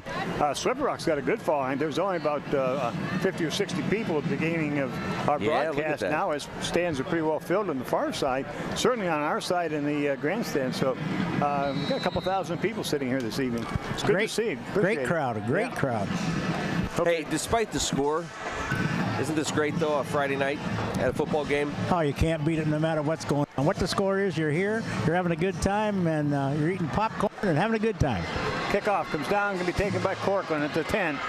Speaker 1: Slippery Rock's got a good following. There's only about 50 or 60 people at the beginning of our broadcast. Now it stands are pretty well filled on the far side. Certainly on our side in the grandstand. So we've got a couple thousand people sitting here this evening. It's good to see.
Speaker 4: Great crowd. A great crowd.
Speaker 3: Hey, despite the score, isn't this great, though, a Friday night at a football game?
Speaker 4: Oh, you can't beat it no matter what's going on. What the score is, you're here, you're having a good time, and you're eating popcorn and having a good time.
Speaker 1: Kickoff comes down, going to be taken by Corcoran at the 10.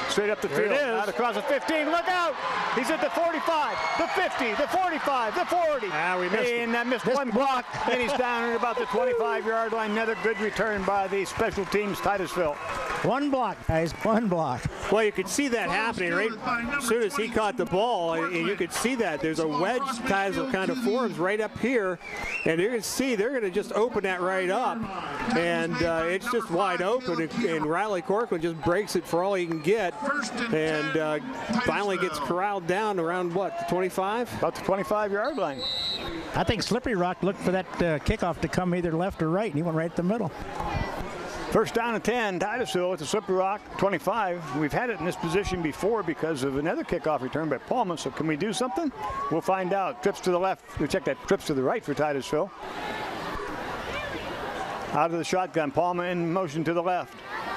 Speaker 1: Straight up the field, out across the 15. Look out! He's at the 45, the 50, the 45, the 40.
Speaker 2: We missed him.
Speaker 1: And that missed one block. Then he's down at about the 25-yard line. Another good return by the special teams, Titusville.
Speaker 4: One block, guys, one block.
Speaker 2: Well, you could see that happening right as soon as he caught the ball, and you could see that. There's a wedge Titusville kind of forms right up here, and you're going to see they're going to just open that right up, and it's just wide open, and Riley Corcoran just breaks it for all he can get, and finally gets corralled down around, what, the 25?
Speaker 1: About the 25-yard line.
Speaker 4: I think Slippery Rock looked for that kickoff to come either left or right, and he went right in the middle.
Speaker 1: First down and 10, Titusville at the Slippery Rock 25. We've had it in this position before because of another kickoff return by Palma, so can we do something? We'll find out. Trips to the left. We check that. Trips to the right for Titusville. Out of the shotgun, Palma in motion to the left.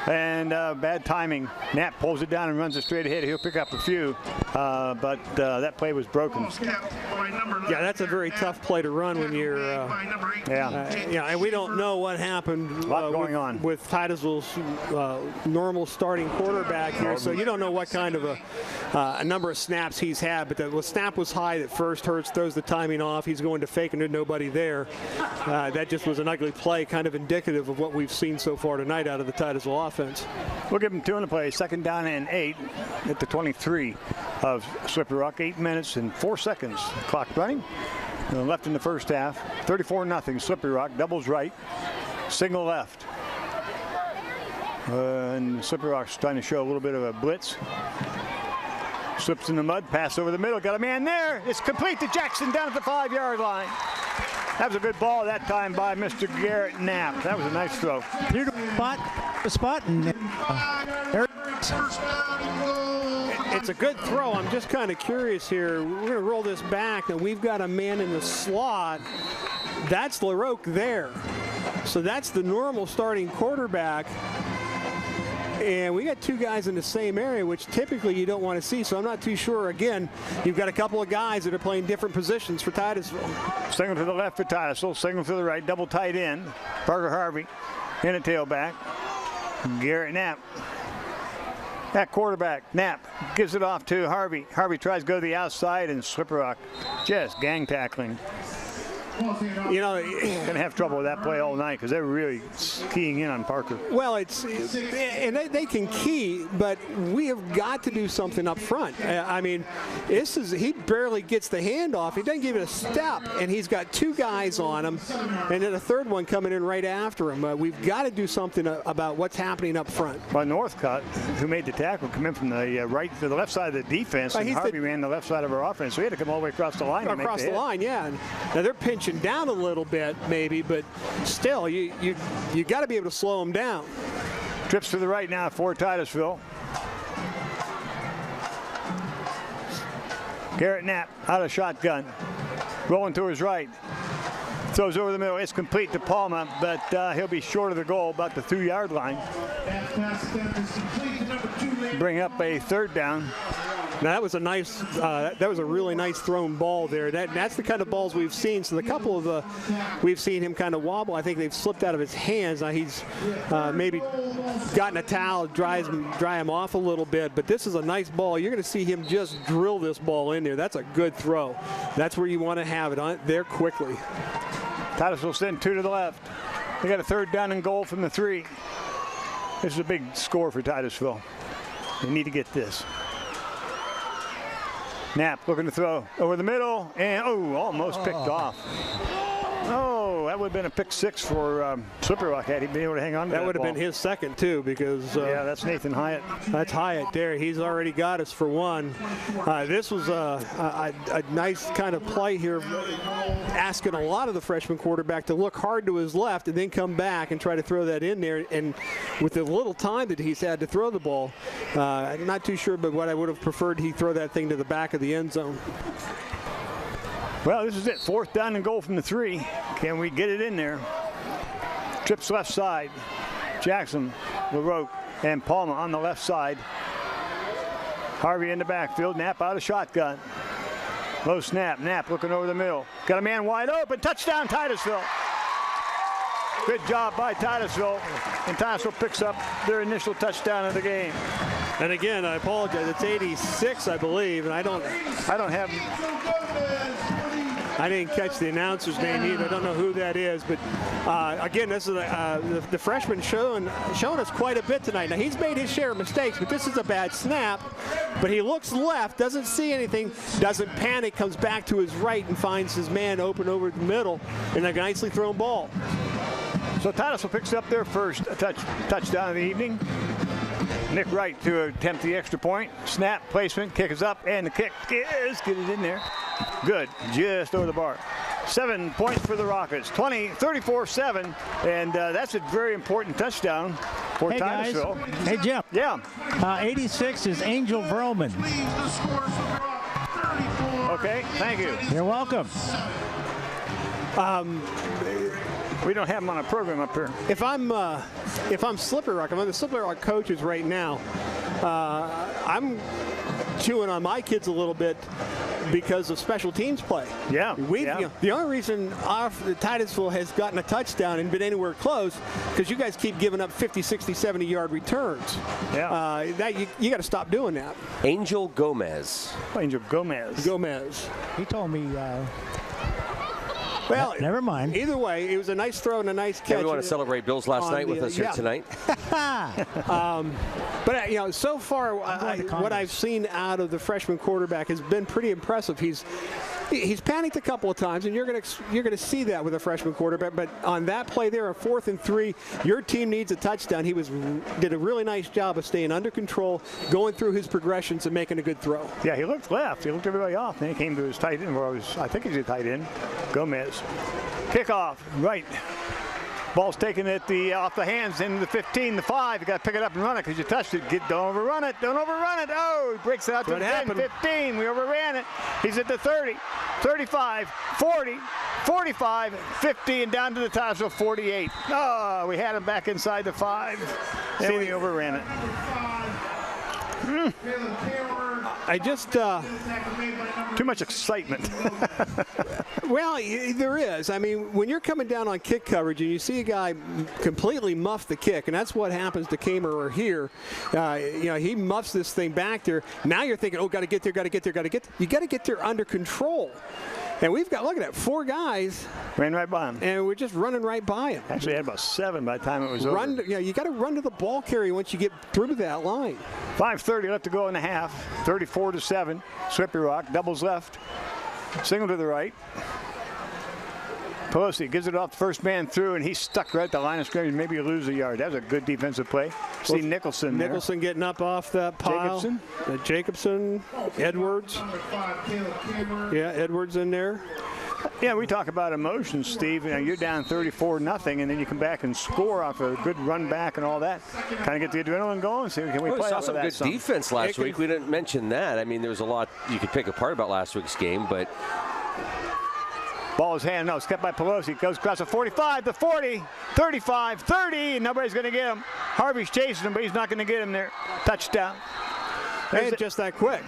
Speaker 1: And bad timing. Knapp pulls it down and runs it straight ahead. He'll pick up a few, but that play was broken.
Speaker 2: Yeah, that's a very tough play to run when you're. And we don't know what happened.
Speaker 1: A lot going on
Speaker 2: with Titusville's normal starting quarterback here, so you don't know what kind of a number of snaps he's had. But the snap was high at first. Hurts throws the timing off. He's going to fake and there's nobody there. That just was an ugly play, kind of indicative of what we've seen so far tonight out of the Titusville offense.
Speaker 1: We'll give them two in the play. Second down and 8 at the 23 of Slippery Rock. 8 minutes and 4 seconds. Clock running. Left in the first half. 34-0 Slippery Rock. Doubles right. Single left. And Slippery Rock's trying to show a little bit of a blitz. Slips in the mud. Pass over the middle. Got a man there. It's complete to Jackson down at the 5-yard line. That was a good ball that time by Mr. Garrett Knapp. That was a nice throw.
Speaker 4: Through the spot, and there it is.
Speaker 2: It's a good throw. I'm just kind of curious here. We're going to roll this back. Now we've got a man in the slot. That's LaRoque there. So that's the normal starting quarterback. And we got two guys in the same area, which typically you don't want to see. So I'm not too sure. Again, you've got a couple of guys that are playing different positions for Titusville.
Speaker 1: Single to the left for Titusville. Single to the right. Double tight end. Parker Harvey in a tailback. Garrett Knapp. That quarterback, Knapp, gives it off to Harvey. Harvey tries to go to the outside, and Slippery Rock just gang tackling.
Speaker 2: You know,
Speaker 1: going to have trouble with that play all night because they're really keying in on Parker.
Speaker 2: Well, and they can key, but we have got to do something up front. I mean, he barely gets the handoff. He doesn't give it a step, and he's got two guys on him, and then a third one coming in right after him. We've got to do something about what's happening up front.
Speaker 1: Well, Northcutt, who made the tackle, come in from the right to the left side of the defense, and Harvey ran the left side of our offense, so he had to come all the way across the line.
Speaker 2: Across the line, yeah. Now they're pinching pushing down a little bit, maybe, but still, you got to be able to slow him down.
Speaker 1: Trips to the right now for Titusville. Garrett Knapp out of shotgun. Rolling to his right. Throws over the middle. It's complete to Palma, but he'll be short of the goal, about the 2-yard line. Bring up a third down.
Speaker 2: Now that was a nice, that was a really nice thrown ball there. That's the kind of balls we've seen. So the couple of we've seen him kind of wobble. I think they've slipped out of his hands. Now he's maybe gotten a towel, dry him off a little bit. But this is a nice ball. You're going to see him just drill this ball in there. That's a good throw. That's where you want to have it on there quickly.
Speaker 1: Titusville send 2 to the left. They got a third down and goal from the 3. This is a big score for Titusville. They need to get this. Knapp looking to throw over the middle, and almost picked off. Oh, that would have been a pick 6 for Slippery Rock had he been able to hang on to that
Speaker 2: would have
Speaker 1: ball.
Speaker 2: been his second, too, because...
Speaker 1: yeah, that's Nathan Hyatt.
Speaker 2: That's Hyatt there. He's already got us for 1. This was a nice kind of play here, asking a lot of the freshman quarterback to look hard to his left and then come back and try to throw that in there. And with the little time that he's had to throw the ball, I'm not too sure, but what I would have preferred he throw that thing to the back of the end zone.
Speaker 1: Well, this is it. 4th down and goal from the 3. Can we get it in there? Trips left side. Jackson, LaRoque, and Palma on the left side. Harvey in the backfield. Knapp out of shotgun. Low snap. Knapp looking over the middle. Got a man wide open. Touchdown, Titusville. Good job by Titusville. And Titusville picks up their initial touchdown of the game.
Speaker 2: And again, I apologize. It's 86, I believe, and I don't have. I didn't catch the announcer's name either. I don't know who that is, but again, this is the freshman showing us quite a bit tonight. Now he's made his share of mistakes, but this is a bad snap. But he looks left, doesn't see anything, doesn't panic, comes back to his right and finds his man open over the middle, and a nicely thrown ball.
Speaker 1: So Titusville picks up their first touchdown of the evening. Nick Wright to attempt the extra point. Snap, placement, kick is up, and the kick is, get it in there. Good, just over the bar. 7 points for the Rockets, 34-7, and that's a very important touchdown for Titusville.
Speaker 4: Guys. Hey, Jim.
Speaker 1: Yeah.
Speaker 4: 86 is Angel Vroman.
Speaker 1: Okay, thank you.
Speaker 4: You're welcome.
Speaker 1: We don't have him on a program up here.
Speaker 2: If I'm Slippery Rock, I'm on the Slippery Rock coaches right now. I'm chewing on my kids a little bit because of special teams play.
Speaker 1: Yeah.
Speaker 2: You know, the only reason Titusville has gotten a touchdown and been anywhere close because you guys keep giving up 50, 60, 70-yard returns.
Speaker 1: Yeah.
Speaker 2: You got to stop doing that.
Speaker 3: Angel Gomez.
Speaker 1: Angel Gomez.
Speaker 4: He told me.
Speaker 2: Well,
Speaker 4: never mind.
Speaker 2: Either way, it was a nice throw and a nice catch.
Speaker 3: Yeah, we want to celebrate Bill's last night with us here tonight.
Speaker 2: But you know, so far, what I've seen out of the freshman quarterback has been pretty impressive. He's panicked a couple of times, and you're gonna see that with a freshman quarterback. But on that play there, a 4th and 3, your team needs a touchdown. He did a really nice job of staying under control, going through his progressions, and making a good throw.
Speaker 1: Yeah, he looked left. He looked everybody off. Then he came to his tight end, I think he's a tight end, Gomez. Kickoff, right. Ball's taken off the hands into the 15, the 5. You got to pick it up and run it because you touched it. Don't overrun it. Don't overrun it. Oh, he breaks it out to the 10, 15. We overran it. He's at the 30, 35, 40, 45, 50, and down to the Titusville 48. Oh, we had him back inside the 5. And we overran it.
Speaker 2: I just
Speaker 1: too much excitement.
Speaker 2: Well, there is. I mean, when you're coming down on kick coverage and you see a guy completely muff the kick, and that's what happens to Kamer here. You know, he muffs this thing back there. Now you're thinking, got to get there, got to get there, got to get there. You got to get there under control. And we've got, look at that, 4 guys.
Speaker 1: Ran right by him.
Speaker 2: And we're just running right by him.
Speaker 1: Actually, had about 7 by the time it was over.
Speaker 2: Yeah, you got to run to the ball carrier once you get through that line.
Speaker 1: 5:30 left to go in the half. 34-7. Slippery Rock doubles left. Single to the right. Pelosi gives it off the first man through, and he's stuck right at the line of scrimmage. Maybe you lose a yard. That was a good defensive play. See Nicholson there.
Speaker 2: Nicholson getting up off that pile. Jacobson, Edwards. Yeah, Edwards in there.
Speaker 1: Yeah, we talk about emotions, Steve. You know, you're down 34-0, and then you come back and score off a good run back and all that. Kind of get the adrenaline going. See, can we play
Speaker 3: saw some good defense last week. We didn't mention that. I mean, there was a lot you could pick apart about last week's game, but
Speaker 1: ball is hand. No, it's kept by Pelosi. Goes across the 45, the 40, 35, 30, and nobody's going to get him. Harvey's chasing him, but he's not going to get him there. Touchdown.
Speaker 2: And just that quick.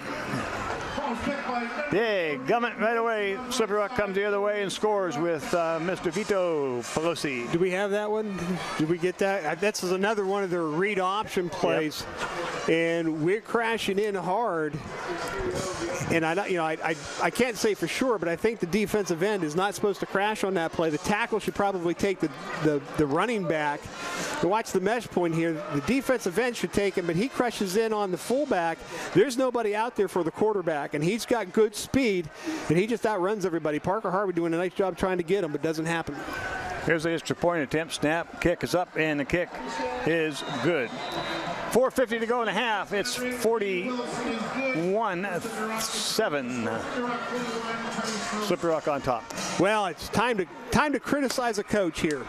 Speaker 1: Yeah, Gummit right away. Slippery Rock comes the other way and scores with Mr. Vito Pelosi.
Speaker 2: Do we have that one? Did we get that? This is another one of their read option plays, and we're crashing in hard. And I can't say for sure, but I think the defensive end is not supposed to crash on that play. The tackle should probably take the running back. And watch the mesh point here. The defensive end should take him, but he crashes in on the fullback. There's nobody out there for the quarterback, and he's got good speed, and he just outruns everybody. Parker Harvey doing a nice job trying to get him, but doesn't happen.
Speaker 1: Here's the extra point attempt. Snap, kick is up, and the kick is good. 4:50 to go in the half. It's 41-7. Slippery Rock on top.
Speaker 2: Well, it's time to criticize a coach here.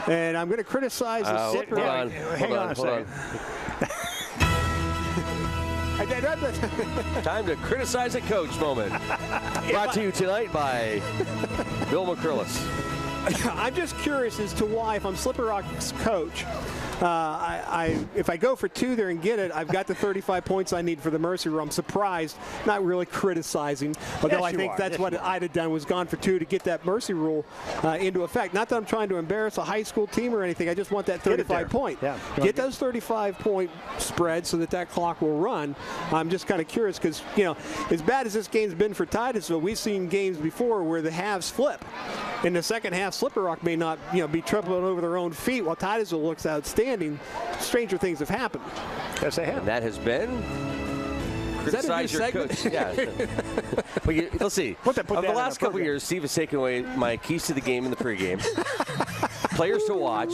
Speaker 2: And I'm going to criticize the Slippery Rock.
Speaker 1: Hang on a second.
Speaker 3: Time to criticize a coach moment. Brought to you tonight by Bill McCrillis.
Speaker 2: I'm just curious as to why, if I'm Slippery Rock's coach, if I go for 2 there and get it, I've got the 35 points I need for the Mercy Rule. I'm surprised, not really criticizing, although I think that's what I'd have done, was gone for 2 to get that Mercy Rule into effect. Not that I'm trying to embarrass a high school team or anything. I just want that 35 point.
Speaker 1: Yeah,
Speaker 2: get those 35 point spreads so that clock will run. I'm just kind of curious because, as bad as this game's been for Titusville, we've seen games before where the halves flip. In the second half, Slippery Rock may not, be trampling over their own feet while Titusville looks outstanding. Stranger things have happened.
Speaker 1: Yes, they have.
Speaker 3: And that has been criticize your coach. Yeah. Let's see. Over the last couple of years, Steve has taken away my keys to the game in the pregame. Players to watch.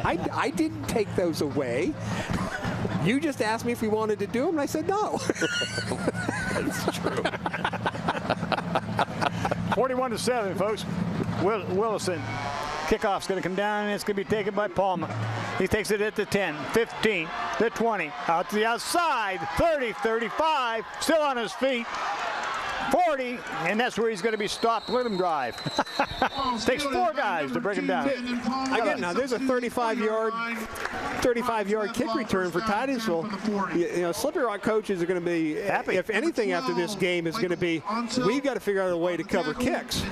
Speaker 2: I didn't take those away. You just asked me if we wanted to do them, and I said no.
Speaker 3: That's true.
Speaker 1: 41-7, folks. Willison. Kickoff's going to come down, and it's going to be taken by Palma. He takes it at the 10, 15, the 20, out to the outside, 30, 35, still on his feet, 40, and that's where he's going to be stopped. Let him drive. Takes 4 guys to bring him down.
Speaker 2: Again, now there's a 35-yard kick return for Titusville. Slippery Rock coaches are going to be happy. If anything after this game is going to be, we've got to figure out a way to cover kicks.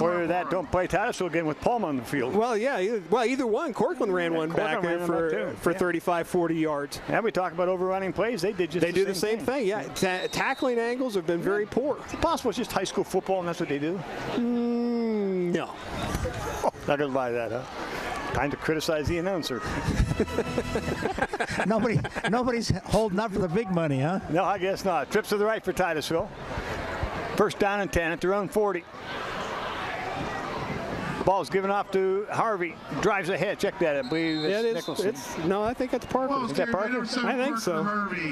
Speaker 1: Or that don't play Titusville again with Palma on the field.
Speaker 2: Well, yeah. Either one. Cortland ran one back there for 35, 40 yards.
Speaker 1: Yeah, we talk about overrunning plays. They did just
Speaker 2: the same thing. Yeah, tackling angles have been very poor.
Speaker 1: It's possible it's just high school football and that's what they do?
Speaker 2: No.
Speaker 1: Not going to buy that, huh? Time to criticize the announcer.
Speaker 4: Nobody's holding up for the big money, huh?
Speaker 1: No, I guess not. Trips to the right for Titusville. First down and 10 at their own 40. Ball's given off to Harvey. Drives ahead. Check that. I believe it's Nicholson.
Speaker 2: No, I think that's Parker.
Speaker 1: Is that Parker?
Speaker 2: I think so.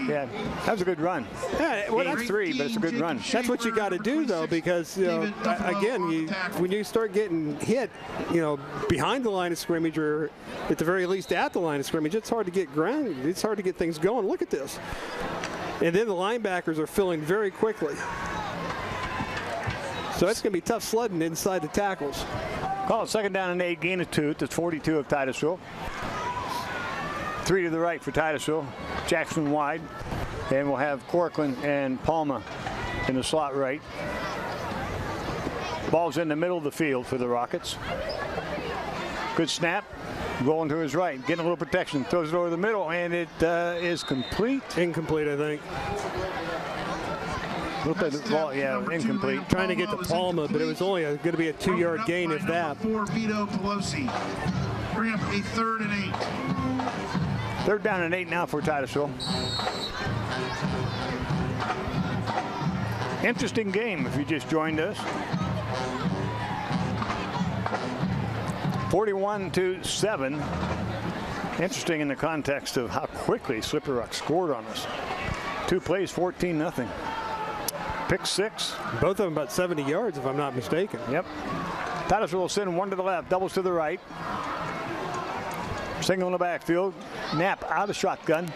Speaker 1: Yeah, that was a good run.
Speaker 2: Yeah, well,
Speaker 1: that's 3, but it's a good run.
Speaker 2: That's what you got to do, though, because again, when you start getting hit, behind the line of scrimmage or at the very least at the line of scrimmage, it's hard to get ground. It's hard to get things going. Look at this. And then the linebackers are filling very quickly. So it's going to be tough sledding inside the tackles.
Speaker 1: Call it second down and 8, gain of 2. That's 42 of Titusville. 3 to the right for Titusville. Jackson wide. And we'll have Corcoran and Palma in the slot right. Ball's in the middle of the field for the Rockets. Good snap. Going to his right. Getting a little protection. Throws it over the middle, and it is complete.
Speaker 2: Incomplete, I think.
Speaker 1: Looked at the ball, yeah, incomplete.
Speaker 2: Trying to get to Palma, but it was only going to be a 2-yard gain, if that.
Speaker 14: For Vito Pelosi. Bring up a 3rd and 8.
Speaker 1: 3rd down and 8 now for Titusville. Interesting game if you just joined us. 41-7. Interesting in the context of how quickly Slippery Rock scored on us. 2 plays, 14-0. Pick 6.
Speaker 2: Both of them about 70 yards, if I'm not mistaken.
Speaker 1: Yep. Titusville will send one to the left, doubles to the right. Single in the backfield. Knapp out of shotgun.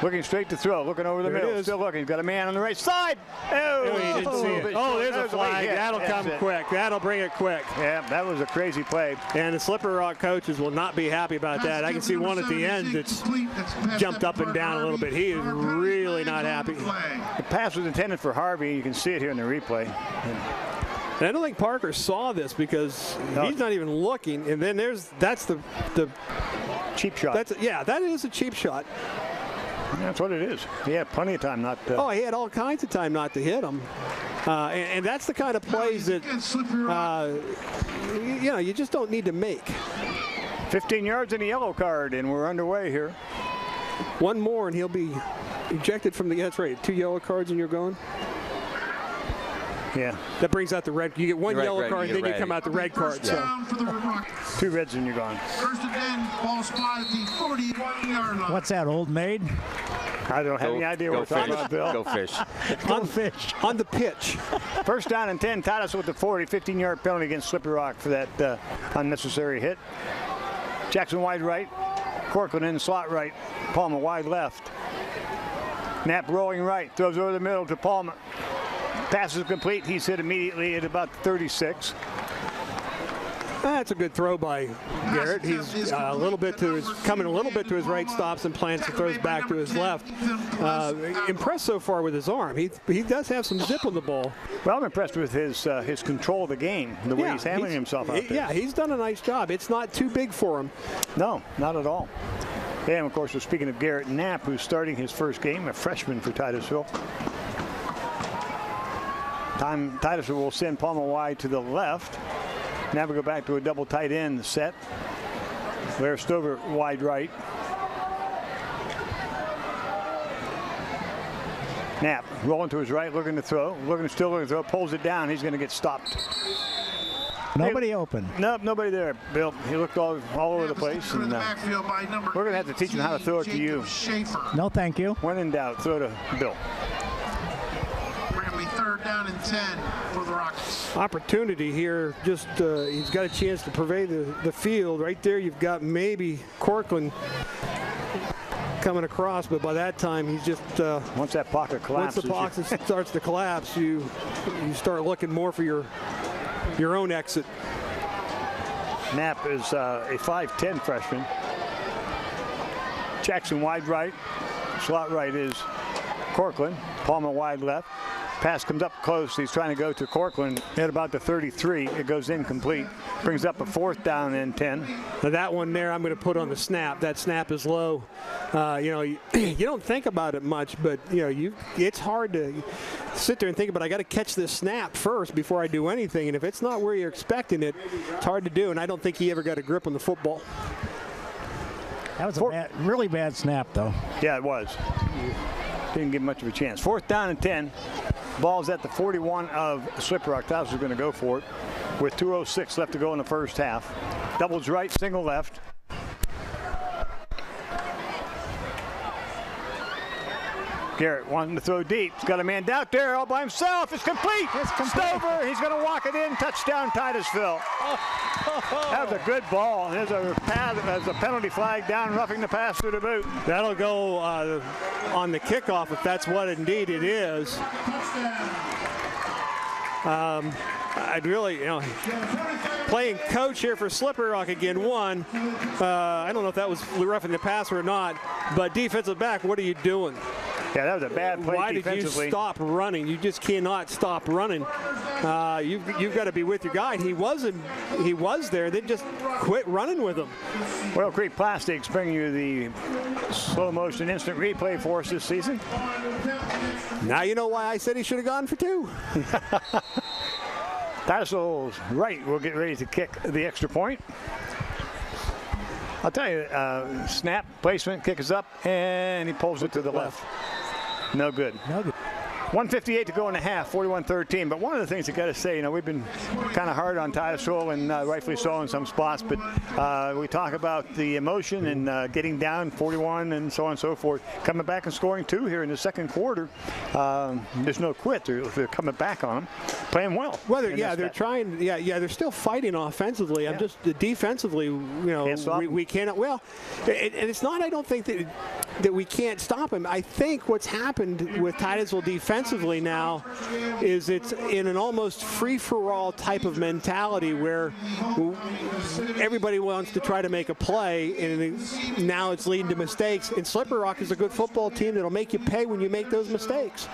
Speaker 1: Looking straight to throw, looking over the middle, still looking. He's got a man on the right side.
Speaker 2: Oh, he didn't see it. Oh, there's a flag. That'll come quick. That'll bring it quick.
Speaker 1: Yeah, that was a crazy play.
Speaker 2: And the Slippery Rock coaches will not be happy about that. I can see one at the end that's jumped up and down a little bit. He is really not happy.
Speaker 1: The pass was intended for Harvey. You can see it here in the replay.
Speaker 2: And I don't think Parker saw this because he's not even looking. And then that's the
Speaker 1: cheap shot.
Speaker 2: That is a cheap shot.
Speaker 1: That's what it is. He had plenty of time not to.
Speaker 2: Oh, he had all kinds of time not to hit him. And that's the kind of plays that, you just don't need to make.
Speaker 1: 15 yards in the yellow card, and we're underway here.
Speaker 2: One more, and he'll be ejected from the, that's right, 2 yellow cards and you're gone.
Speaker 1: Yeah.
Speaker 2: That brings out the red. You get one yellow card, and then you come out the red card. So.
Speaker 1: 2 reds and you're gone.
Speaker 14: First and 10, ball spot at the 41-yard line.
Speaker 4: What's that, Old Maid?
Speaker 1: I don't have any idea what we're talking about, Bill.
Speaker 3: Go fish.
Speaker 4: Go fish.
Speaker 2: On the pitch.
Speaker 1: First down and 10, Titusville with the 40, 15-yard penalty against Slippery Rock for that unnecessary hit. Jackson wide right, Corcoran in the slot right, Palmer wide left. Knapp rolling right, throws over the middle to Palmer. Pass is complete. He's hit immediately at about 36.
Speaker 2: That's a good throw by Garrett. He's coming a little bit to his right, stops and plants and throws back to his left. Impressed so far with his arm. He does have some zip on the ball.
Speaker 1: Well, I'm impressed with his control of the game, the way he's handling himself out there.
Speaker 2: Yeah, he's done a nice job. It's not too big for him.
Speaker 1: No, not at all. And of course, we're speaking of Garrett Knapp, who's starting his first game, a freshman for Titusville. Titusville will send Palmer wide to the left. Now we go back to a double tight end set. Blair Stover wide right. Knapp rolling to his right, looking to throw, pulls it down. He's going to get stopped.
Speaker 4: Nobody open.
Speaker 1: Nope, nobody there, Bill. He looked all over the place. And, we're going to have to teach him how to throw it to you.
Speaker 4: No, thank you.
Speaker 1: When in doubt, throw to Bill.
Speaker 14: Third down and 10 for the Rockets.
Speaker 2: Opportunity here. Just he's got a chance to pervade the field. Right there, you've got maybe Corcoran coming across, but by that time he's just
Speaker 1: once that pocket collapses.
Speaker 2: Once the pocket starts to collapse, you start looking more for your own exit.
Speaker 1: Knapp is a 5'10" freshman. Jackson wide right. Slot right is Corcoran. Palmer wide left. Pass comes up close. He's trying to go to Corcoran at about the 33. It goes incomplete. Brings up a 4th down and 10.
Speaker 2: Now that one there I'm going to put on the snap. That snap is low. You don't think about it much, but it's hard to sit there and think about, I got to catch this snap first before I do anything. And if it's not where you're expecting it, it's hard to do. And I don't think he ever got a grip on the football.
Speaker 4: That was a really bad snap, though.
Speaker 1: Yeah, it was. Didn't give much of a chance. 4th down and 10. Ball's at the 41 of Slippery Rock. Titusville is going to go for it with 2:06 left to go in the first half. Doubles right, single left. Garrett wanting to throw deep. He's got a man out there all by himself. It's complete. Stover. He's going to walk it in. Touchdown, Titusville. That was a good ball. There's a penalty flag down, roughing the pass through the boot.
Speaker 2: That'll go on the kickoff if that's what indeed it is. I'd really, playing coach here for Slippery Rock again. I don't know if that was roughing the passer or not, but defensive back, what are you doing?
Speaker 1: Yeah, that was a bad play defensively.
Speaker 2: Why did you stop running? You just cannot stop running. You've got to be with your guy. He was there. Then just quit running with him.
Speaker 1: Oil Creek Plastics bringing you the slow motion instant replay for us this season.
Speaker 2: Now you know why I said he should have gone for 2.
Speaker 1: Titusville's right will get ready to kick the extra point. I'll tell you, snap, placement, kick is up, and he pulls it to the left. No good.
Speaker 4: No good.
Speaker 1: 1:58 to go in the half, 41-13. But one of the things I got to say, we've been kind of hard on Titusville, and rightfully so in some spots. But we talk about the emotion and getting down 41 and so on and so forth. Coming back and scoring 2 here in the second quarter. There's no quit. They're coming back on them, playing well.
Speaker 2: Well, they're trying. Yeah, they're still fighting offensively. I'm just defensively. We cannot. Well, and it's not. I don't think that we can't stop him. I think what's happened with Titusville defensively now is it's in an almost free-for-all type of mentality where everybody wants to try to make a play, and now it's leading to mistakes. And Slippery Rock is a good football team that'll make you pay when you make those mistakes.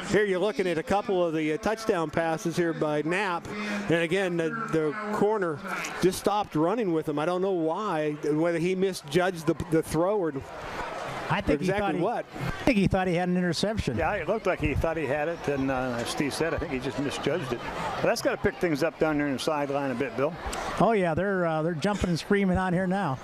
Speaker 2: Here you're looking at a couple of the touchdown passes here by Knapp, and again the corner just stopped running with him. I don't know why, whether he misjudged the throw or
Speaker 4: I think
Speaker 2: what?
Speaker 4: I think he thought he had an interception.
Speaker 1: Yeah, it looked like he thought he had it, and as Steve said, I think he just misjudged it. But that's got to pick things up down there in the sideline a bit, Bill.
Speaker 4: Oh yeah, they're jumping and screaming on here now.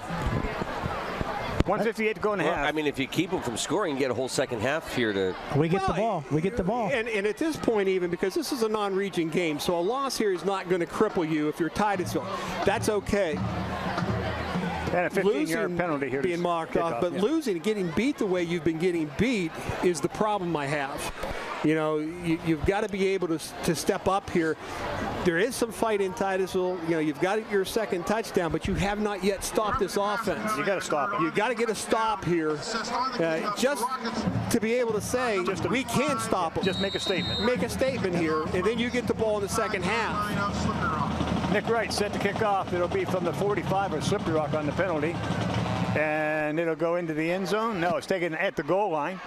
Speaker 1: 1:58 to go in the half.
Speaker 3: I mean, if you keep them from scoring, you get a whole second half here to.
Speaker 4: We get the ball. We get the ball.
Speaker 2: And at this point, even because this is a non-region game, so a loss here is not going to cripple you if you're Titusville. That's okay.
Speaker 1: And a 15-yard penalty here.
Speaker 2: Being marked off, but losing, getting beat the way you've been getting beat is the problem I have. You've got to be able to step up here. There is some fight in Titusville. You've got your second touchdown, but you have not yet stopped this offense.
Speaker 1: You got to stop it.
Speaker 2: You got to get a stop here, just to be able to say we can stop them.
Speaker 1: Just make a statement.
Speaker 2: Make a statement here, and then you get the ball in the second half.
Speaker 1: Nick Wright set to kick off. It'll be from the 45 of Slippery Rock on the penalty, and it'll go into the end zone. No, it's taken at the goal line.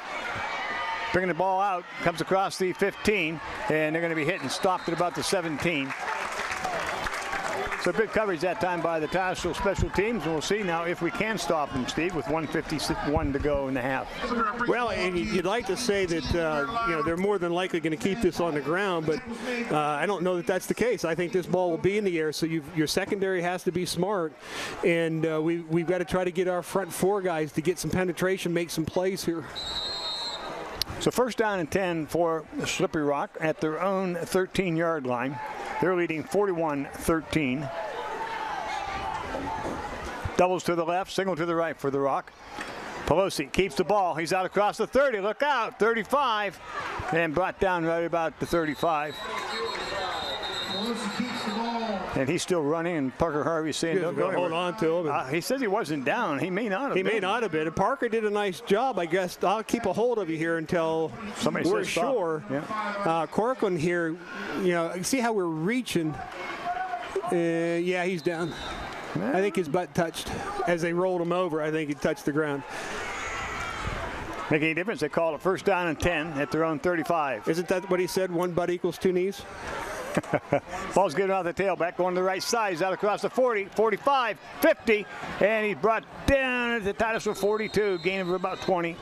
Speaker 1: Bringing the ball out, comes across the 15, and they're going to be hit and stopped at about the 17. So good coverage that time by the Titusville special teams, and we'll see now if we can stop them, Steve, with 1:51 to go in the half.
Speaker 2: Well, and you'd like to say that they're more than likely going to keep this on the ground, but I don't know that that's the case. I think this ball will be in the air, so your secondary has to be smart, and we've got to try to get our front four guys to get some penetration, make some plays here.
Speaker 1: So first down and 10 for Slippery Rock at their own 13-yard line. They're leading 41-13. Doubles to the left, single to the right for the Rock. Pelosi keeps the ball. He's out across the 30. Look out, 35. And brought down right about the 35. And he's still running, and Parker Harvey's saying, don't go
Speaker 2: hold on to him.
Speaker 1: He says he wasn't down. He may not have been.
Speaker 2: He may not have been. And Parker did a nice job. I guess I'll keep a hold of you here until we're sure. Yeah. Corcoran here, see how we're reaching. Yeah, he's down. Yeah. I think his butt touched. As they rolled him over, I think he touched the ground.
Speaker 1: Make any difference? They call it first down and 10 at their own 35.
Speaker 2: Isn't that what he said? One butt equals two knees?
Speaker 1: Ball's getting off the tailback, going to the right side. He's out across the 40, 45, 50, and he's brought down at the Titusville 42, gain of about 20.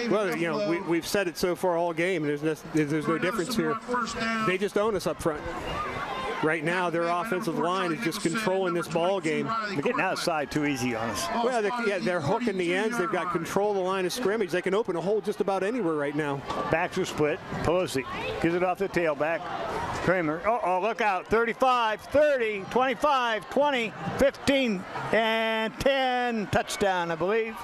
Speaker 2: Well, we've said it so far all game. There's no difference here. They just own us up front. Right now, their offensive line is just controlling this ball game.
Speaker 1: They're getting outside too easy on us.
Speaker 2: Well, they're hooking the ends. They've got control of the line of scrimmage. They can open a hole just about anywhere right now.
Speaker 1: Backs are split. Pelosi gives it off the tailback. Kramer, oh, look out. 35, 30, 25, 20, 15, and 10. Touchdown, I believe.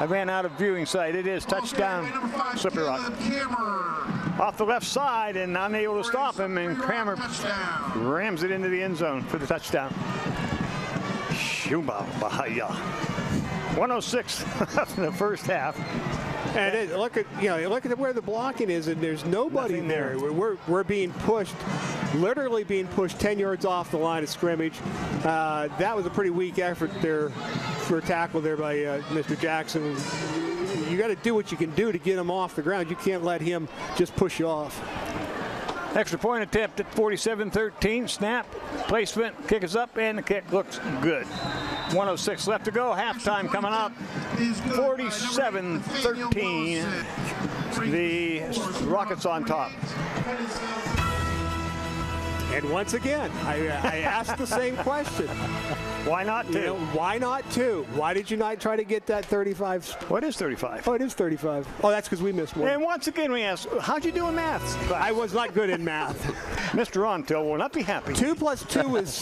Speaker 1: I ran out of viewing sight. It is touchdown, Slippery Rock. Off the left side and unable to stop him, and Kramer rams it into the end zone for the touchdown. Shuma Bahaya. 106 in the first half.
Speaker 2: And look at where the blocking is, and there's nobody there. We're being pushed, literally being pushed 10 yards off the line of scrimmage. That was a pretty weak effort there for a tackle there by Mr. Jackson. You got to do what you can do to get him off the ground. You can't let him just push you off.
Speaker 1: Extra point attempt at 47-13. Snap, placement, kick is up, and the kick looks good. 106 left to go. Halftime coming up. 47-13. The Rockets on top.
Speaker 2: And once again, I asked the same question.
Speaker 1: Why not 2?
Speaker 2: You know, why not 2? Why did you not try to get that 35?
Speaker 1: What is 35?
Speaker 2: Oh, it is 35. Oh, that's because we missed one.
Speaker 1: And once again, we ask, how'd you do in math?
Speaker 2: I was not good in math.
Speaker 1: Mr. Ontill will not be happy.
Speaker 2: 2 plus 2 is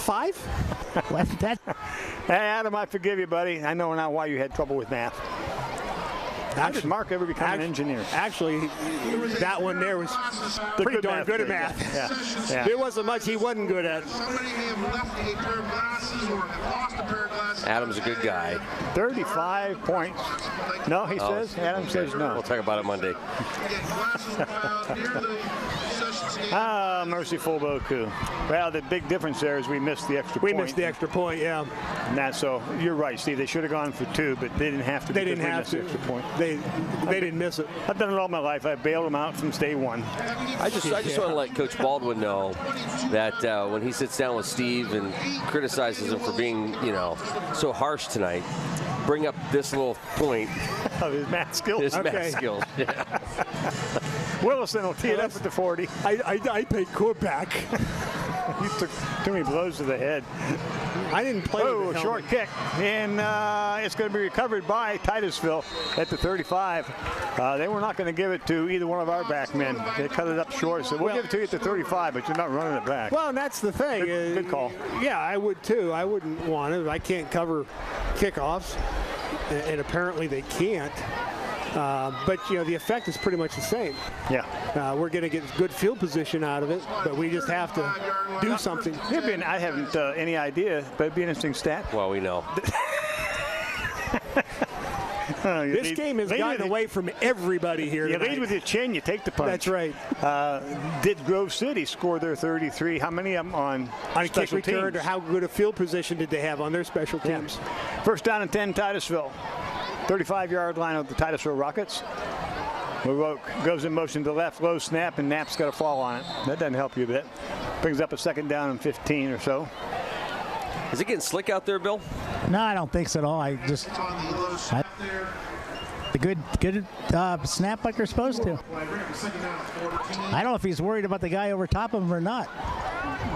Speaker 2: 5?
Speaker 1: Hey, Adam, I forgive you, buddy. I know now why you had trouble with math. How did Mark ever become an engineer?
Speaker 2: Actually, that one there was pretty darn good at math.
Speaker 1: Yeah.
Speaker 2: There wasn't much he wasn't good at.
Speaker 3: Adam's a good guy.
Speaker 1: 35 points. No, he says. Adam says no.
Speaker 3: We'll talk about it Monday.
Speaker 1: Merciful Boku. Well, the big difference there is we missed the extra point.
Speaker 2: We missed the extra point, yeah.
Speaker 1: And that's so. You're right, Steve. They should have gone for 2, but they didn't have to.
Speaker 2: They didn't have to.
Speaker 1: The extra point.
Speaker 2: They didn't miss it.
Speaker 1: I've done it all my life. I bailed them out from day 1.
Speaker 3: I just want to let Coach Baldwin know that when he sits down with Steve and criticizes him for being, so harsh tonight, bring up this little point
Speaker 1: of his math skills.
Speaker 3: His math skills. Yeah.
Speaker 1: Willison will tee it up at the 40.
Speaker 2: I played quarterback.
Speaker 1: You took too many blows to the head.
Speaker 2: I didn't play with the
Speaker 1: short kick. And it's going to be recovered by Titusville at the 35. They were not going to give it to either one of our back men. They cut it up short. So we'll give it to you at the 35, but you're not running it back.
Speaker 2: Well, and that's the thing.
Speaker 1: Good call.
Speaker 2: Yeah, I would too. I wouldn't want it. I can't cover kickoffs, and apparently they can't. But the effect is pretty much the same.
Speaker 1: Yeah.
Speaker 2: We're going to get good field position out of it, but we just have to do something.
Speaker 1: I haven't any idea, but it'd be an interesting stat.
Speaker 3: Well, we know.
Speaker 2: This game has gotten away from everybody here.
Speaker 1: You lead with your chin, you take the punch.
Speaker 2: That's right.
Speaker 1: Did Grove City score their 33? How many of them on
Speaker 2: kick return, or how good a field position did they have on their special teams?
Speaker 1: Yeah. First down and 10, Titusville. 35-yard line of the Titusville Rockets. Goes in motion to the left, low snap, and Knapp's got a fall on it. That doesn't help you a bit. Brings up a second down and 15 or so.
Speaker 3: Is it getting slick out there, Bill?
Speaker 4: No, I don't think so at all. The good snap like they're supposed to. I don't know if he's worried about the guy over top of him or not.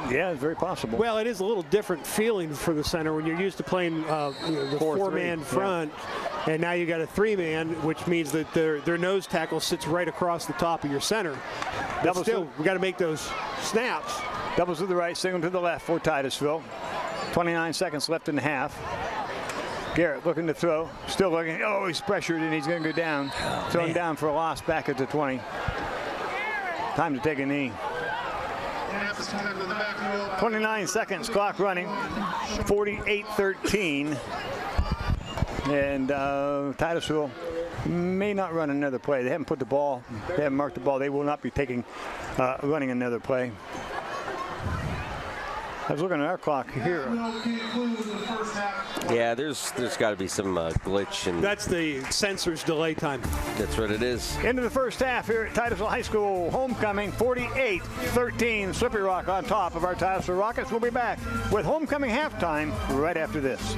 Speaker 1: Yeah, it's very possible.
Speaker 2: Well, it is a little different feeling for the center when you're used to playing the 4-man front, and now you got a 3-man, which means that their nose tackle sits right across the top of your center. But still, we got to make those snaps.
Speaker 1: Doubles to the right, single to the left for Titusville. 29 seconds left in the half. Garrett looking to throw, still looking. Oh, he's pressured and he's going to go down. Thrown down for a loss back at the 20. Time to take a knee. 29 seconds, clock running. 48-13. And Titusville may not run another play. They haven't put the ball, they haven't marked the ball. They will not be running another play. I was looking at our clock here.
Speaker 3: Yeah, there's got to be some glitch. And
Speaker 2: that's the sensor's delay time.
Speaker 3: That's what it is.
Speaker 1: Into the first half here at Titusville High School homecoming, 48-13. Slippery Rock on top of our Titusville Rockets. We'll be back with homecoming halftime right after this.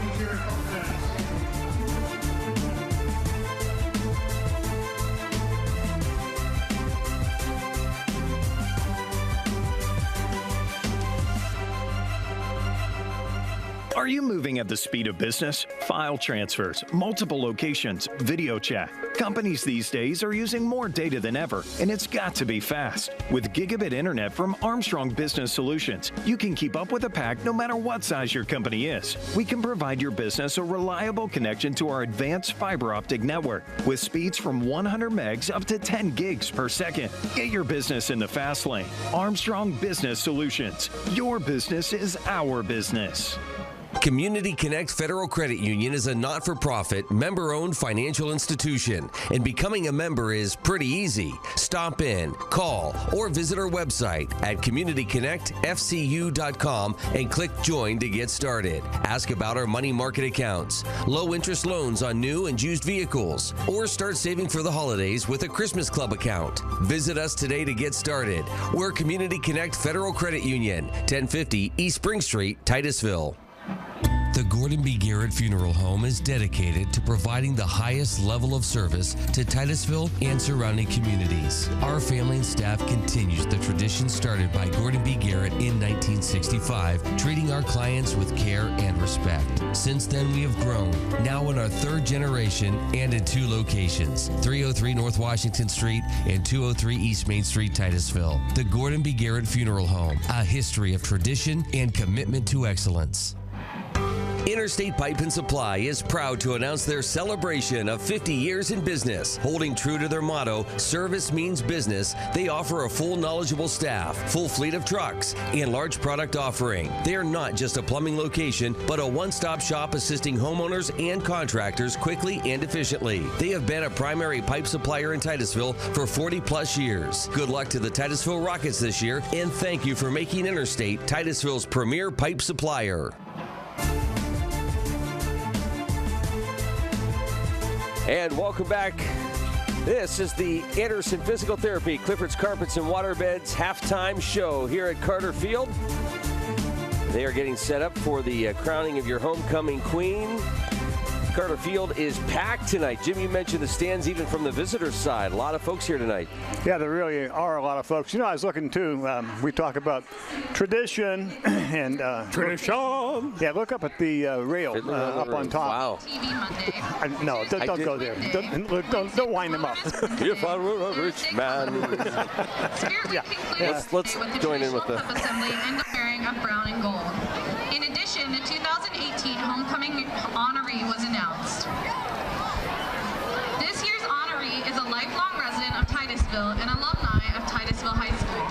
Speaker 5: Are you moving at the speed of business? File transfers, multiple locations, video chat. Companies these days are using more data than ever, and it's got to be fast. With gigabit internet from Armstrong Business Solutions, you can keep up with the pack no matter what size your company is. We can provide your business a reliable connection to our advanced fiber optic network with speeds from 100 megs up to 10 gigs per second. Get your business in the fast lane. Armstrong Business Solutions. Your business is our business.
Speaker 6: Community Connect Federal Credit Union is a not-for-profit, member-owned financial institution, and becoming a member is pretty easy. Stop in, call, or visit our website at communityconnectfcu.com and click Join to get started. Ask about our money market accounts, low-interest loans on new and used vehicles, or start saving for the holidays with a Christmas Club account. Visit us today to get started. We're Community Connect Federal Credit Union, 1050 East Spring Street, Titusville. The Gordon B. Garrett Funeral Home is dedicated to providing the highest level of service to Titusville and surrounding communities. Our family and staff continues the tradition started by Gordon B. Garrett in 1965, treating our clients with care and respect. Since then, we have grown, now in our third generation and in 2 locations, 303 North Washington Street and 203 East Main Street, Titusville. The Gordon B. Garrett Funeral Home, a history of tradition and commitment to excellence. Interstate Pipe and Supply is proud to announce their celebration of 50 years in business. Holding true to their motto, service means business, they offer a full knowledgeable staff, full fleet of trucks, and large product offering. They are not just a plumbing location, but a one-stop shop assisting homeowners and contractors quickly and efficiently. They have been a primary pipe supplier in Titusville for 40-plus years. Good luck to the Titusville Rockets this year, and thank you for making Interstate Titusville's premier pipe supplier.
Speaker 3: And welcome back. This is the Anderson Physical Therapy, Clifford's Carpets and Waterbeds halftime show here at Carter Field. They are getting set up for the crowning of your homecoming queen. Carter Field is packed tonight. Jim, you mentioned the stands even from the visitors' side. A lot of folks here tonight.
Speaker 1: Yeah, there really are a lot of folks. You know, I was looking too. We talk about tradition and
Speaker 2: tradition.
Speaker 1: Yeah, look up at the rail up on top.
Speaker 3: Wow.
Speaker 1: No, don't go there. Don't wind them up.
Speaker 3: If I were a rich man.
Speaker 1: Yeah.
Speaker 3: Let's join in with the
Speaker 18: assembly and the wearing of brown and gold. In addition, the 2018 homecoming honoree was announced. This year's honoree is a lifelong resident of Titusville and alumni of Titusville High School.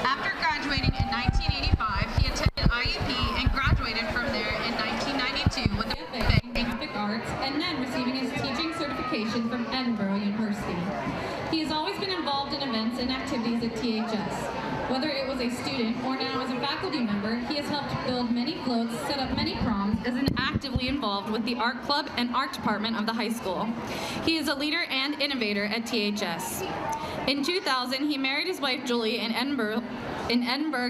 Speaker 18: After graduating in 1985, he attended IUP and graduated from there in 1992 with a BA in Graphic Arts and then receiving his teaching certification from Edinburgh University. He has always been involved in events and activities at THS. Whether it was a student or now as a faculty member, he has helped build many floats, set up many proms, and is actively involved with the art club and art department of the high school. He is a leader and innovator at THS. In 2000, he married his wife Julie in Edinburgh,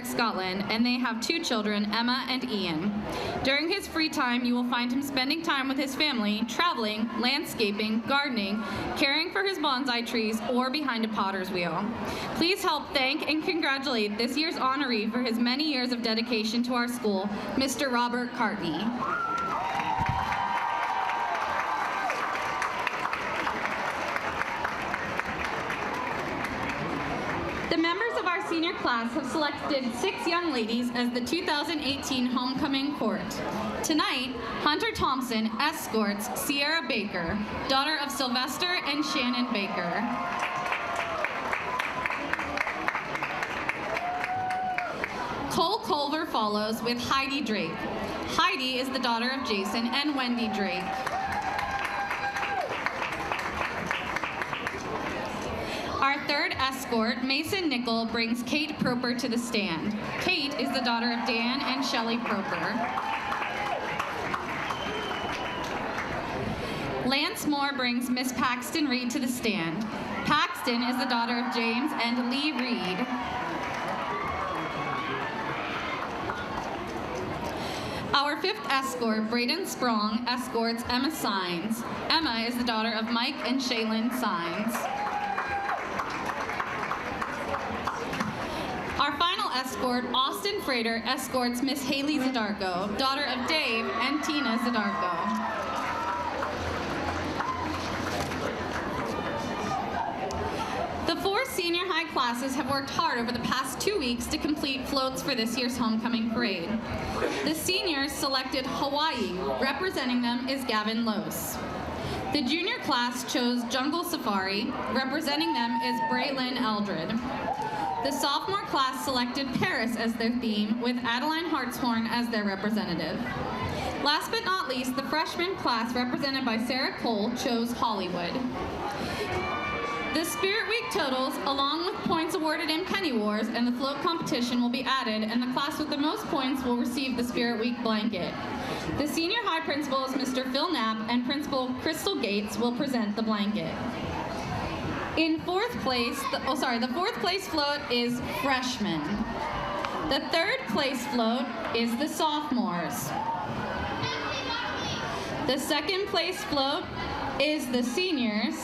Speaker 18: Scotland, and they have 2 children, Emma and Ian. During his free time, you will find him spending time with his family, traveling, landscaping, gardening, caring for his bonsai trees, or behind a potter's wheel. Please help thank and congratulate this year's honoree for his many years of dedication to our school, Mr. Robert Cartney. The members of our senior class have selected 6 young ladies as the 2018 homecoming court. Tonight, Hunter Thompson escorts Sierra Baker, daughter of Sylvester and Shannon Baker. Cole Culver follows with Heidi Drake. Heidi is the daughter of Jason and Wendy Drake. Our third escort, Mason Nickel, brings Kate Proper to the stand. Kate is the daughter of Dan and Shelley Proper. Lance Moore brings Miss Paxton Reed to the stand. Paxton is the daughter of James and Lee Reed. Our fifth escort, Braden Sprong, escorts Emma Sines. Emma is the daughter of Mike and Shaylin Sines. Our final escort, Austin Frater, escorts Miss Haley Zadarko, daughter of Dave and Tina Zadarko. The 4 senior high classes have worked hard over the past 2 weeks to complete floats for this year's homecoming parade. The seniors selected Hawaii. Representing them is Gavin Lose. The junior class chose Jungle Safari. Representing them is Braylon Eldred. The sophomore class selected Paris as their theme, with Adeline Hartshorn as their representative. Last but not least, the freshman class, represented by Sarah Cole, chose Hollywood. The Spirit Week totals, along with points awarded in Penny Wars and the float competition, will be added, and the class with the most points will receive the Spirit Week blanket. The senior high principal is Mr. Phil Knapp, and Principal Crystal Gates will present the blanket. In fourth place, the fourth place float is freshmen. The third place float is the sophomores.
Speaker 19: The second place float is the seniors.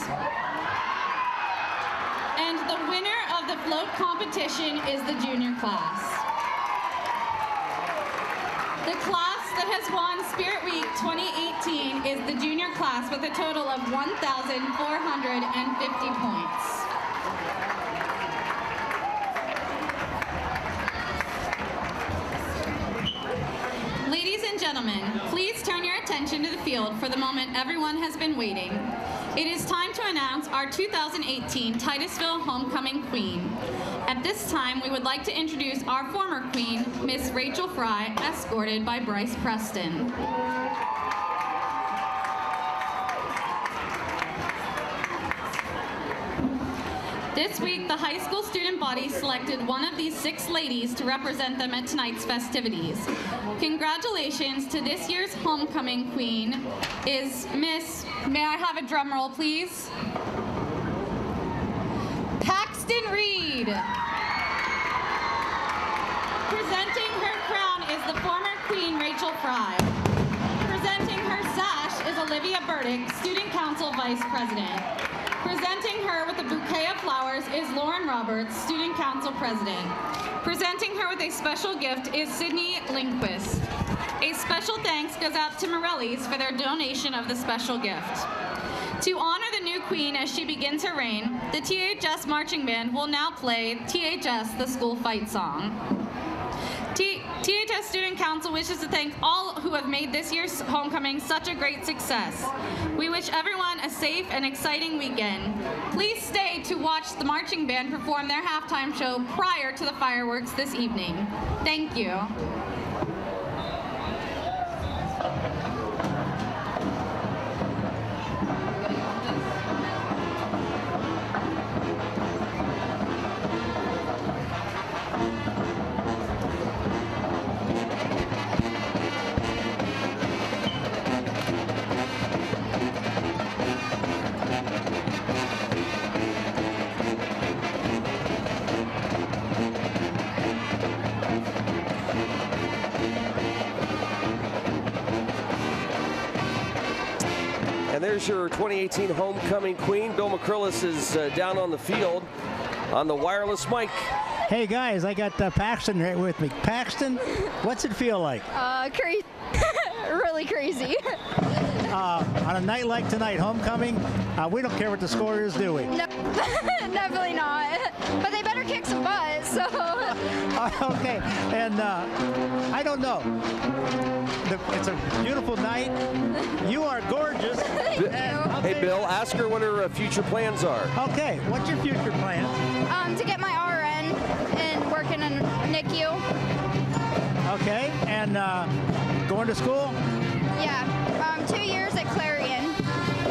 Speaker 19: And the winner of the float competition is the junior class. The class that has won Spirit Week 2018 is the junior class with a total of 1,450 points. Ladies and gentlemen, please turn your attention to the field for the moment everyone has been waiting. It is time to announce our 2018 Titusville Homecoming Queen. At this time, we would like to introduce our former queen, Miss Rachel Fry, escorted by Bryce Preston. This week, the high school student body selected one of these 6 ladies to represent them at tonight's festivities. Congratulations to this year's homecoming queen is Miss, may I have a drum roll, please? Paxton Reed. Presenting her crown is the former queen, Rachel Fry. Presenting her sash is Olivia Burdick, Student Council Vice President. Presenting her with a bouquet of flowers is Lauren Roberts, Student Council President. Presenting her with a special gift is Sydney Lindquist. A special thanks goes out to Morelli's for their donation of the special gift. To honor the new queen as she begins her reign, the THS Marching Band will now play THS, the School Fight Song. THS Student Council wishes to thank all who have made this year's homecoming such a great success. We wish everyone a safe and exciting weekend. Please stay to watch the marching band perform their halftime show prior to the fireworks this evening. Thank you.
Speaker 3: There's your 2018 homecoming queen. Bill McCrillis is down on the field on the wireless mic.
Speaker 4: Hey guys, I got Paxton right with me. Paxton, what's it feel like?
Speaker 20: Crazy. Really crazy.
Speaker 4: On a night like tonight, homecoming, we don't care what the score is, do we?
Speaker 20: No, definitely not. But they better kick some butt, so.
Speaker 4: Okay, and I don't know. It's a beautiful night. You are gorgeous.
Speaker 3: Hey, Bill, ask her what her future plans are.
Speaker 4: Okay, what's your future plans?
Speaker 20: To get my RN and working in NICU.
Speaker 4: Okay, and going to school?
Speaker 20: Yeah, 2 years at Clarion.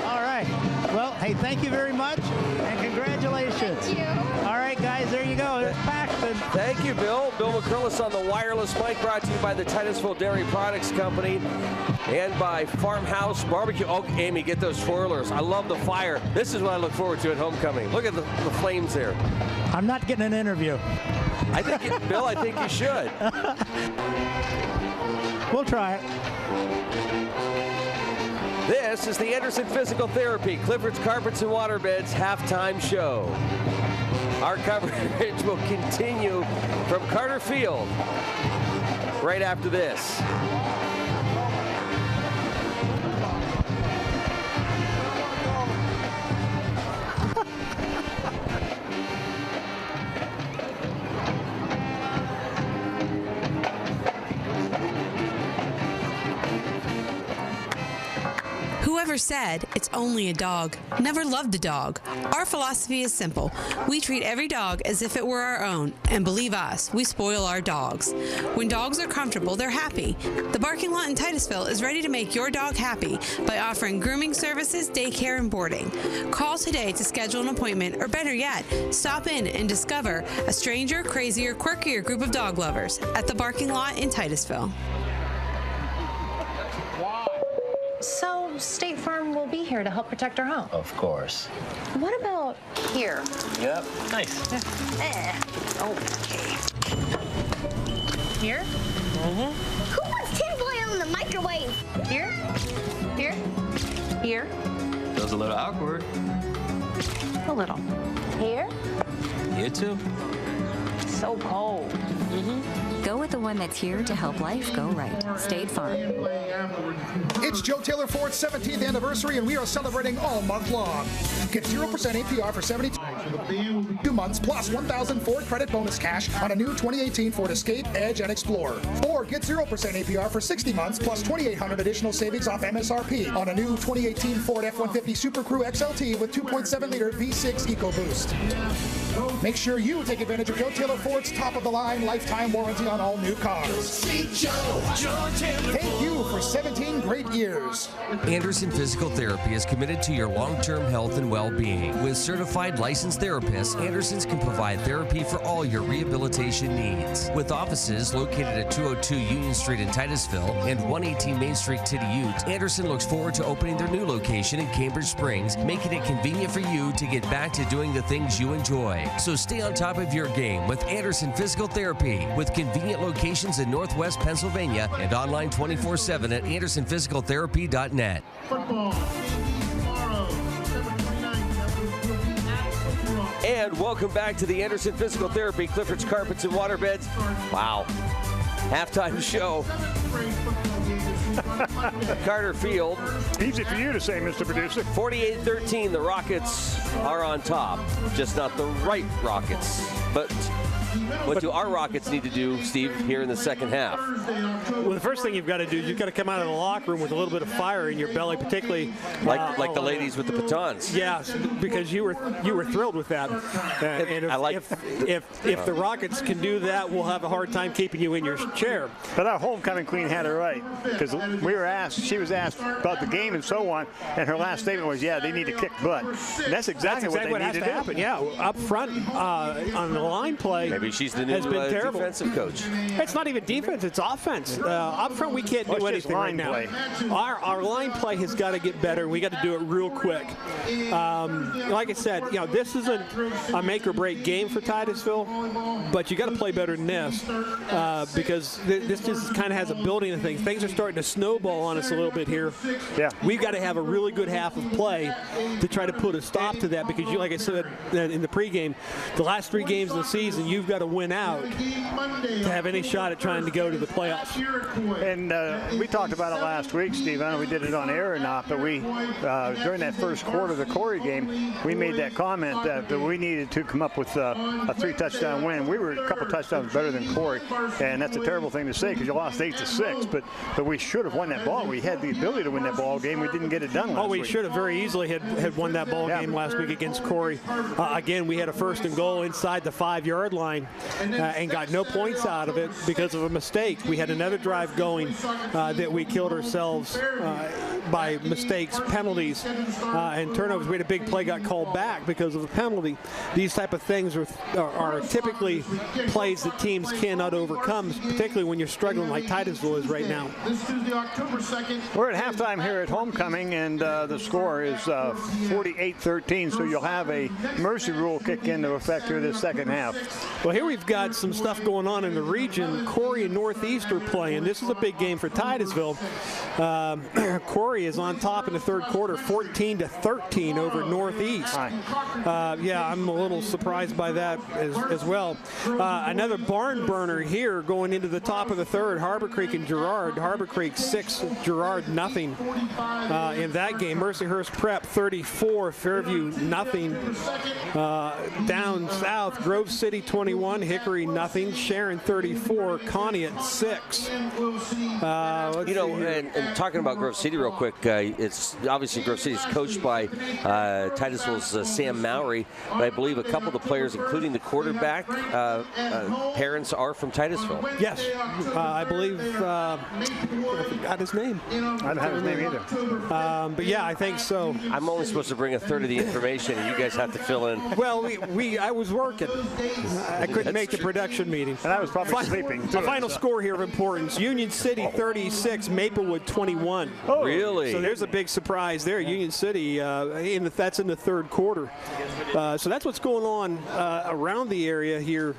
Speaker 4: All right. Well, hey, thank you very much, and congratulations.
Speaker 20: Thank you.
Speaker 4: All right, guys, there you go. There's Paxton.
Speaker 3: Thank you, Bill. Bill McCrillis on the wireless mic, brought to you by the Titusville Dairy Products Company and by Farmhouse Barbecue. Oh, Amy, get those twirlers. I love the fire. This is what I look forward to at homecoming. Look at the flames there.
Speaker 4: I'm not getting an interview.
Speaker 3: Bill, I think you should.
Speaker 4: We'll try it.
Speaker 3: This is the Anderson Physical Therapy, Clifford's Carpets and Waterbeds halftime show. Our coverage will continue from Carter Field right after this.
Speaker 21: Whoever said it's only a dog never loved a dog. Our philosophy is simple. We treat every dog as if it were our own, and believe us, we spoil our dogs. When dogs are comfortable, they're happy. The Barking Lot in Titusville is ready to make your dog happy by offering grooming services, daycare, and boarding. Call today to schedule an appointment, or better yet, stop in and discover a stranger, crazier, quirkier group of dog lovers at the Barking Lot in Titusville.
Speaker 22: So State Farm will be here to help protect our home?
Speaker 23: Of course.
Speaker 22: What about here?
Speaker 23: Yep. Nice.
Speaker 22: Okay. Here?
Speaker 23: Mm-hmm.
Speaker 22: Who wants tinfoil in the microwave? Here? Here? Here.
Speaker 8: Feels a little awkward.
Speaker 22: A little. Here.
Speaker 8: Here too.
Speaker 22: So cold.
Speaker 9: Go with the one that's here to help life go right. State Farm.
Speaker 23: It's Joe Taylor Ford's 17th anniversary, and we are celebrating all month long. Get 0% APR for 72 months, plus 1,000 Ford credit bonus cash on a new 2018 Ford Escape, Edge, and Explorer. Or get 0% APR for 60 months, plus 2,800 additional savings off MSRP on a new 2018 Ford F-150 Super Crew XLT with 2.7-liter V6 EcoBoost. Make sure you take advantage of Joe Taylor Ford's top-of-the-line lifetime warranty on all new cars. Thank you for 17 great years.
Speaker 6: Anderson Physical Therapy is committed to your long-term health and well-being. With certified licensed therapists, Andersons can provide therapy for all your rehabilitation needs. With offices located at 202 Union Street in Titusville and 118 Main Street, Tityute, Anderson looks forward to opening their new location in Cambridge Springs, making it convenient for you to get back to doing the things you enjoy. So stay on top of your game with Anderson Physical Therapy, with convenient locations in Northwest Pennsylvania and online 24/7 at AndersonPhysicalTherapy.net.
Speaker 3: And welcome back to the Anderson Physical Therapy, Clifford's Carpets and Waterbeds. Wow. Halftime show. Carter Field.
Speaker 1: Easy for you to say, Mr. Producer.
Speaker 3: 48-13, the Rockets are on top. Just not the right Rockets. But what do our Rockets need to do, Steve, here in the second half?
Speaker 2: Well, the first thing you've got to do is you've got to come out of the locker room with a little bit of fire in your belly, particularly
Speaker 3: like the ladies with the batons.
Speaker 2: Yeah, because you were thrilled with that. And if the Rockets can do that, we'll have a hard time keeping you in your chair.
Speaker 1: But our homecoming queen had it right, because she was asked about the game and so on, and her last statement was, "Yeah, they need to kick butt." And that's exactly what they need to happen.
Speaker 2: Yeah, up front on the line play.
Speaker 3: Maybe she's the new defensive coach.
Speaker 2: It's not even defense; it's offense. Up front, we can't do anything right now. Our line play has got to get better. We got to do it real quick. Like I said, this isn't a make or break game for Titusville, but you got to play better than this because this just kind of has a building of things. Things are starting to snowball on us a little bit here.
Speaker 1: Yeah,
Speaker 2: we've got to have a really good half of play to try to put a stop to that because, like I said in the pregame, the last 3 games of the season, you've got to win out to have any shot at trying to go to the playoffs.
Speaker 1: And we talked about it last week, Steve. I don't know if we did it on air or not, but we during that first quarter of the Corey game, we made that comment that we needed to come up with a 3-touchdown win. We were a couple touchdowns better than Corey, and that's a terrible thing to say because you lost 8-6. But we should have won that ball. We had the ability to win that ball game. We didn't get it done last week.
Speaker 2: We should have very easily had won that ball game last week against Corey. Again, we had a 1st and goal inside the 5-yard line and got no points out of it because of a mistake. We had another drive going that we killed ourselves by mistakes, penalties, and turnovers. We had a big play got called back because of a penalty. These type of things are typically plays that teams cannot overcome, particularly when you're struggling like Titusville is right now.
Speaker 1: We're at halftime here at homecoming, and the score is 48-13, so you'll have a mercy rule kick into effect here this second half.
Speaker 2: Well, here we've got some stuff going on in the region. Corey and Northeast are playing. This is a big game for Titusville. Corey is on top in the third quarter, 14-13 over Northeast. Yeah, I'm a little surprised by that as well. Another barn burner here going into the top of the third, Harbor Creek and Girard. Harbor Creek 6, Girard nothing in that game. Mercyhurst Prep 34, Fairview nothing. Down south, Grove City 21, Hickory nothing, Sharon 34, Connie at 6.
Speaker 3: And talking about Grove City real quick, it's obviously Grove City is coached by Titusville's Sam Mowry, but I believe a couple of the players, including the quarterback, parents are from Titusville.
Speaker 2: Yes, I believe, I forgot his name.
Speaker 1: I don't have his name either.
Speaker 2: But yeah, I think so.
Speaker 3: I'm only supposed to bring a third of the information, and you guys have to fill in.
Speaker 2: Well, I was working. I couldn't make the production meeting.
Speaker 1: And I was probably sleeping.
Speaker 2: A final score here of importance. Union City 36, Maplewood 21.
Speaker 3: Oh, really?
Speaker 2: So there's a big surprise there. Union City, that's in the third quarter. So that's what's going on around the area here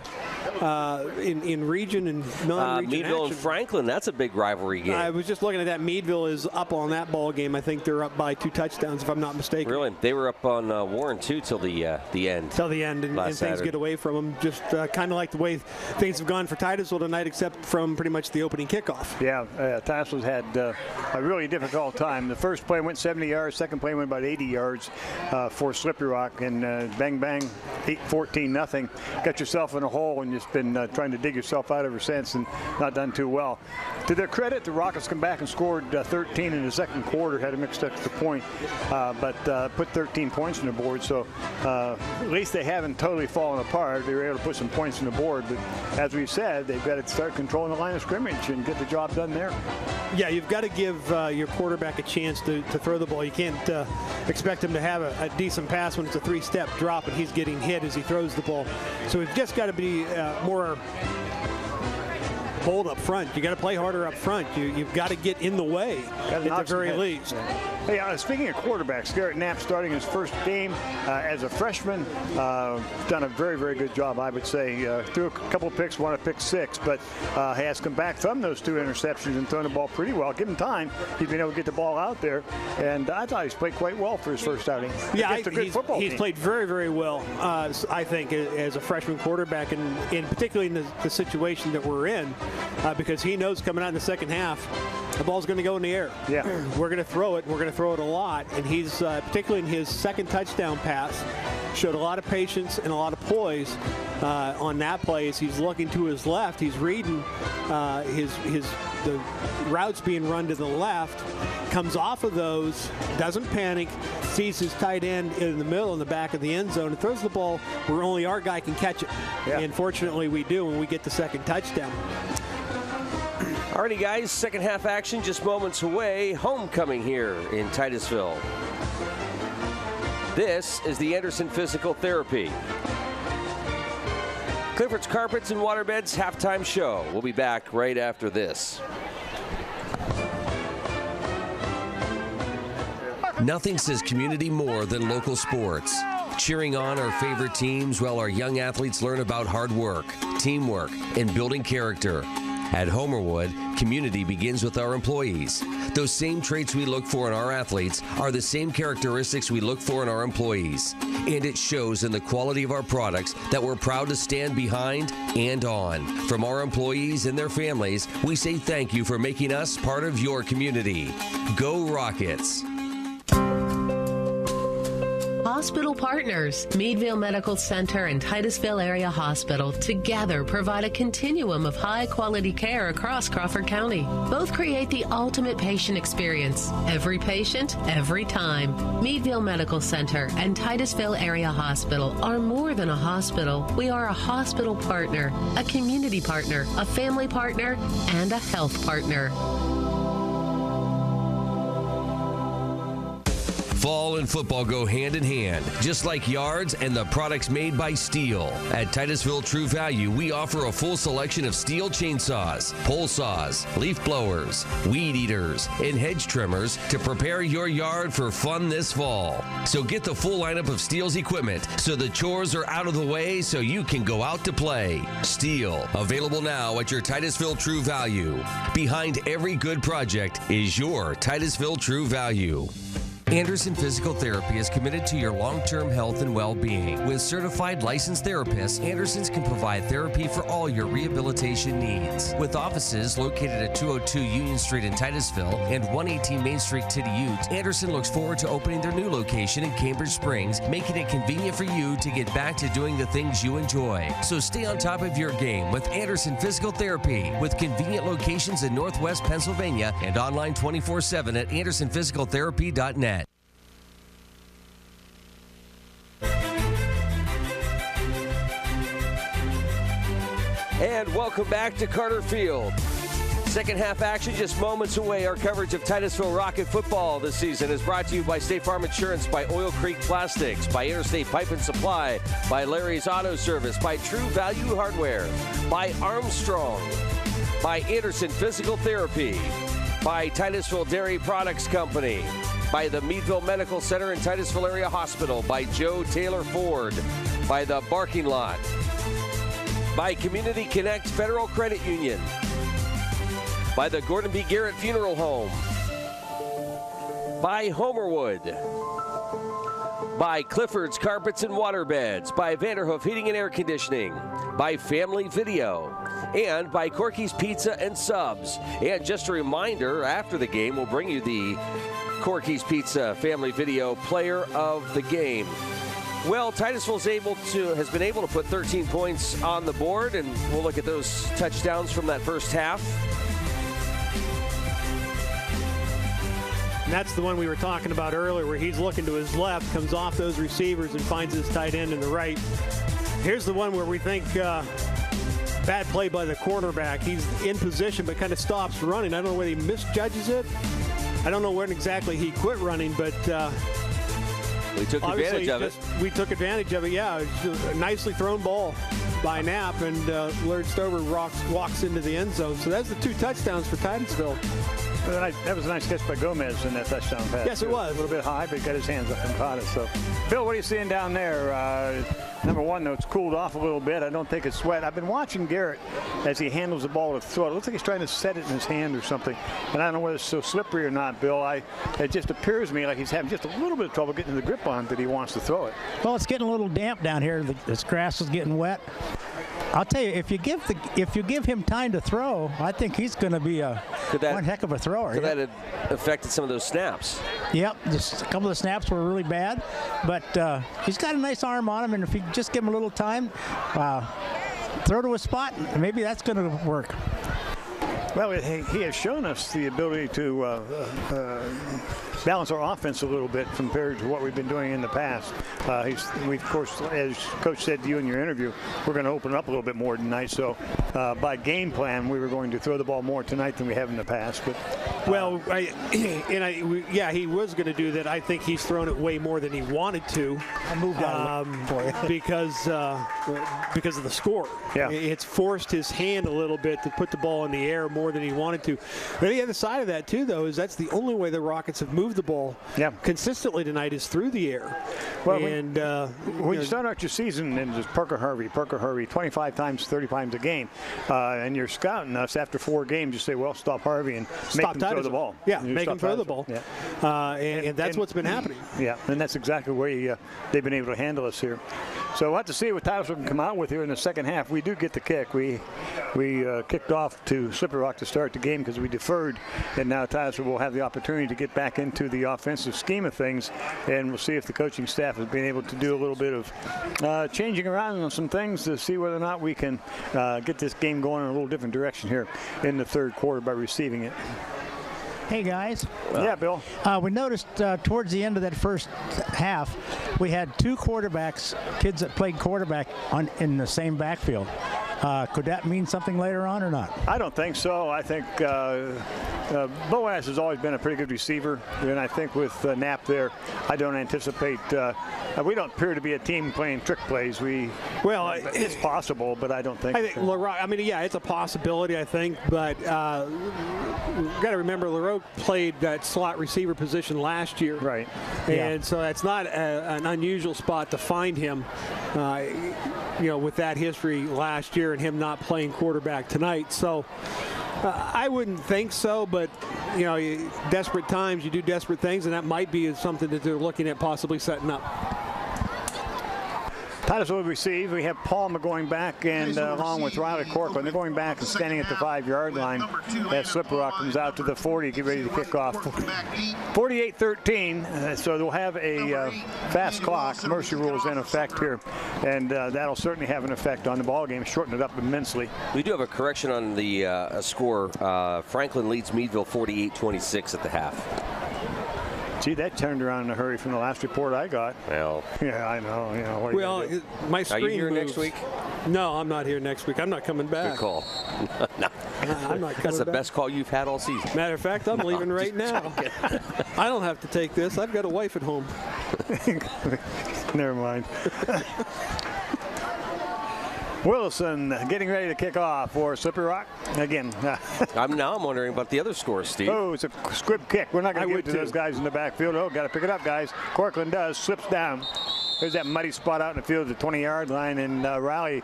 Speaker 2: in region and non-region
Speaker 3: Meadville and Franklin, that's a big rivalry game.
Speaker 2: I was just looking at that. Meadville is up on that ball game. I think they're up by 2 touchdowns, if I'm not mistaken.
Speaker 3: Really? They were up on Warren, too, till the end.
Speaker 2: Till the end, and things get away from them. Just kind of like the way things have gone for Titusville tonight, except from pretty much the opening kickoff.
Speaker 1: Yeah, Titusville's had a really difficult time. The first play went 70 yards, second play went about 80 yards for Slippery Rock, and bang, bang, 14 nothing. Got yourself in a hole and just been trying to dig yourself out ever since and not done too well. To their credit, the Rockets come back and scored 13 in the second quarter, had a mixed extra point, but put 13 points on the board, so at least they haven't totally fallen apart. They were able to put some points on the board, but as we said, they've got to start controlling the line of scrimmage and get the job done there.
Speaker 2: Yeah, you've got to give your quarterback a chance to throw the ball. You can't expect him to have a decent pass when it's a 3-step drop and he's getting hit as he throws the ball. So we've just got to be more bold up front. You got to play harder up front. You've got to get in the way at the very least.
Speaker 1: Hey, speaking of quarterbacks, Garrett Knapp starting his first game as a freshman, done a very, very good job, I would say. Threw a couple of picks, won a pick 6, but has come back from those 2 interceptions and thrown the ball pretty well. Given time, he's been able to get the ball out there, and I thought he's played quite well for his first outing.
Speaker 2: Yeah,
Speaker 1: it's a good football
Speaker 2: he's
Speaker 1: team.
Speaker 2: played very, very well, I think, as a freshman quarterback, and particularly in the situation that we're in, because he knows coming out in the second half, the ball's going to go in the air.
Speaker 1: Yeah.
Speaker 2: We're going to throw it. We're going to throw it a lot. And he's, particularly in his second touchdown pass, showed a lot of patience and a lot of poise on that play. As he's looking to his left, he's reading the routes being run to the left, comes off of those, doesn't panic, sees his tight end in the middle in the back of the end zone, and throws the ball where only our guy can catch it. Yeah. And fortunately we do, and we get the second touchdown.
Speaker 3: Alrighty, guys, second half action just moments away. Homecoming here in Titusville. This is the Anderson Physical Therapy. Clifford's Carpets and Waterbeds halftime show. We'll be back right after this.
Speaker 6: Nothing says community more than local sports. Cheering on our favorite teams while our young athletes learn about hard work, teamwork, and building character. At Homerwood, community begins with our employees. Those same traits we look for in our athletes are the same characteristics we look for in our employees. And it shows in the quality of our products that we're proud to stand behind and on. From our employees and their families, we say thank you for making us part of your community. Go Rockets!
Speaker 15: Hospital partners, Meadville Medical Center and Titusville Area Hospital together provide a continuum of high-quality care across Crawford County. Both create the ultimate patient experience. Every patient, every time. Meadville Medical Center and Titusville Area Hospital are more than a hospital. We are a hospital partner, a community partner, a family partner, and a health partner.
Speaker 6: Fall and football go hand in hand, just like yards and the products made by Steel. At Titusville True Value, we offer a full selection of Steel chainsaws, pole saws, leaf blowers, weed eaters, and hedge trimmers to prepare your yard for fun this fall. So get the full lineup of Steel's equipment so the chores are out of the way so you can go out to play. Steel, available now at your Titusville True Value. Behind every good project is your Titusville True Value. Anderson Physical Therapy is committed to your long-term health and well-being. With certified licensed therapists, Anderson's can provide therapy for all your rehabilitation needs. With offices located at 202 Union Street in Titusville and 118 Main Street, Tityute, Anderson looks forward to opening their new location in Cambridge Springs, making it convenient for you to get back to doing the things you enjoy. So stay on top of your game with Anderson Physical Therapy, with convenient locations in Northwest Pennsylvania and online 24/7 at andersonphysicaltherapy.net.
Speaker 3: And welcome back to Carter Field. Second half action just moments away. Our coverage of Titusville Rocket football this season is brought to you by State Farm Insurance, by Oil Creek Plastics, by Interstate Pipe and Supply, by Larry's Auto Service, by True Value Hardware, by Armstrong, by Anderson Physical Therapy, by Titusville Dairy Products Company, by the Meadville Medical Center and Titusville Area Hospital, by Joe Taylor Ford, by the Barking Lot, By Community Connect Federal Credit Union. By the Gordon B. Garrett Funeral Home. By Homerwood. By Clifford's Carpets and Waterbeds. By Vanderhoof Heating and Air Conditioning. By Family Video. And by Corky's Pizza and Subs. And just a reminder, after the game, we'll bring you the Corky's Pizza Family Video Player of the Game. Well, Titusville has been able to put 13 points on the board, and we'll look at those touchdowns from that first half.
Speaker 2: And that's the one we were talking about earlier, where he's looking to his left, comes off those receivers and finds his tight end in the right. Here's the one where we think bad play by the quarterback. He's in position but kind of stops running. I don't know whether he misjudges it. I don't know when exactly he quit running, but
Speaker 3: we took advantage of it.
Speaker 2: We took advantage of it, yeah. It's a nicely thrown ball by Knapp, and Laird Stover walks into the end zone. So that's the 2 touchdowns for Titusville.
Speaker 1: That was a nice catch by Gomez in that touchdown pass.
Speaker 2: Yes, it was.
Speaker 1: A little bit high, but he got his hands up and caught it. So, Bill, what are you seeing down there? Number one, though, it's cooled off a little bit. I don't think it's wet. I've been watching Garrett as he handles the ball to throw it. It looks like he's trying to set it in his hand or something. And I don't know whether it's so slippery or not, Bill. It just appears to me like he's having just a little bit of trouble getting the grip on it that he wants to throw it.
Speaker 4: Well, it's getting a little damp down here. This grass is getting wet. I'll tell you, if you give him time to throw, I think he's going to be one heck of a thrower.
Speaker 3: Could that have affected some of those snaps?
Speaker 4: Yep, just a couple of snaps were really bad, but he's got a nice arm on him, and if you just give him a little time, throw to a spot, maybe that's going to work.
Speaker 1: Well, he has shown us the ability to balance our offense a little bit compared to what we've been doing in the past. We, of course, as Coach said to you in your interview, we're going to open up a little bit more tonight. So by game plan, we were going to throw the ball more tonight than we have in the past. But
Speaker 2: he was going to do that. I think he's thrown it way more than he wanted to.
Speaker 4: I moved out for you.
Speaker 2: because of the score.
Speaker 1: Yeah.
Speaker 2: It's forced his hand a little bit to put the ball in the air more than he wanted to. But the other side of that, too, though, is that's the only way the Rockets have moved the ball consistently tonight is through the air.
Speaker 1: Well, when you start out your season and just Parker Harvey, 25 times, 30 times a game, and you're scouting us after 4 games, you say, well, stop Harvey and make him throw the ball.
Speaker 2: Yeah, make him throw the ball.
Speaker 1: Yeah.
Speaker 2: And that's what's been happening.
Speaker 1: Yeah, and that's exactly where they've been able to handle us here. So we'll have to see what Titusville can come out with here in the second half. We do get the kick. We kicked off to Slippery Rock to start the game because we deferred, and now Titusville will have the opportunity to get back into the offensive scheme of things, and we'll see if the coaching staff has been able to do a little bit of changing around on some things to see whether or not we can get this game going in a little different direction here in the third quarter by receiving it.
Speaker 4: Hey, guys.
Speaker 1: Yeah, Bill.
Speaker 4: We noticed towards the end of that first half, we had 2 quarterbacks, kids that played quarterback in the same backfield. Could that mean something later on or not?
Speaker 1: I don't think so. I think Boaz has always been a pretty good receiver, and I think with Knapp there, I don't anticipate. We don't appear to be a team playing trick plays. It's possible, but I don't think.
Speaker 2: I think LaRoque. I mean, yeah, it's a possibility. I think, but we've got to remember LaRoque played that slot receiver position last year,
Speaker 1: right?
Speaker 2: And so that's not an unusual spot to find him. With that history last year and him not playing quarterback tonight. So I wouldn't think so, but, desperate times, you do desperate things, and that might be something that they're looking at possibly setting up.
Speaker 1: Titusville will receive. We have Palmer going back, and along with Riley Corcoran, they're going back and standing at the 5-yard line as Slippery Rock comes out to the 40, get ready to kick off. 48-13, so they'll have a fast clock. Mercy rule is in effect here, and that'll certainly have an effect on the ball game, shorten it up immensely.
Speaker 3: We do have a correction on the score. Franklin leads Meadville 48-26 at the half.
Speaker 1: Gee, that turned around in a hurry from the last report I got.
Speaker 3: Well,
Speaker 1: yeah, I know.
Speaker 2: My screen
Speaker 3: Are you here
Speaker 2: moves.
Speaker 3: next week?
Speaker 2: No, I'm not here next week. I'm not coming back.
Speaker 3: Good call. No.
Speaker 2: I'm not coming
Speaker 3: That's the
Speaker 2: back.
Speaker 3: best call you've had all season.
Speaker 2: Matter of fact, I'm leaving right now. I don't have to take this. I've got a wife at home.
Speaker 1: Never mind. Wilson getting ready to kick off for Slippery Rock. Again.
Speaker 3: I'm wondering about the other scores, Steve.
Speaker 1: Oh, it's a squib kick. We're not going to give it to those guys in the backfield. Oh, got to pick it up, guys. Corcoran does. Slips down. There's that muddy spot out in the field at the 20-yard line, and Riley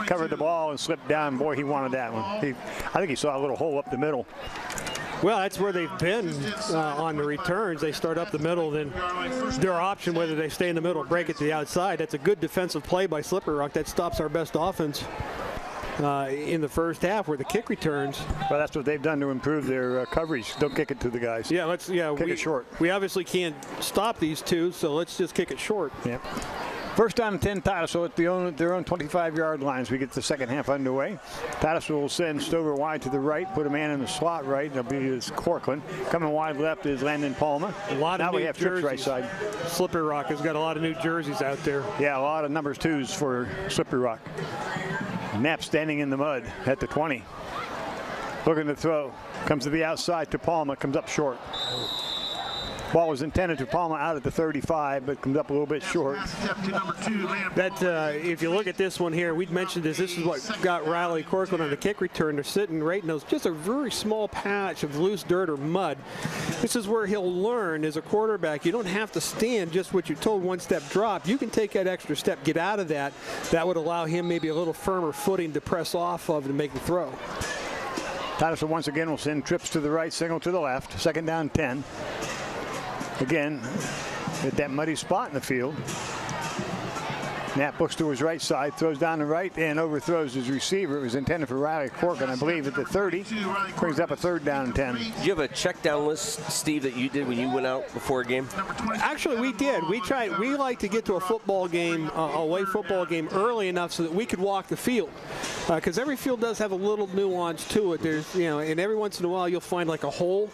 Speaker 1: covered the ball and slipped down. Boy, he wanted that one. I think he saw a little hole up the middle.
Speaker 2: Well, that's where they've been on the returns. They start up the middle, then their option whether they stay in the middle or break it to the outside. That's a good defensive play by Slippery Rock. That stops our best offense in the first half where the kick returns.
Speaker 1: Well, that's what they've done to improve their coverage. Don't kick it to the guys.
Speaker 2: Yeah,
Speaker 1: kick it short.
Speaker 2: We obviously can't stop these two, so let's just kick it short.
Speaker 1: Yep. First down and 10, Titusville at their own 25-yard lines. We get the second half underway. Titusville will send Stover wide to the right, put a man in the slot right. That'll be Corcoran. Coming wide left is Landon Palma.
Speaker 2: Now
Speaker 1: we have trips right side.
Speaker 2: Slippery Rock has got a lot of new jerseys out there.
Speaker 1: Yeah, a lot of numbers 2s for Slippery Rock. Knapp standing in the mud at the 20. Looking to throw. Comes to the outside to Palma. Comes up short. Ball was intended to Palma out at the 35, but comes up a little bit short.
Speaker 2: If you look at this one here, we'd mentioned this is what got Riley Corcoran on the kick return. They're sitting right in those, just a very small patch of loose dirt or mud. This is where he'll learn as a quarterback. You don't have to stand just what you're told, one step drop. You can take that extra step, get out of that. That would allow him maybe a little firmer footing to press off of and make the throw.
Speaker 1: Titusville once again will send trips to the right, single to the left. Second down 10. Again, at that muddy spot in the field. Knapp looks to his right side, throws down the right, and overthrows his receiver. It was intended for Riley Corcoran, I believe, at the 30. Brings up a third down and 10.
Speaker 3: Do you have a check down list, Steve, that you did when you went out before a game?
Speaker 2: Actually, we did. We like to get to a football game, away football game early enough so that we could walk the field. Because every field does have a little nuance to it. There's, and every once in a while you'll find like a hole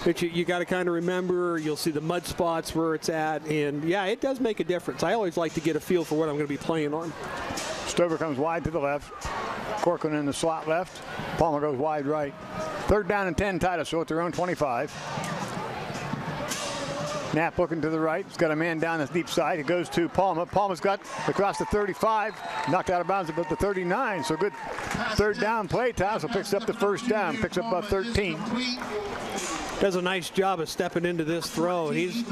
Speaker 2: that you got to kind of remember. You'll see the mud spots where it's at, and yeah, it does make a difference. I always like to get a feel for what I'm going to be playing on.
Speaker 1: Stover comes wide to the left. Corcoran in the slot left. Palmer goes wide right. Third down and 10, Titusville at their own 25. Knapp looking to the right. He's got a man down the deep side. It goes to Palma. Palma's got across the 35. Knocked out of bounds about the 39. So good third down play. Titusville picks up the first down. Picks up about 13.
Speaker 2: Does a nice job of stepping into this throw. He's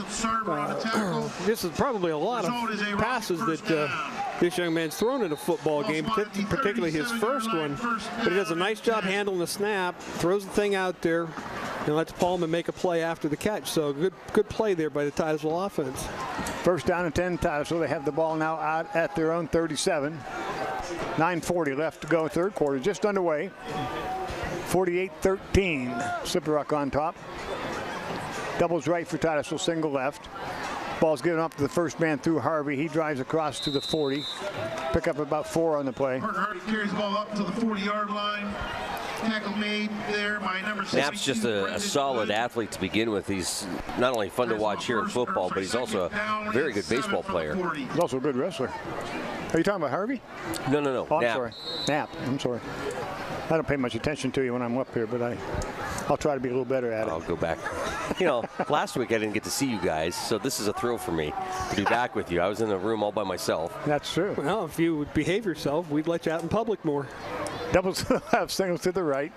Speaker 2: this is probably a lot of passes that this young man's thrown in a football game, particularly his first one. But he does a nice job handling the snap, throws the thing out there, and lets Palma make a play after the catch. So good play there by the Titusville offense.
Speaker 1: First down and 10, Titusville. They have the ball now out at their own 37. 9:40 left to go, third quarter just underway. 48-13, Slippery Rock on top. Doubles right for Titusville, single left. Ball's given up to the first man through Harvey. He drives across to the 40. Pick up about 4 on the play.
Speaker 14: Harvey carries the ball up to the 40-yard line. Tackle made there by number 6.
Speaker 3: Knapp's just a solid athlete to begin with. He's not only fun to watch here in football, but he's also a very good baseball player.
Speaker 1: He's also a good wrestler. Are you talking about Harvey?
Speaker 3: No.
Speaker 1: Oh, I'm sorry. Knapp. I'm sorry. I don't pay much attention to you when I'm up here, but I'll try to be a little better at it.
Speaker 3: I'll go back. Last week I didn't get to see you guys, so this is a thrill for me to be back with you. I was in the room all by myself.
Speaker 1: That's true.
Speaker 2: Well, if you would behave yourself, we'd let you out in public more.
Speaker 1: Doubles to the left, singles to the right.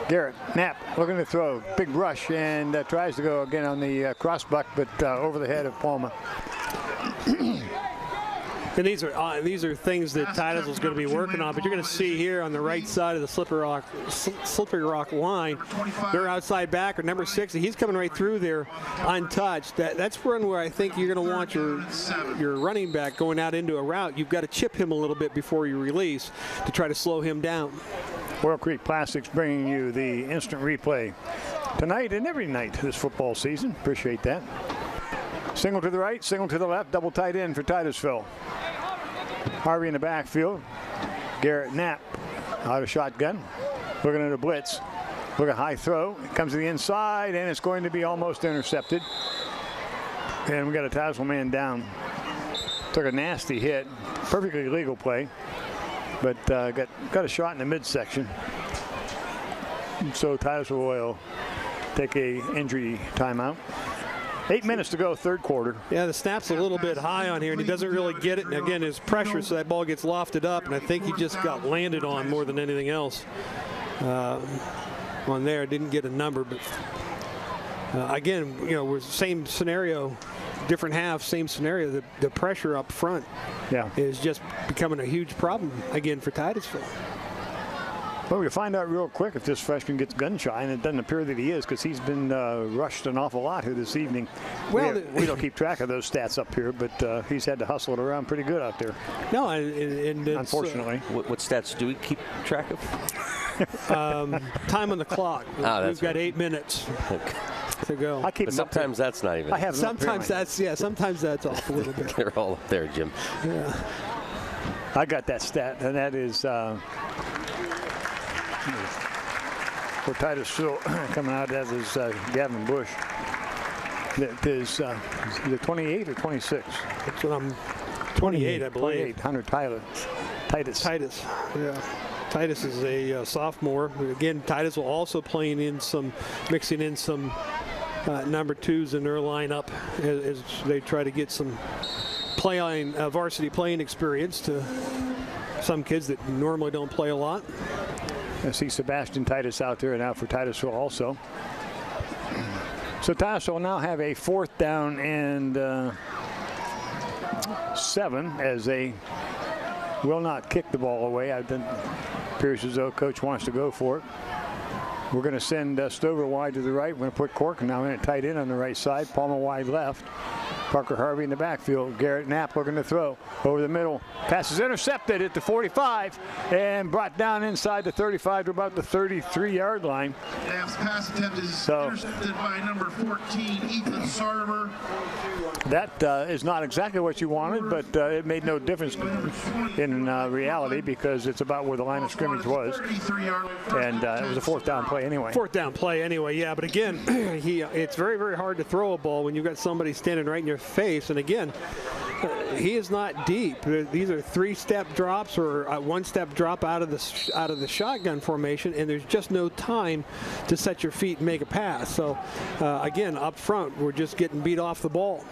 Speaker 1: Garrett Knapp looking to throw. Big rush and tries to go again on the crossbuck, but over the head of Palma.
Speaker 2: And these are things that Titusville's going to be working on, but you're going to see here on the right side of the Slippery Rock line, their outside backer, number 60, he's coming right through there untouched. That's one where I think you're going to want your running back going out into a route. You've got to chip him a little bit before you release to try to slow him down.
Speaker 1: Oil Creek Plastics bringing you the instant replay tonight and every night this football season. Appreciate that. Single to the right, single to the left, double tight end for Titusville. Harvey in the backfield. Garrett Knapp out of shotgun. Looking at a blitz. Look at high throw. It comes to the inside, and it's going to be almost intercepted. And we got a Titusville man down. Took a nasty hit. Perfectly legal play. But got a shot in the midsection. So Titusville will take a injury timeout. 8 minutes to go, third quarter.
Speaker 2: Yeah, the snap's a little bit high on here, and he doesn't really get it. And again, his pressure, so that ball gets lofted up, and I think he just got landed on more than anything else. On there, didn't get a number, but again, we're same scenario different half, same scenario. The pressure up front is just becoming a huge problem again for Titusville.
Speaker 1: Well, we'll find out real quick if this freshman gets gun shy, and it doesn't appear that he is because he's been rushed an awful lot here this evening. Well, we don't keep track of those stats up here, but he's had to hustle it around pretty good out there.
Speaker 2: No, and
Speaker 1: unfortunately.
Speaker 3: What stats do we keep track of?
Speaker 2: Time on the clock. We've got 8 minutes to go.
Speaker 1: I keep
Speaker 3: sometimes that's not even.
Speaker 1: I have
Speaker 2: sometimes that's sometimes that's off a little bit.
Speaker 3: They're all up there, Jim.
Speaker 2: Yeah.
Speaker 1: I got that stat, and that is for Titusville coming out. That is Gavin Bush. That is either 28 or 26.
Speaker 2: That's what I'm. 28, I believe.
Speaker 1: 28. Hunter Titus.
Speaker 2: Yeah. Titus is a sophomore. Again, Titus will also mixing in some number 2s in their lineup as they try to get some varsity playing experience to some kids that normally don't play a lot.
Speaker 1: I see Sebastian Titus out there and out for Titusville also. So Titusville will now have a 4th down and 7 as they will not kick the ball away. It appears as though coach wants to go for it. We're going to send Stover wide to the right. We're going to put Cork now in at tight end on the right side. Palmer wide left. Parker Harvey in the backfield. Garrett Knapp looking to throw over the middle. Pass is intercepted at the 45 and brought down inside the 35 to about the 33-yard line.
Speaker 14: Knapp's pass attempt is intercepted by number 14, Ethan Sarver.
Speaker 1: That is not exactly what you wanted, but it made no difference in reality because it's about where the line of scrimmage was. And it was a 4th down play anyway.
Speaker 2: 4th down play anyway, yeah. But again, it's very, very hard to throw a ball when you've got somebody standing right in your face. And again, he is not deep. These are 3-step drops or 1-step drop out of the shotgun formation, and there's just no time to set your feet and make a pass. So again, up front, we're just getting beat off the ball.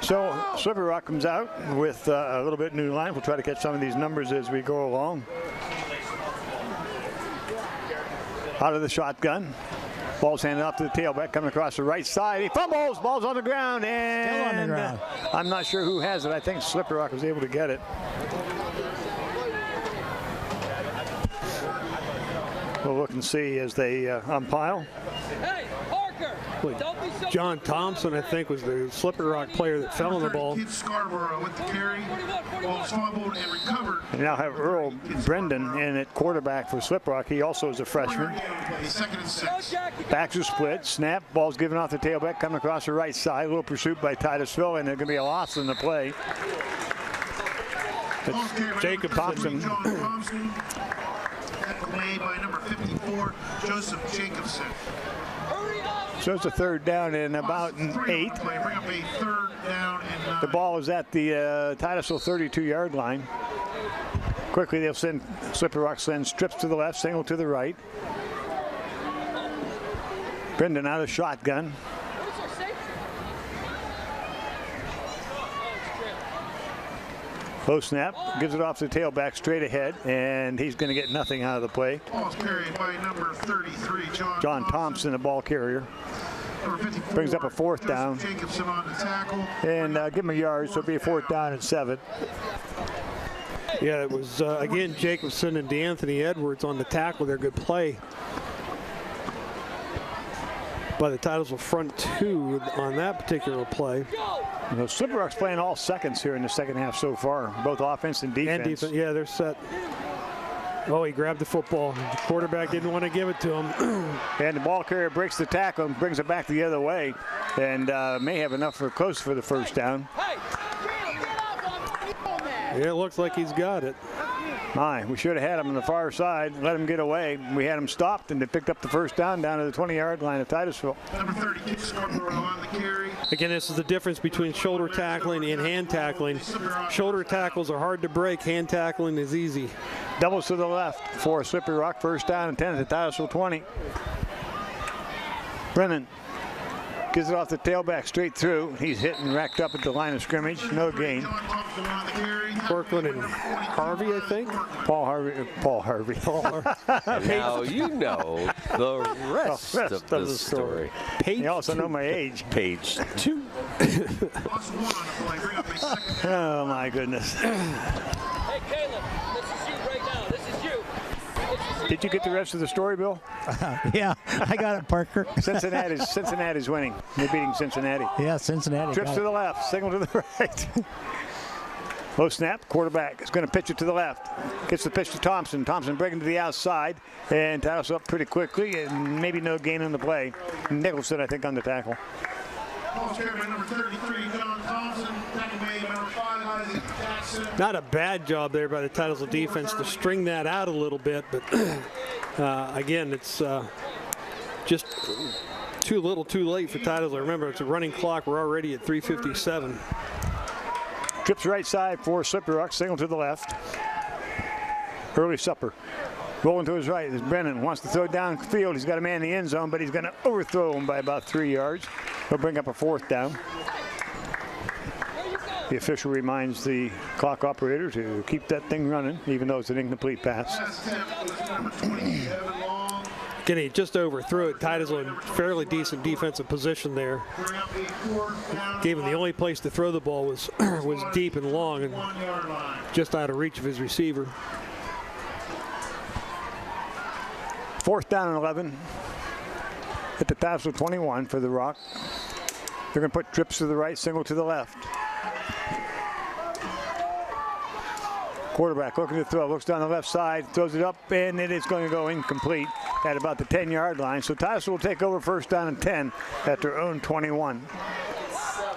Speaker 1: So Slippery Rock comes out with a little bit new line. We'll try to catch some of these numbers as we go along. Out of the shotgun. Ball's handed off to the tailback, coming across the right side. He fumbles. Ball's on the ground, and
Speaker 4: still on the ground.
Speaker 1: I'm not sure who has it. I think Slippery Rock was able to get it. We'll look and see as they umpile.
Speaker 2: Hey, Parker! John Thompson, I think, was the Slippery Rock player that fell on the ball.
Speaker 14: Scarborough with the carry. Ball fumbled and recovered.
Speaker 1: And now have Earl Brendan in at quarterback for Slippery Rock. He also is a freshman.
Speaker 14: 2nd and 6.
Speaker 1: Backs are split. Snap. Ball's given off the tailback, coming across the right side. A little pursuit by Titusville, and there's going to be a loss in the play.
Speaker 2: Jacob
Speaker 1: Thompson.
Speaker 14: Made by number 54, Joseph Jacobson.
Speaker 1: So it's a 3rd down and about 8.
Speaker 14: Bring up a 3rd down and 9.
Speaker 1: The ball is at the Titusville 32-yard line. Quickly, they'll send Slippery Rock sends trips to the left, single to the right. Brendan out of the shotgun. Low snap, gives it off the tailback straight ahead, and he's going to get nothing out of the play.
Speaker 14: Ball's carried by number 33,
Speaker 1: John Thompson, the ball carrier. Brings up a 4th down.
Speaker 14: Jacobson on the tackle.
Speaker 1: And give him a yard, so it'll be a 4th down and 7.
Speaker 2: Yeah, it was, again, Jacobson and DeAnthony Edwards on the tackle. They're good play by the Titusville front 2 on that particular play.
Speaker 1: Slippery Rock's playing all seconds here in the second half so far, both offense and defense.
Speaker 2: Yeah, they're set. Oh, he grabbed the football. The quarterback didn't want to give it to him.
Speaker 1: And the ball carrier breaks the tackle and brings it back the other way, and may have enough for close for the 1st down.
Speaker 2: Yeah, it looks like he's got it.
Speaker 1: My, we should have had him on the far side, let him get away. We had him stopped, and they picked up the 1st down to the 20-yard line of Titusville.
Speaker 14: Number 30, Scarborough on the carry.
Speaker 2: Again, this is the difference between shoulder tackling and hand tackling. Shoulder tackles are hard to break. Hand tackling is easy.
Speaker 1: Doubles to the left for Slippery Rock. 1st down and 10 at the Titusville 20. Brennan Gives it off the tailback straight through. He's hit and racked up at the line of scrimmage. No gain.
Speaker 2: Corkland and Harvey, I think.
Speaker 1: Paul Harvey.
Speaker 3: And now you know the rest of the story.
Speaker 1: You also know my age.
Speaker 3: Page 2.
Speaker 1: Oh, my goodness.
Speaker 3: Hey, Caleb, this is you right now. This is you.
Speaker 1: Did you get the rest of the story, Bill?
Speaker 4: Yeah, I got it, Parker.
Speaker 1: Cincinnati's winning. They're beating Cincinnati.
Speaker 4: Yeah, Cincinnati.
Speaker 1: Trips to the left, signal to the right. Low snap, quarterback is going to pitch it to the left. Gets the pitch to Thompson. Thompson breaking to the outside and tackles up pretty quickly, and maybe no gain on the play. Nicholson, I think, on the tackle.
Speaker 14: Number 33, John Thompson. Tackle made, number 5, Isaac Jackson.
Speaker 2: Not a bad job there by the Titusville defense to string that out a little bit, but again, it's just too little, too late for Titusville. Remember, it's a running clock. We're already at 3:57.
Speaker 1: Trips right side for Slippery Rock, signal to the left. Early supper. Rolling to his right is Brennan. Wants to throw downfield. He's got a man in the end zone, but he's going to overthrow him by about 3 yards. He'll bring up a 4th down. The official reminds the clock operator to keep that thing running, even though it's an incomplete pass.
Speaker 2: Again, he just overthrew it. Titusville in fairly decent defensive position there. Gave him the only place to throw the ball was deep and long and just out of reach of his receiver.
Speaker 1: 4th down and 11 at the Titusville 21 for the Rock. They're going to put trips to the right, single to the left. Quarterback looking to throw, looks down the left side, throws it up, and it is going to go incomplete at about the 10-yard line. So Titusville will take over 1st down and 10 at their own 21.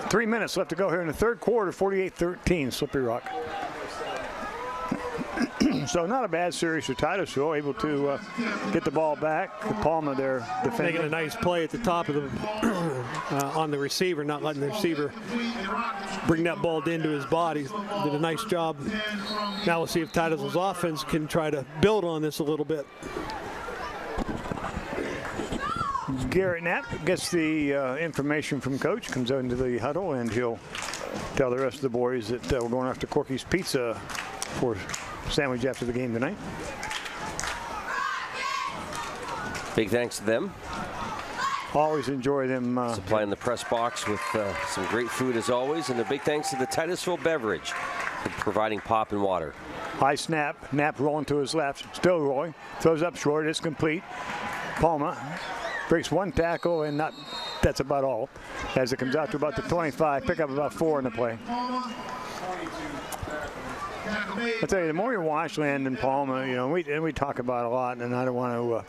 Speaker 1: 3 minutes left to go here in the third quarter, 48-13, Slippery Rock. So not a bad series for Titusville, able to get the ball back. Palma there defending.
Speaker 2: Making a nice play at the top of the on the receiver, not letting the receiver bring that ball into his body. Did a nice job. Now we'll see if Titusville's offense can try to build on this a little bit.
Speaker 1: Garrett Knapp gets the information from Coach, comes out into the huddle, and he'll tell the rest of the boys that we're going after Corky's Pizza for sandwich after the game tonight.
Speaker 3: Big thanks to them.
Speaker 1: Always enjoy them.
Speaker 3: Supplying the press box with some great food as always, and a big thanks to the Titusville Beverage for providing pop and water.
Speaker 1: High snap, Knapp rolling to his left, still rolling, throws up short, it's complete. Palma breaks one tackle, and that's about all. As it comes out to about the 25, pick up about 4 in the play. I tell you, the more you watch Landon Palma, you know, we talk about it a lot, and I don't want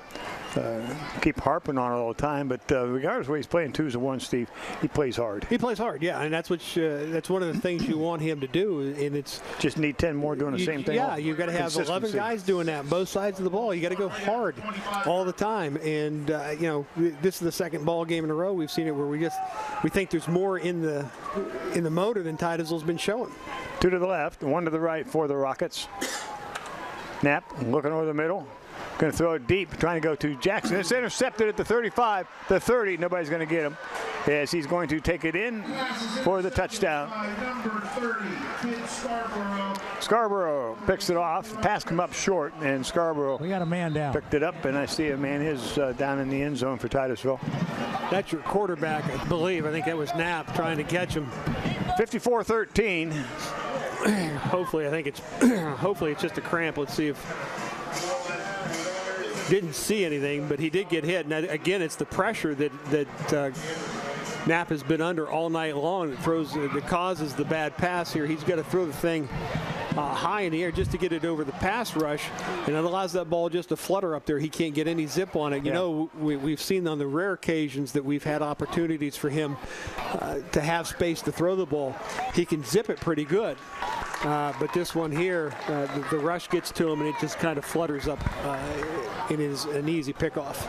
Speaker 1: to keep harping on it all the time, but regardless of where he's playing 2s and 1s, Steve, he plays hard.
Speaker 2: He plays hard, yeah, and that's one of the things you want him to do, and it's
Speaker 1: just need 10 more doing the same thing.
Speaker 2: Yeah, you've got to have 11 guys doing that on both sides of the ball. You got to go hard all the time, and you know, this is the second ball game in a row we've seen it where we think there's more in the motor than Titusville's been showing.
Speaker 1: 2 to the left, 1 to the right for the Rockets. Knapp looking over the middle. Going to throw it deep, trying to go to Jackson. It's intercepted at the 35, the 30. Nobody's going to get him as he's going to take it in for the touchdown. Scarborough picks it off. Pass come up short, and Scarborough
Speaker 4: we got a man down.
Speaker 1: Picked it up, and I see a man is down in the end zone for Titusville.
Speaker 2: That's your quarterback, I believe. I think that was Knapp trying to catch him.
Speaker 1: 54-13.
Speaker 2: Hopefully it's just a cramp. Let's see if. Didn't see anything, but he did get hit. And again, it's the pressure that Knapp has been under all night long that causes the bad pass here. He's got to throw the thing high in the air just to get it over the pass rush, and it allows that ball just to flutter up there. He can't get any zip on it. You know, we've seen on the rare occasions that we've had opportunities for him to have space to throw the ball. He can zip it pretty good. But this one here, the rush gets to him, and it just kind of flutters up. It is an easy pickoff.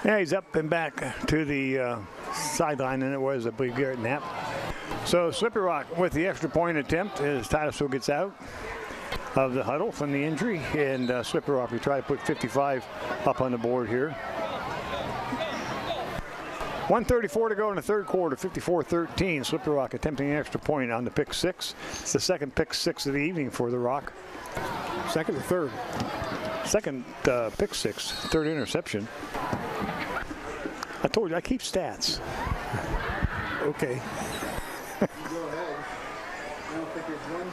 Speaker 1: Yeah, he's up and back to the sideline, and it was, I believe, Garrett Knapp. So Slippery Rock with the extra point attempt as Titusville gets out of the huddle from the injury, and Slippery Rock, we try to put 55 up on the board here. 1:34 to go in the third quarter, 54-13. Slippery Rock attempting an extra point on the pick six. It's the second pick six of the evening for the Rock.
Speaker 2: Second or third?
Speaker 1: Second pick six, third interception. I told you, I keep stats.
Speaker 2: Okay.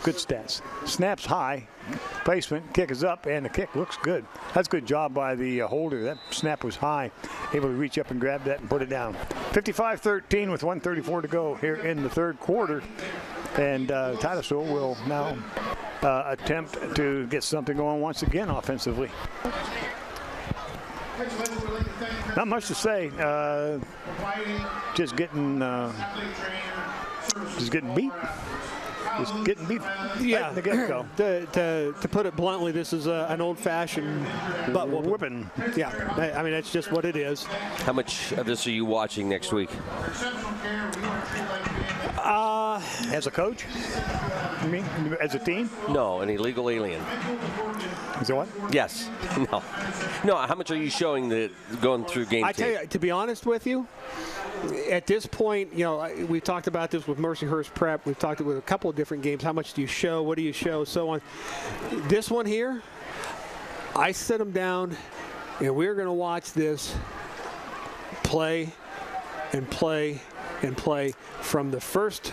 Speaker 1: Good stats. Snaps high, placement, kick is up, and the kick looks good. That's a good job by the holder. That snap was high, able to reach up and grab that and put it down. 55-13 with 1:34 to go here in the third quarter. And Titusville will now attempt to get something going once again offensively. Not much to say. Just getting beat. Just getting beat.
Speaker 2: Yeah.
Speaker 1: Right in the get-go.
Speaker 2: To put it bluntly, this is an old-fashioned butt
Speaker 1: whipping.
Speaker 2: Yeah. I mean, that's just what it is.
Speaker 3: How much of this are you watching next week?
Speaker 1: As a coach? You mean as a team?
Speaker 3: No, an illegal alien.
Speaker 1: Is that what?
Speaker 3: Yes. No. How much are you showing going through game
Speaker 2: I tell you, to be honest with you, at this point, we've talked about this with Mercyhurst Prep. We've talked with a couple of different games. How much do you show? What do you show? So on. This one here, I sit them down, and we're going to watch this play and play and play from the first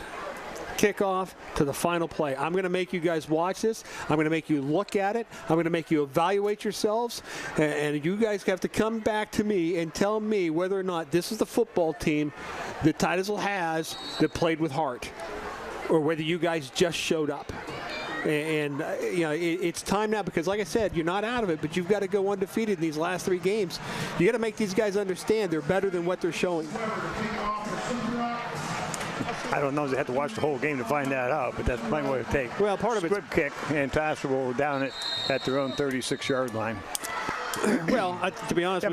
Speaker 2: kickoff to the final play. I'm going to make you guys watch this. I'm going to make you look at it. I'm going to make you evaluate yourselves. And you guys have to come back to me and tell me whether or not this is the football team that Titusville has that played with heart, or whether you guys just showed up. And it's time now, because like I said, you're not out of it, but you've got to go undefeated in these last three games. You got to make these guys understand they're better than what they're showing.
Speaker 1: I don't know if they have to watch the whole game to find that out, but that's probably what it takes.
Speaker 2: Well, part of it's
Speaker 1: squib kick, and Titusville down it at their own 36-yard line.
Speaker 2: Well, to be honest,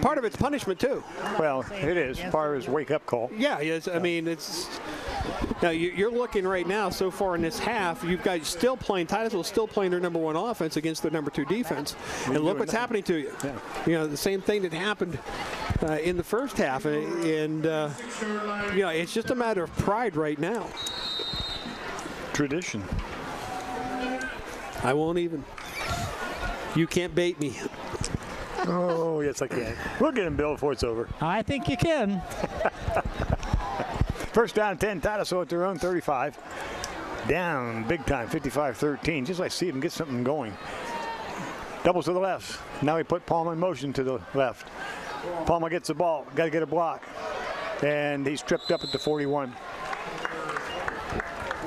Speaker 2: part of it's punishment too.
Speaker 1: Well, it is. Part of his wake-up call.
Speaker 2: Yeah, yes. I mean, it's. Now you're looking right now so far in this half. You've got still playing. Titusville still playing their number one offense against their number two defense, and look what's happening to you.
Speaker 1: Yeah.
Speaker 2: The same thing that happened in the first half, and it's just a matter of pride right now.
Speaker 1: Tradition.
Speaker 2: I won't even. You can't bait me.
Speaker 1: Oh, yes, I can. We'll get him, Bill, before it's over.
Speaker 4: I think you can.
Speaker 1: First down, 10, Titusville at their own 35. Down big time, 55-13. Just like see them get something going. Doubles to the left. Now we put Palmer in motion to the left. Palmer gets the ball. Got to get a block. And he's tripped up at the 41.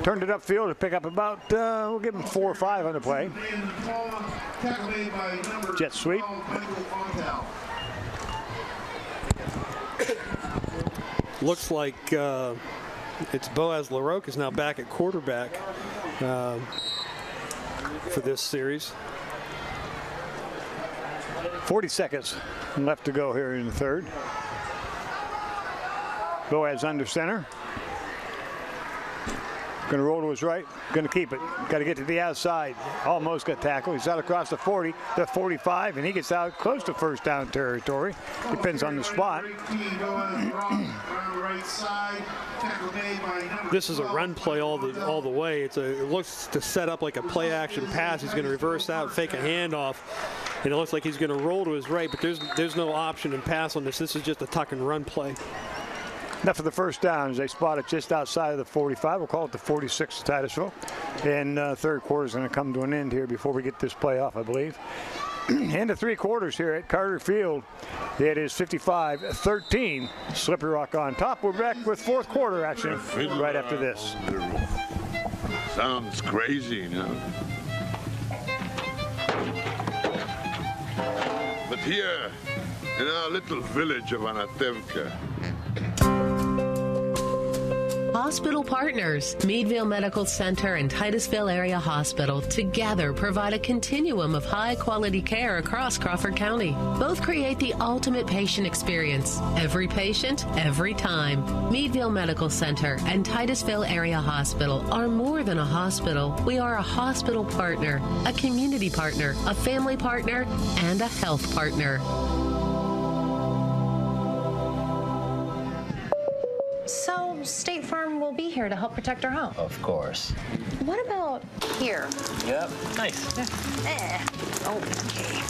Speaker 1: Turned it upfield to pick up about, we'll give him 4 or 5 on the play. Jet sweep.
Speaker 2: Looks like it's Boaz LaRocque is now back at quarterback for this series.
Speaker 1: 40 seconds left to go here in the third. Boaz under center. Going to roll to his right. Going to keep it. Got to get to the outside. Almost got tackled. He's out across the 40, the 45, and he gets out close to first down territory. Depends on the spot.
Speaker 2: This is a run play all the way. It looks to set up like a play action pass. He's going to reverse out, fake a handoff, and it looks like he's going to roll to his right. But there's no option in pass on this. This is just a tuck and run play.
Speaker 1: Enough for the first down as they spot it just outside of the 45. We'll call it the 46 of Titusville. And third quarter is going to come to an end here before we get this play off, I believe. End of 3 quarters here at Carter Field. It is 55-13. Slippery Rock on top. We're back with fourth quarter action right after this.
Speaker 7: Sounds crazy, But here, in our little village of Anatevka,
Speaker 15: Hospital partners, Meadville Medical Center and Titusville Area Hospital together provide a continuum of high-quality care across Crawford County. Both create the ultimate patient experience. Every patient, every time. Meadville Medical Center and Titusville Area Hospital are more than a hospital. We are a hospital partner, a community partner, a family partner, and a health partner.
Speaker 22: So State Farm will be here to help protect our home.
Speaker 8: Of course.
Speaker 22: What about here?
Speaker 8: Yep. Nice.
Speaker 22: Okay.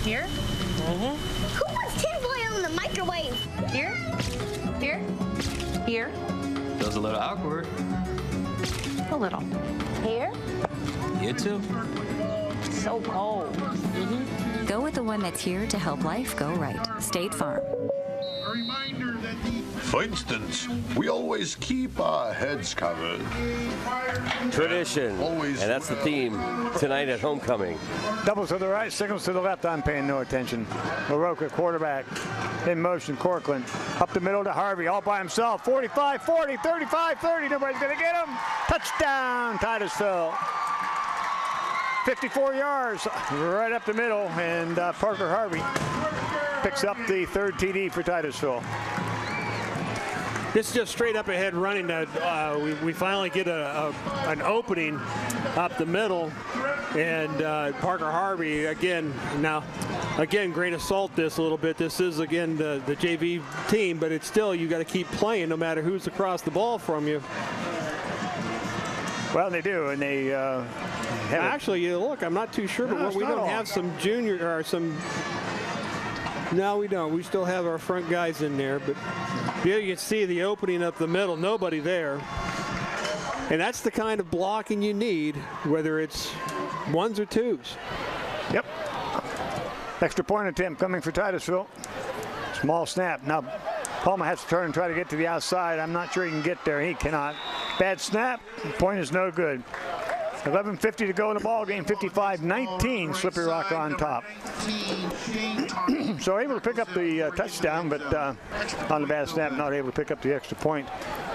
Speaker 22: Here?
Speaker 10: Who puts tinfoil in the microwave?
Speaker 22: Here? Here? Here?
Speaker 8: Feels a little awkward.
Speaker 22: A little. Here?
Speaker 8: You too.
Speaker 22: So cold.
Speaker 9: Go with the one that's here to help life go right. State Farm.
Speaker 7: For instance, we always keep our heads covered.
Speaker 3: Tradition. And that's the theme tonight at homecoming.
Speaker 1: Doubles to the right, singles to the left. I'm paying no attention. LaRocca, quarterback. In motion, Corcoran. Up the middle to Harvey, all by himself. 45, 40, 35, 30. Nobody's going to get him. Touchdown, Titusville. 54 yards right up the middle, and Parker Harvey picks up the third TD for Titusville.
Speaker 2: This is just straight up ahead running. We finally get an opening up the middle, and Parker Harvey again. Now, again, grain of salt this a little bit. This is again the JV team, but it's still you got to keep playing no matter who's across the ball from you.
Speaker 1: Well, they do, and they
Speaker 2: actually, you look. I'm not too sure, but we don't have some junior or some. No, we don't. We still have our front guys in there, but here you can see the opening up the middle. Nobody there, and that's the kind of blocking you need, whether it's ones or twos.
Speaker 1: Yep. Extra point attempt coming for Titusville. Small snap. Now, Palma has to turn and try to get to the outside. I'm not sure he can get there. He cannot. Bad snap. Point is no good. 11:50 to go in the ball game. 55-19. Slippery Rock on top. So able to pick up the touchdown, but on the bad snap, not able to pick up the extra point.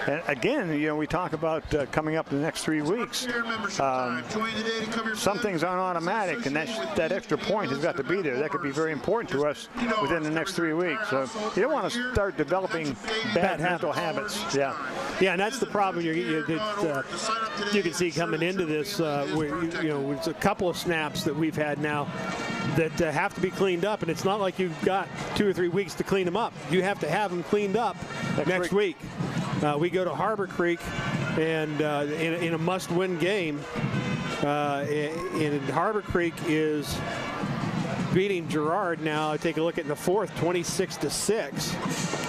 Speaker 1: And again, you know, we talk about coming up in the next 3 weeks. Some things aren't automatic, and that extra point has got to be there. That could be very important to us within the next 3 weeks. So you don't want to start developing bad mental habits. Yeah.
Speaker 2: Yeah, and that's the problem you can see coming into this. It's a couple of snaps that we've had now that have to be cleaned up, and it's not like you've got 2 or 3 weeks to clean them up. You have to have them cleaned up next week. We go to Harbor Creek, and in a must-win game, and Harbor Creek is beating Girard now. Take a look at the fourth, 26-6.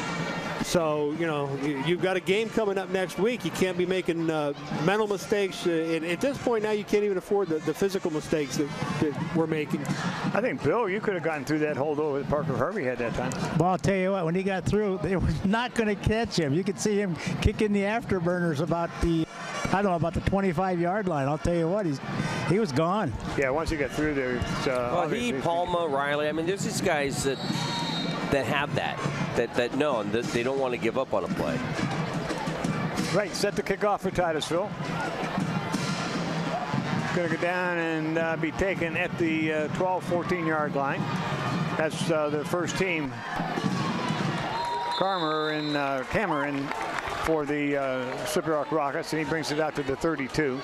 Speaker 2: So, you know, you've got a game coming up next week. You can't be making mental mistakes. And at this point now, you can't even afford the physical mistakes that we're making.
Speaker 1: I think, Bill, you could have gotten through that holdover that Parker Harvey had that time.
Speaker 4: Well, I'll tell you what, when he got through, they were not going to catch him. You could see him kicking the afterburners about the 25-yard line. I'll tell you what, he was gone.
Speaker 1: Yeah, once he got through there.
Speaker 3: Palma, Riley, I mean, there's these guys that have that know and they don't want to give up on a play.
Speaker 1: Right, set the kickoff for Titusville. Going to go down and be taken at the 12-14-yard line. That's the first team. Cameron for the Slippery Rock Rockets, and he brings it out to the 32.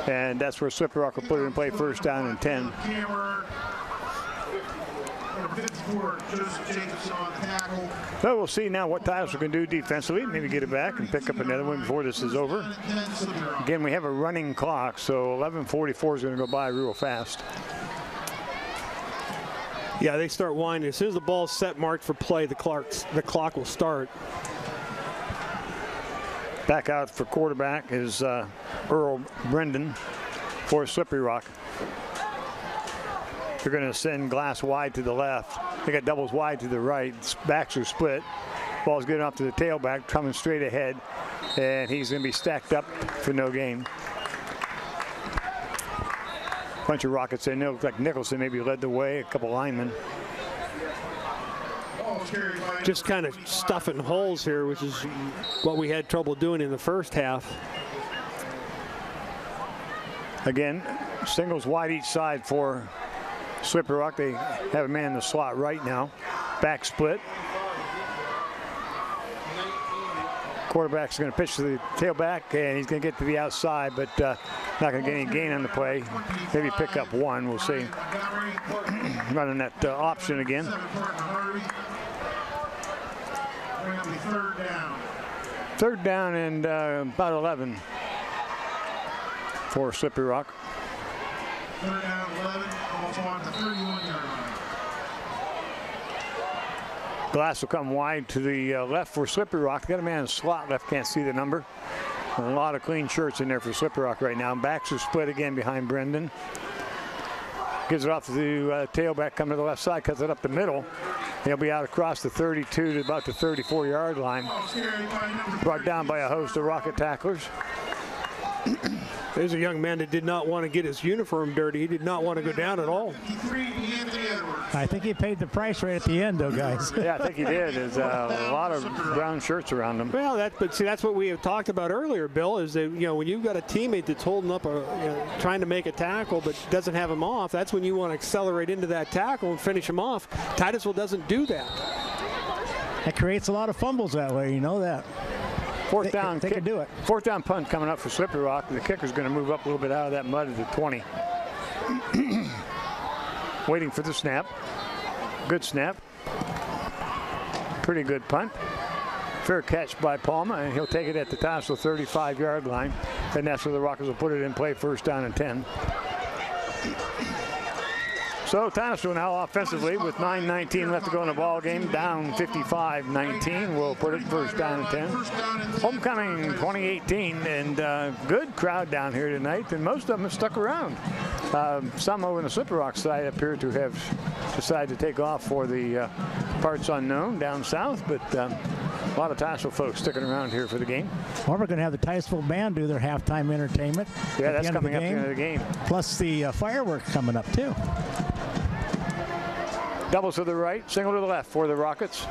Speaker 1: And that's where Slippery Rock will put it in play, first down and 10. So we'll see now what Titusville can do defensively. Maybe get it back and pick up another one before this is over. Again, we have a running clock, so 11:44 is going to go by real fast.
Speaker 2: Yeah, they start winding. As soon as the ball's set, marked for play, the clock will start.
Speaker 1: Back out for quarterback is Earl Brendan for Slippery Rock. They're going to send Glass wide to the left. They got doubles wide to the right. Backs are split. Ball's getting off to the tailback, coming straight ahead, and he's going to be stacked up for no gain. Bunch of Rockets there. Looks like Nicholson maybe led the way. A couple linemen.
Speaker 2: Just kind of stuffing holes here, which is what we had trouble doing in the first half.
Speaker 1: Again, singles wide each side for Slippery Rock. They have a man in the slot right now. Back split. Quarterback's going to pitch to the tailback, and he's going to get to the outside, but not going to get any gain on the play. Maybe pick up one. We'll see. Running that option again.
Speaker 14: third down.
Speaker 1: Third down and about 11 for Slippery Rock.
Speaker 14: Third down, 11, almost on the 31-yard line.
Speaker 1: Glass will come wide to the left for Slippery Rock. Got a man in slot left, can't see the number. A lot of clean shirts in there for Slippery Rock right now. Backs are split again behind Brendan. Gives it off to the tailback, coming to the left side, cuts it up the middle. He'll be out across the 32 to about the 34-yard line. Brought down by a host of Rocket tacklers.
Speaker 2: There's a young man that did not want to get his uniform dirty. He did not want to go down at all.
Speaker 4: I think he paid the price right at the end, though, guys.
Speaker 1: Yeah, I think he did. There's a lot of brown shirts around him.
Speaker 2: Well, that's what we have talked about earlier, Bill, is that, when you've got a teammate that's holding up, trying to make a tackle but doesn't have him off, that's when you want to accelerate into that tackle and finish him off. Titusville doesn't do that.
Speaker 4: It creates a lot of fumbles that way, you know that.
Speaker 1: Fourth down,
Speaker 4: they can do it.
Speaker 1: Fourth down punt coming up for Slippery Rock. The kicker's going to move up a little bit out of that mud at the 20. Waiting for the snap. Good snap. Pretty good punt. Fair catch by Palma, and he'll take it at the Titusville 35-yard line. And that's where the Rockets will put it in play, first down and 10. So Titusville now offensively with 9:19 left to go in the ball game, down 55-19. We'll put it first down and 10. Homecoming 2018, and good crowd down here tonight, and most of them have stuck around. Some over on the Slippery Rock side appear to have decided to take off for the parts unknown down south, but a lot of Titusville folks sticking around here for the game.
Speaker 4: Well, we're going to have the Titusville band do their halftime entertainment.
Speaker 1: Yeah, that's coming up at the end of the game.
Speaker 4: Plus the fireworks coming up, too.
Speaker 1: Doubles to the right, single to the left for the Rockets.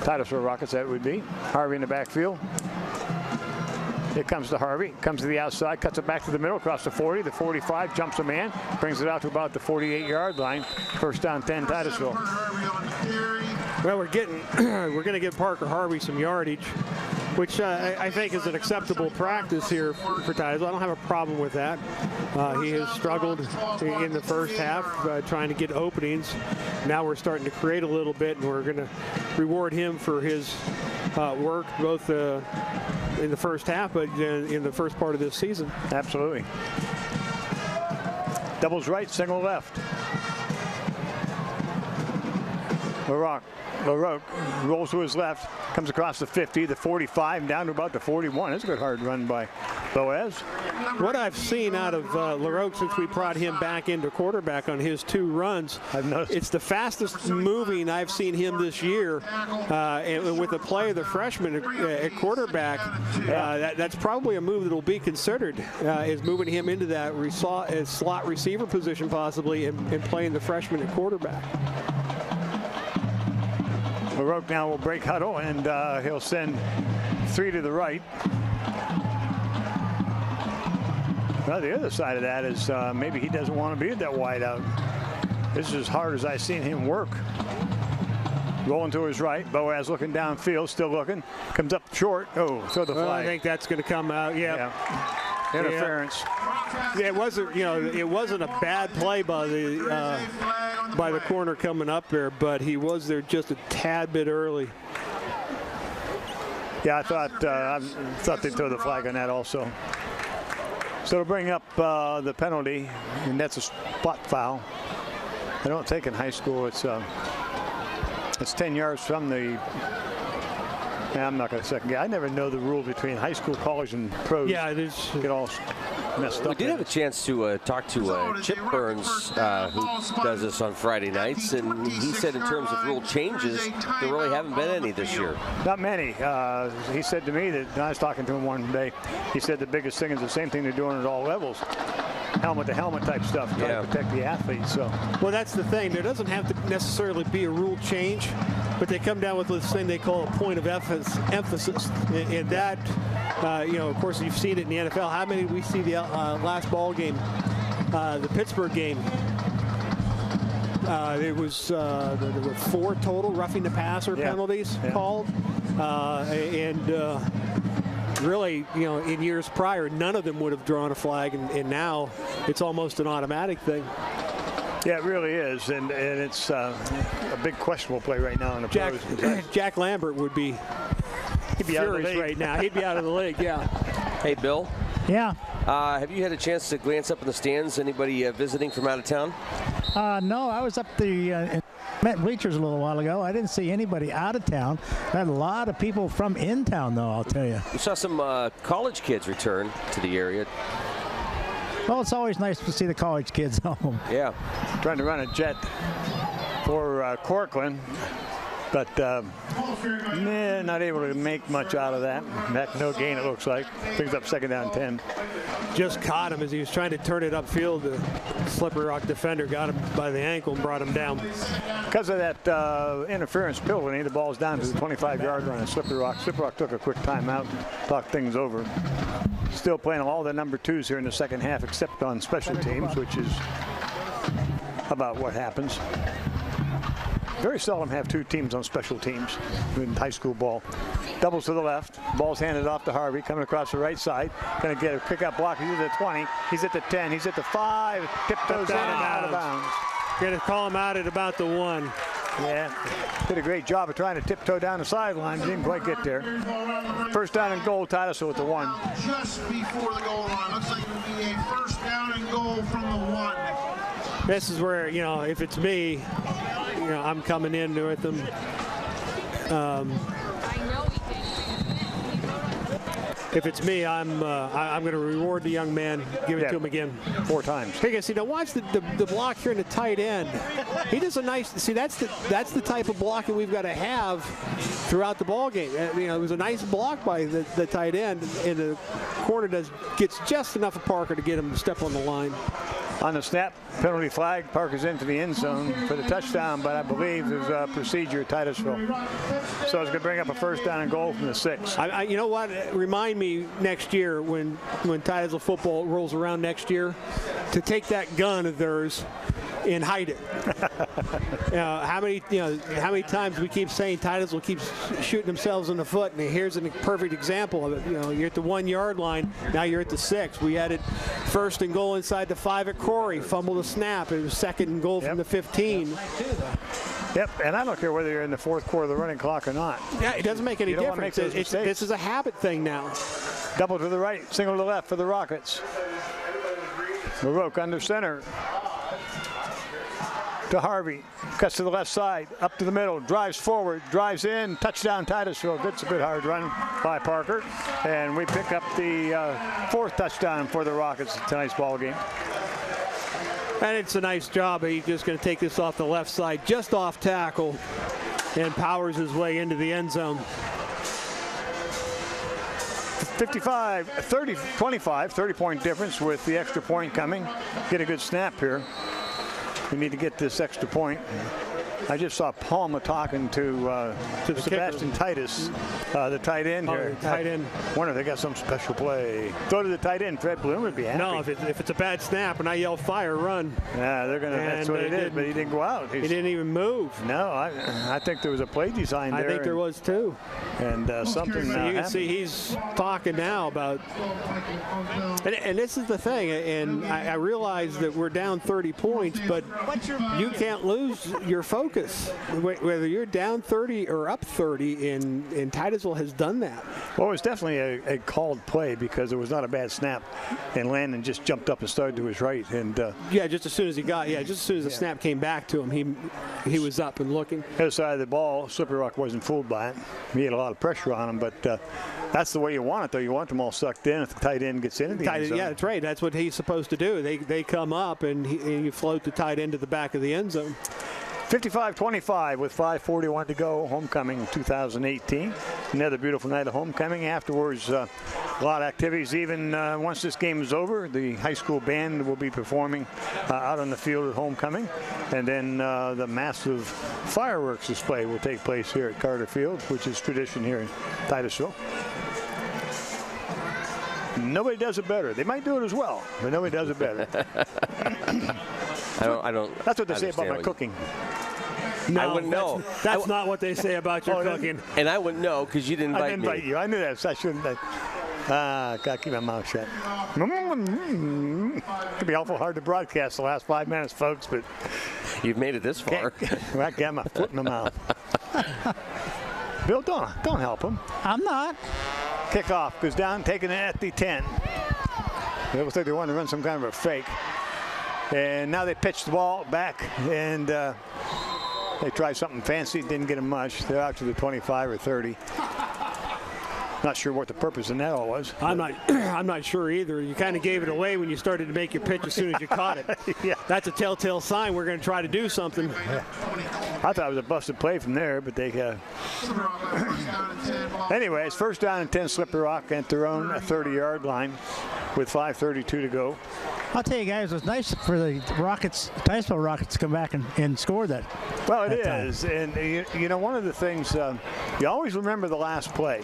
Speaker 1: Titusville Rockets, that would be. Harvey in the backfield. It comes to Harvey, comes to the outside, cuts it back to the middle, across the 40, the 45, jumps a man, brings it out to about the 48-yard line. First down, 10, Titusville.
Speaker 2: Well, we're going to give Parker Harvey some yardage, which I think is an acceptable practice here for Titusville. I don't have a problem with that. He has struggled in the first half trying to get openings. Now we're starting to create a little bit, and we're going to reward him for his work both in the first half, but in the first part of this season.
Speaker 1: Absolutely. Doubles right, single left. LaRoque rolls to his left, comes across the 50, the 45, and down to about the 41. That's a good hard run by Boaz.
Speaker 2: What I've seen out of LaRoque since we brought him back into quarterback on his 2 runs,
Speaker 1: I've noticed
Speaker 2: it's the fastest moving I've seen him this year. And with the play of the freshman at quarterback, that's probably a move that will be considered, is moving him into that slot receiver position possibly and playing the freshman at quarterback.
Speaker 1: LaRoque now will break huddle, and he'll send 3 to the right. Well, the other side of that is maybe he doesn't want to be at that wide out. This is as hard as I've seen him work. Rolling to his right. Boaz looking downfield, still looking. Comes up short. Oh, throw the flag.
Speaker 2: I think that's going to come out. Yeah.
Speaker 1: Interference.
Speaker 2: Yeah, it wasn't. It wasn't a bad play by the corner coming up there, but he was there just a tad bit early.
Speaker 1: Yeah, I thought they'd throw the flag on that also. So to bring up the penalty, and that's a spot foul. I don't think in high school it's 10 yards from the. I'm not going to second guess. I never know the rule between high school, college, and pros.
Speaker 2: Yeah, it is.
Speaker 1: Get all messed up.
Speaker 3: We did have a chance to talk to Chip Burns, who does this on Friday nights, and he said in terms of rule changes, there really haven't been any this year.
Speaker 1: Not many. He said to me that, I was talking to him one day, he said the biggest thing is the same thing they're doing at all levels. Helmet-to-helmet type stuff, trying to protect the athletes. So,
Speaker 2: well, that's the thing. There doesn't have to necessarily be a rule change, but they come down with this thing they call a point of emphasis, and that, of course, you've seen it in the NFL. How many did we see the last ball game, the Pittsburgh game? There was there were 4 total roughing the passer penalties called, and really, in years prior, none of them would have drawn a flag, and now it's almost an automatic thing.
Speaker 1: Yeah, it really is, and it's a big questionable play right now in the pros.
Speaker 2: Jack Lambert would be furious right now. He'd be out of the league, yeah.
Speaker 3: Hey, Bill.
Speaker 4: Yeah.
Speaker 3: Have you had a chance to glance up in the stands? Anybody visiting from out of town?
Speaker 4: No, I was up the Met bleachers a little while ago. I didn't see anybody out of town. I had a lot of people from in town, though, I'll tell you.
Speaker 3: We saw some college kids return to the area.
Speaker 4: Well, it's always nice to see the college kids home.
Speaker 3: Yeah.
Speaker 1: Trying to run a jet for Corcoran, but not able to make much out of that. Back no gain, it looks like. Picks up second down 10.
Speaker 2: Just caught him as he was trying to turn it upfield. The Slippery Rock defender got him by the ankle and brought him down.
Speaker 1: Because of that interference penalty, the ball's down to the 25-yard line. Slippery Rock took a quick timeout, talked things over. Still playing all the number 2s here in the second half, except on special teams, which is about what happens. Very seldom have 2 teams on special teams in high school ball. Doubles to the left. Ball's handed off to Harvey, coming across the right side. Going to get a pick-up block. He's at the 20. He's at the 10. He's at the 5. Tiptoes in and out of bounds.
Speaker 2: Going to call him out at about the 1.
Speaker 1: Yeah, did a great job of trying to tiptoe down the sideline. Didn't quite get there. First down and goal, Titusville at the 1.
Speaker 14: Just before the goal line. Looks like it would be a first down and goal from the 1.
Speaker 2: This is where, if it's me, I'm coming in with them. If it's me, I'm going to reward the young man, give it to him again.
Speaker 1: 4 times.
Speaker 2: Hey, guys, watch the block here in the tight end. He does a nice. See, that's the type of blocking we've got to have throughout the ball game. It was a nice block by the tight end, and the corner gets just enough of Parker to get him to step on the line.
Speaker 1: On the snap, penalty flag. Parker's into the end zone for the touchdown, but I believe there's a procedure at Titusville. So it's going to bring up a first down and goal from the 6.
Speaker 2: You know what? Remind me next year when Titusville football rolls around next year to take that gun of theirs and hide it. How many times we keep saying Titusville keeps shooting themselves in the foot, and here's a perfect example of it. You're at the 1 yard line, now you're at the 6. We had it first and goal inside the 5 at Corey, fumbled the snap. It was second and goal from the 15.
Speaker 1: Yep, and I don't care whether you're in the 4th quarter of the running clock or not.
Speaker 2: Yeah, it doesn't make any difference. This is a habit thing now.
Speaker 1: Double to the right, single to the left for the Rockets. LaRoque under center. To Harvey, cuts to the left side, up to the middle, drives forward, drives in, touchdown Titusville. It's a good hard run by Parker, and we pick up the 4th touchdown for the Rockets tonight's ball game.
Speaker 2: And it's a nice job. He's just going to take this off the left side, just off tackle, and powers his way into the end zone.
Speaker 1: 55, 30, 25, 30-point difference with the extra point coming. Get a good snap here. We need to get this extra point. I just saw Palma talking to Sebastian Titus, the tight end here.
Speaker 2: Tight end.
Speaker 1: Wonder if they got some special play. Throw to the tight end. Fred Bloom would be happy.
Speaker 2: No, if it's a bad snap and I yell fire, run.
Speaker 1: Yeah, they're gonna. That's what it is. But he didn't go out.
Speaker 2: He didn't even move.
Speaker 1: No, I think there was a play design there.
Speaker 2: I think there was too.
Speaker 1: And something.
Speaker 2: You can see he's talking now about. And this is the thing. And I realize that we're down 30 points, but you can't lose your focus. Whether you're down 30 or up 30, and Titusville has done that.
Speaker 1: Well, it was definitely a called play because it was not a bad snap, and Landon just jumped up and started to his right. And
Speaker 2: just as soon as the snap came back to him, he was up and looking.
Speaker 1: Other side of the ball, Slippery Rock wasn't fooled by it. He had a lot of pressure on him, but that's the way you want it, though. You want them all sucked in if the tight end gets into the end zone.
Speaker 2: Yeah, that's right. That's what he's supposed to do. They come up, and you float the tight end to the back of the end zone.
Speaker 1: 55-25 with 5:41 to go. Homecoming 2018. Another beautiful night of homecoming. Afterwards, a lot of activities. Even once this game is over, the high school band will be performing out on the field at homecoming. And then the massive fireworks display will take place here at Carter Field, which is tradition here in Titusville. Nobody does it better. They might do it as well, but nobody does it better.
Speaker 3: I don't.
Speaker 1: That's what they say about my cooking.
Speaker 2: No,
Speaker 3: I wouldn't know.
Speaker 2: That's not what they say about your cooking.
Speaker 3: And I wouldn't know because you didn't invite me.
Speaker 1: I didn't invite you. I knew that, so I shouldn't. Gotta keep my mouth shut. Could be awful hard to broadcast the last 5 minutes, folks, but
Speaker 3: you've made it this far.
Speaker 1: I got my foot in my mouth. Bill, don't help him.
Speaker 4: I'm not.
Speaker 1: Kickoff goes down, taking it at the 10. It looks like they wanted to run some kind of a fake. And now they pitch the ball back, and they tried something fancy. Didn't get them much. They're out to the 25 or 30. Not sure what the purpose of that all was.
Speaker 2: I'm not sure either. You kind of gave it away when you started to make your pitch as soon as you caught it.
Speaker 1: Yeah.
Speaker 2: That's a telltale sign we're going to try to do something.
Speaker 1: Yeah. I thought it was a busted play from there, but they. Anyway, it's first down and 10. Slippery Rock at their own 30-yard line with 5:32 to go.
Speaker 4: I'll tell you guys, it was nice for the Rockets, Titusville Rockets, to come back and score that.
Speaker 1: Well, it is, and you know, one of the things you always remember the last play,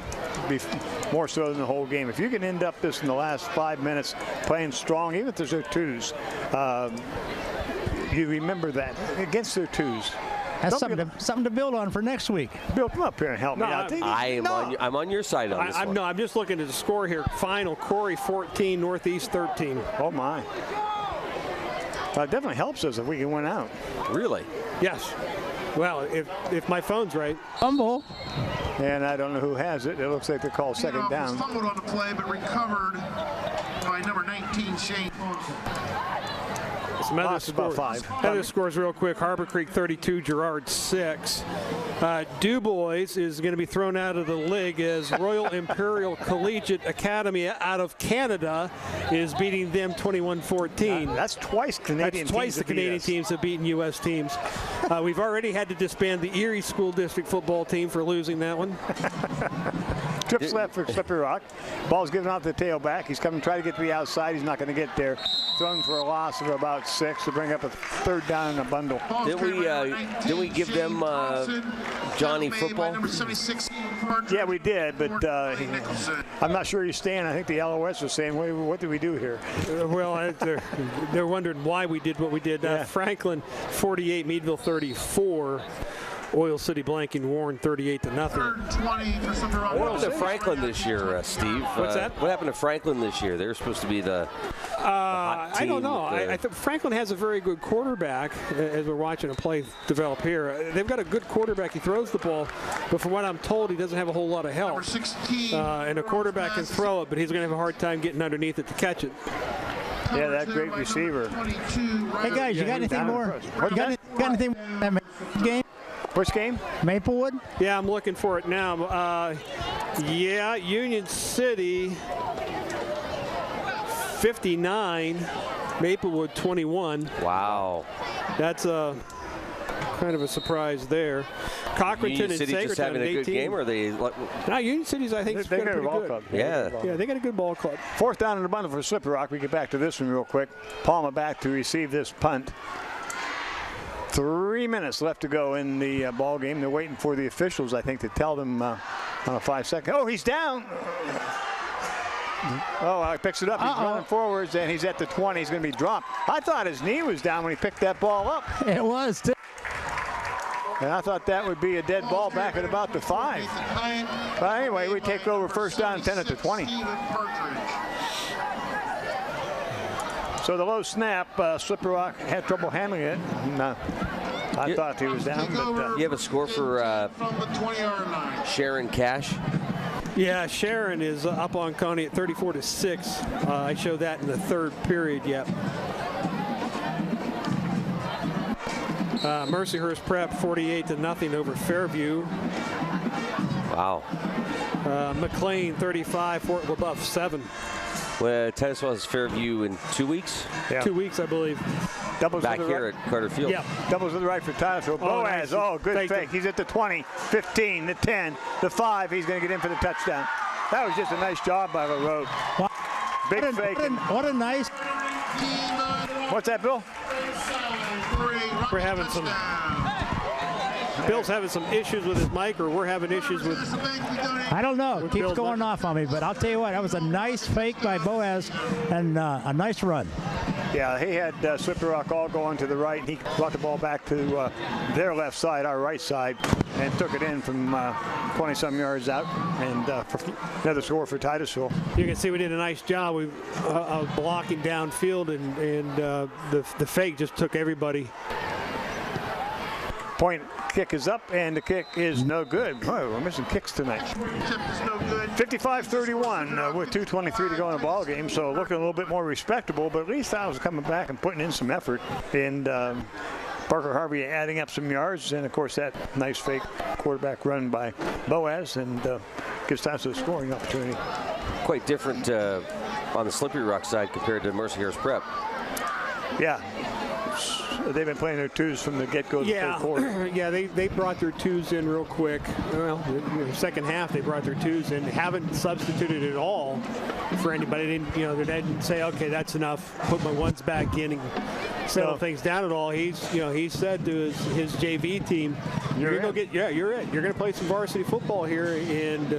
Speaker 1: more so than the whole game. If you can end up this in the last 5 minutes playing strong, even if there's their twos, you remember that against their twos.
Speaker 4: That's something to build on for next week.
Speaker 1: Bill, come up here and help me out.
Speaker 3: I'm on your side on this one.
Speaker 2: No, I'm just looking at the score here. Final, Corey 14, Northeast 13.
Speaker 1: Oh, my. It definitely helps us if we can win out.
Speaker 3: Really?
Speaker 2: Yes. Well, if my phone's right.
Speaker 4: Fumble.
Speaker 1: And I don't know who has it. It looks like they call second down.
Speaker 14: Fumbled on the play, but recovered by number 19, Shane.
Speaker 2: Some other scores real quick. Harbor Creek 32, Girard 6. Du Bois is going to be thrown out of the league as Royal Imperial Collegiate Academy out of Canada is beating them 21-14.
Speaker 1: That's twice Canadian teams.
Speaker 2: That's twice the Canadian teams have beaten U.S. teams. We've already had to disband the Erie School District football team for losing that one.
Speaker 1: Trips left for Slippery Rock. Ball's given off the tailback. He's coming to try to get to the outside. He's not going to get there. Thrown for a loss of about 6 to bring up a third down in a bundle.
Speaker 3: Did we give them Johnny football?
Speaker 1: Yeah, we did, but I'm not sure he's staying. I think the LOS was saying, what did we do here?
Speaker 2: Well, they're wondering why we did what we did. Franklin 48, Meadville 34. Oil City blanking Warren 38-0.
Speaker 3: What happened to Franklin this year, Steve?
Speaker 2: What's that?
Speaker 3: What happened to Franklin this year? They're supposed to be the hot team.
Speaker 2: I don't know. I think Franklin has a very good quarterback, as we're watching a play develop here. They've got a good quarterback. He throws the ball, but from what I'm told, he doesn't have a whole lot of help. And a quarterback can throw it, but he's going to have a hard time getting underneath it to catch it.
Speaker 1: Yeah, that great receiver.
Speaker 4: Hey, guys, you got anything more? You got anything more in that game?
Speaker 1: Which game?
Speaker 4: Maplewood?
Speaker 2: Yeah, I'm looking for it now. Yeah, Union City 59, Maplewood 21.
Speaker 3: Wow.
Speaker 2: That's kind of a surprise there. Cochranton and
Speaker 3: City just having a good game, or are they?
Speaker 2: No, Union City's, I think,
Speaker 1: they got a ball club.
Speaker 3: Yeah,
Speaker 2: they got a good ball club.
Speaker 1: Fourth down in the bundle for Slippery Rock. We get back to this one real quick. Palma back to receive this punt. 3 minutes left to go in the ball game. They're waiting for the officials, I think, to tell them on a 5-second. Oh, he's down. Oh, he picks it up. He's running forwards, and he's at the 20. He's going to be dropped. I thought his knee was down when he picked that ball up.
Speaker 4: It was, too.
Speaker 1: And I thought that would be a dead ball back at about the 5. But anyway, we take over first down and 10 at the 20. So the low snap, Slippery Rock had trouble handling it. I thought he was down. But,
Speaker 3: you have a score for Sharon Cash?
Speaker 2: Yeah, Sharon is up on Coney at 34-6. I showed that in the third period yet. Mercyhurst Prep 48-0 over Fairview.
Speaker 3: Wow.
Speaker 2: McLean 35, Fort LaBeouf 7.
Speaker 3: Well, Titusville has Fairview in 2 weeks?
Speaker 1: Yeah.
Speaker 2: 2 weeks, I believe.
Speaker 1: Doubles
Speaker 3: back
Speaker 1: to the
Speaker 3: here
Speaker 1: right.
Speaker 3: at Carter Field.
Speaker 1: Yeah, doubles to the right for Titusville. Boaz, good fake. He's at the 20, 15, the 10, the 5. He's going to get in for the touchdown. That was just a nice job by LaRoe. Big fake.
Speaker 4: What a nice.
Speaker 1: What's that, Bill?
Speaker 2: We're having some. Bill's having some issues with his mic, or we're having issues with.
Speaker 4: I don't know. It keeps going off on me, but I'll tell you what, that was a nice fake by Boaz and a nice run.
Speaker 1: Yeah, he had Slippery Rock all going to the right. He brought the ball back to their left side, our right side, and took it in from 20-some yards out, and another score for Titusville.
Speaker 2: You can see we did a nice job of blocking downfield, and the fake just took everybody.
Speaker 1: Point kick is up, and the kick is no good. Oh, we're missing kicks tonight. 55-31 with 2:23 to go in the ball game, so looking a little bit more respectable, but at least I was coming back and putting in some effort. And Parker Harvey adding up some yards, and of course that nice fake quarterback run by Boaz, and gives Titusville a scoring opportunity.
Speaker 3: Quite different on the Slippery Rock side compared to Mercyhurst Prep.
Speaker 1: Yeah. They've been playing their twos from the get-go.
Speaker 2: Yeah,
Speaker 1: third quarter.
Speaker 2: yeah, they brought their twos in real quick. Well, the second half they brought their twos in. Haven't substituted at all for anybody. They didn't say, okay, that's enough. Put my ones back in and settle things down at all. He said to his JV team, you're gonna go get, you're it. You're gonna play some varsity football here, and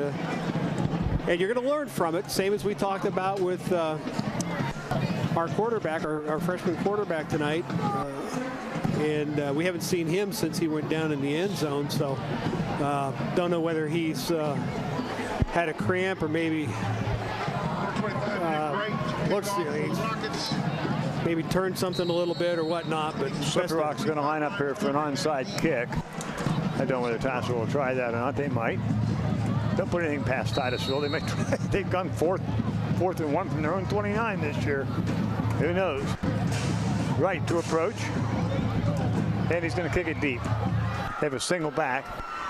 Speaker 2: you're gonna learn from it. Same as we talked about with. Our quarterback, our freshman quarterback tonight, and we haven't seen him since he went down in the end zone, so don't know whether he's had a cramp or maybe maybe turned something a little bit or whatnot. But
Speaker 1: Slippery Rock's going to line up here for an onside kick. I don't know whether Titusville will try that or not. They might. Don't put anything past Titusville. They may try. They've gone fourth and 1 from their own 29 this year. Who knows? Right to approach. And he's going to kick it deep. They have a single back,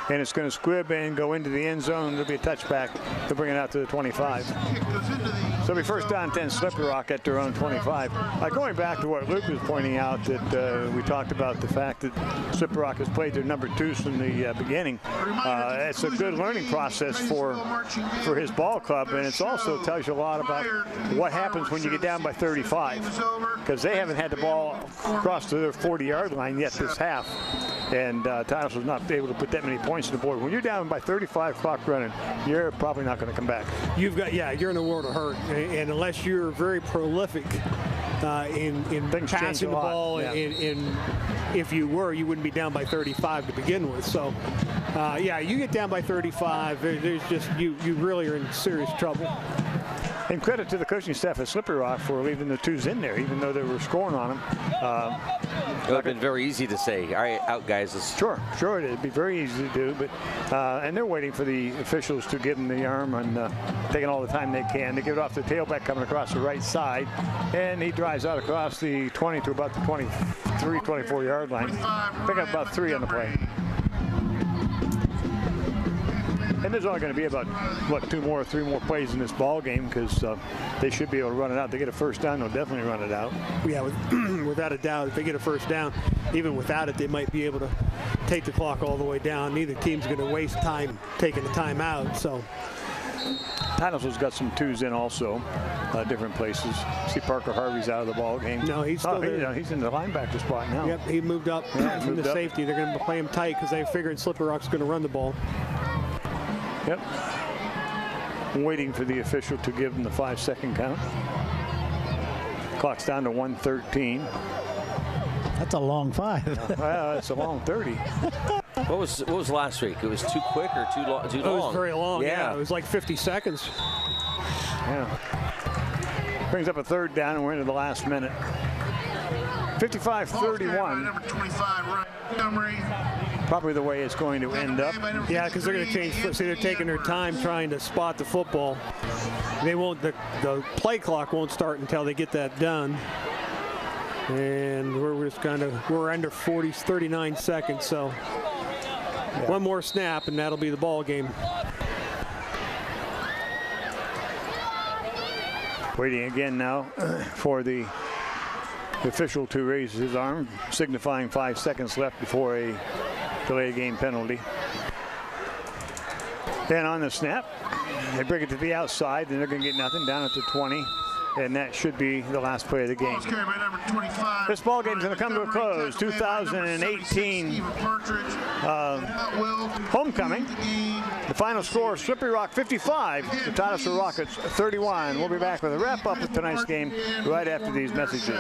Speaker 1: and it's going to squib and go into the end zone. There'll be a touchback to bring it out to the 25. So it'll be first down 10, Slippery Rock at their own 25. Going back to what Luke was pointing out, that we talked about the fact that Slippery Rock has played their number twos from the beginning. It's a good learning process for his ball club, and it also tells you a lot about what happens when you get down by 35, because they haven't had the ball cross to their 40-yard line yet this half. And Titusville was not able to put that many points on the board. When you're down by 35, clock running, you're probably not going to come back.
Speaker 2: You're in a world of hurt, and unless you're very prolific in passing the ball, and if you were, you wouldn't be down by 35 to begin with. So, you get down by 35, there's just you really are in serious trouble.
Speaker 1: And credit to the coaching staff at Slippery Rock for leaving the twos in there, even though they were scoring on them.
Speaker 3: It would have been very easy to say, all right, out, guys.
Speaker 1: Sure, it'd be very easy to do, but and they're waiting for the officials to give them the arm and taking all the time they can. They give it off the tailback coming across the right side, and he drives out across the 20 to about the 23, 24-yard line. Pick up about 3 on the play. And there's only going to be about, 3 more plays in this ball game, because they should be able to run it out. They get a first down, they'll definitely run it out.
Speaker 2: Yeah, without a doubt, if they get a first down, even without it, they might be able to take the clock all the way down. Neither team's going to waste time taking the time out. So
Speaker 1: Titusville's got some twos in also, different places. See Parker Harvey's out of the ball game.
Speaker 2: No, he's still there.
Speaker 1: He's in the linebacker spot now.
Speaker 2: Yep, he moved up from the safety. They're going to play him tight because they figured Slippery Rock's going to run the ball.
Speaker 1: Yep. Waiting for the official to give them the 5-second count. Clock's down to 1:13.
Speaker 4: That's a long 5.
Speaker 1: Well, it's a long 30.
Speaker 3: What was last week? It was too quick or too long?
Speaker 2: It was very long. Yeah, it was like 50 seconds.
Speaker 1: Yeah. Brings up a third down, and we're into the last minute. 55-31.
Speaker 14: Number 25, Ryan Montgomery.
Speaker 1: Probably the way it's going to end up.
Speaker 2: Yeah, because they're going to change. See, they're taking their time trying to spot the football. They won't. The play clock won't start until they get that done. And we're just we're under 39 seconds. So one more snap, and that'll be the ball game.
Speaker 1: Waiting again now for the official to raise his arm, signifying 5 seconds left before a delay game penalty. Then on the snap, they bring it to the outside, and they're going to get nothing down at the 20, and that should be the last play of the game. This ball game is going to come to a close. 2018 homecoming. The final score: Slippery Rock 55, the Titusville Rockets 31. We'll be back with a wrap-up of tonight's game right after these messages.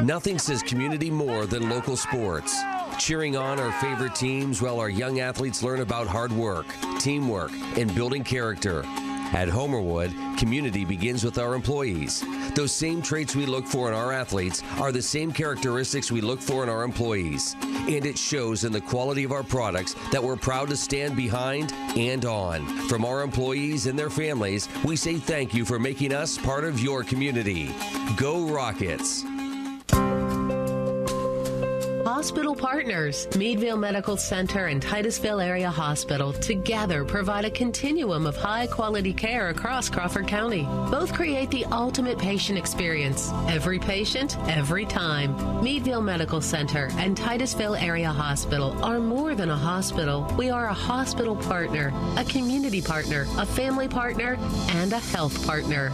Speaker 6: Nothing says community more than local sports. Cheering on our favorite teams while our young athletes learn about hard work, teamwork, and building character. At Homerwood, community begins with our employees. Those same traits we look for in our athletes are the same characteristics we look for in our employees. And it shows in the quality of our products that we're proud to stand behind and on. From our employees and their families, we say thank you for making us part of your community. Go Rockets!
Speaker 15: Hospital partners, Meadville Medical Center and Titusville Area Hospital together provide a continuum of high-quality care across Crawford County. Both create the ultimate patient experience. Every patient, every time. Meadville Medical Center and Titusville Area Hospital are more than a hospital. We are a hospital partner, a community partner, a family partner, and a health partner.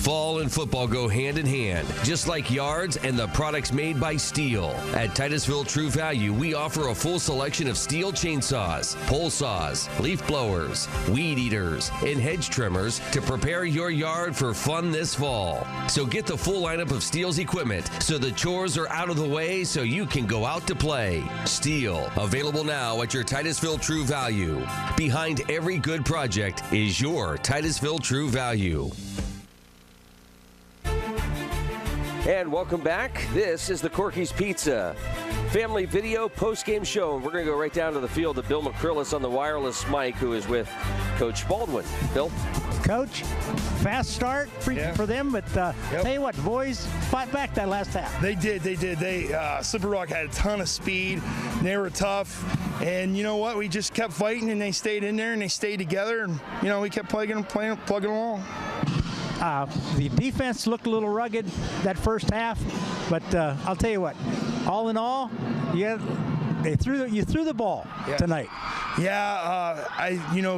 Speaker 6: Fall and football go hand in hand, just like yards and the products made by Steel. At Titusville True Value, we offer a full selection of Steel chainsaws, pole saws, leaf blowers, weed eaters, and hedge trimmers to prepare your yard for fun this fall. So get the full lineup of Steel's equipment so the chores are out of the way so you can go out to play. Steel, available now at your Titusville True Value. Behind every good project is your Titusville True Value.
Speaker 3: And welcome back. This is the Corky's Pizza Family Video post-game show. And we're going to go right down to the field to Bill McCrillis on the wireless mic, who is with Coach Baldwin. Bill?
Speaker 4: Coach, fast start for them, but tell you what, the boys fought back that last half.
Speaker 11: They did. Slippery Rock had a ton of speed. They were tough. And you know what? We just kept fighting, and they stayed in there, and they stayed together. And, you know, we kept plugging along.
Speaker 4: The defense looked a little rugged that first half, but I'll tell you what, all in all, you threw the ball tonight.
Speaker 11: Yeah,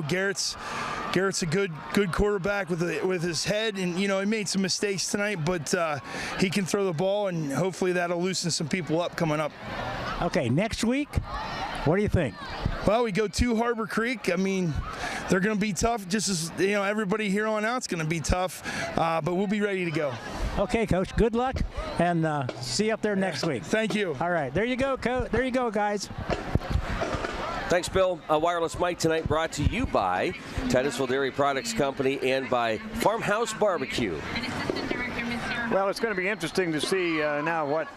Speaker 11: Garrett's a good quarterback with his head, and he made some mistakes tonight, but he can throw the ball, and hopefully that'll loosen some people up coming up.
Speaker 4: Okay, next week, what do you think?
Speaker 11: Well, we go to Harbor Creek. I mean, they're going to be tough, just as everybody here on out's going to be tough, but we'll be ready to go.
Speaker 4: Okay, Coach. Good luck, and see you up there next week.
Speaker 11: Thank you.
Speaker 4: All right, there you go, Coach. There you go, guys.
Speaker 3: Thanks, Bill. A wireless mic tonight brought to you by Titusville Dairy Products Company and by Farmhouse Barbecue.
Speaker 1: Well, it's going to be interesting to see now what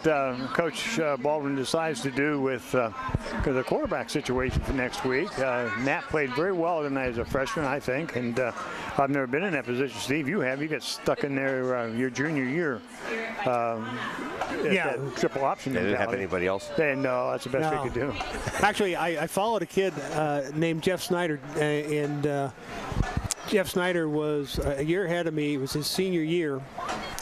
Speaker 1: Coach Baldwin decides to do with the quarterback situation for next week. Nat played very well tonight as a freshman, I think, and I've never been in that position. Steve, you have. You got stuck in there your junior year. That triple option.
Speaker 3: They didn't have anybody else.
Speaker 1: No, that's the best we could do.
Speaker 2: Actually, I followed a kid named Jeff Snyder, and Jeff Snyder was a year ahead of me. It was his senior year.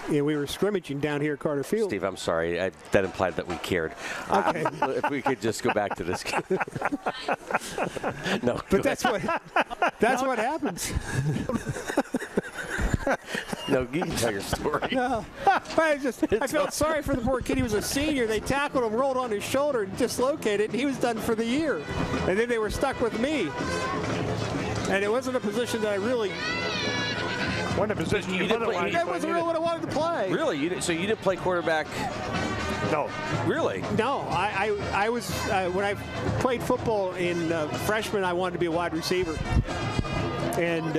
Speaker 2: And we were scrimmaging down here at Carter Field.
Speaker 3: Steve, I'm sorry. That implied that we cared.
Speaker 2: Okay.
Speaker 3: If we could just go back to this game. No.
Speaker 2: But that's what happens.
Speaker 3: No, you can tell your story.
Speaker 2: No. I felt sorry for the poor kid. He was a senior. They tackled him, rolled on his shoulder, and dislocated, and he was done for the year. And then they were stuck with me. And it wasn't a position that I really...
Speaker 1: What a position you didn't play.
Speaker 2: That wasn't really what I wanted to play.
Speaker 3: Really? So you didn't play quarterback?
Speaker 1: No.
Speaker 3: Really?
Speaker 2: No. I was when I played football in freshman, I wanted to be a wide receiver. And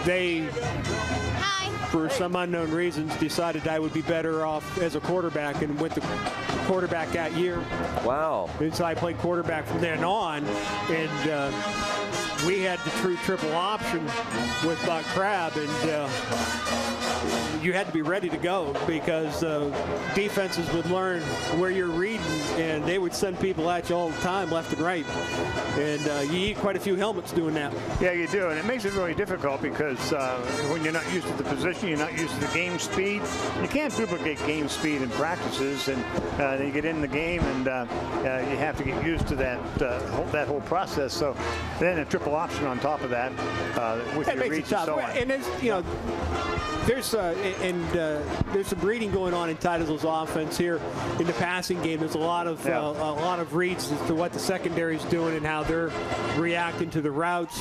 Speaker 2: they, for some unknown reasons, decided I would be better off as a quarterback and went to quarterback that year.
Speaker 3: Wow.
Speaker 2: And so I played quarterback from then on. And we had the true triple option with Buck Crab, and you had to be ready to go because defenses would learn where you're reading, and they would send people at you all the time, left and right. And you eat quite a few helmets doing that.
Speaker 1: Yeah, you do, and it makes it really difficult because when you're not used to the position, you're not used to the game speed. You can't duplicate game speed in practices, and then you get in the game, and you have to get used to that whole process. So then a triple option on top of that with your reads and so on.
Speaker 2: And there's some reading going on in Titusville's offense here in the passing game. There's a lot of reads as to what the secondary is doing and how they're reacting to the routes.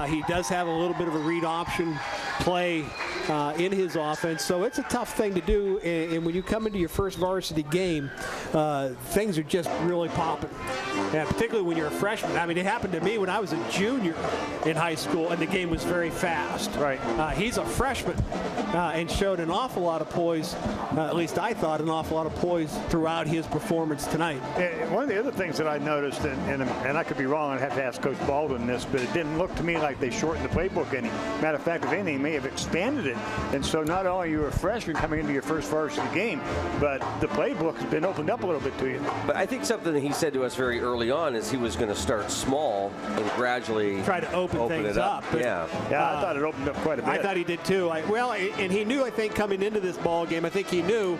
Speaker 2: He does have a little bit of a read option play in his offense. So it's a tough thing to do. And when you come into your first varsity game, things are just really popping. And particularly when you're a freshman. I mean, it happened to me when I was a junior in high school, and the game was very fast.
Speaker 1: Right.
Speaker 2: He's a freshman and showed an awful lot of poise, at least I thought, an awful lot of poise throughout his performance tonight.
Speaker 1: One of the other things that I noticed, and I could be wrong, I'd have to ask Coach Baldwin this, but it didn't look to me like they shortened the playbook any. Matter of fact, if anything, may have expanded it. And so not only are you a freshman coming into your first varsity game, but the playbook has been opened up a little bit to you.
Speaker 3: But I think something that he said to us very early on is he was going to start small and gradually
Speaker 2: try to open things up.
Speaker 3: Yeah,
Speaker 1: I thought it opened up quite a bit.
Speaker 2: I thought he did too. And he knew, I think, coming into this ball game, I think he knew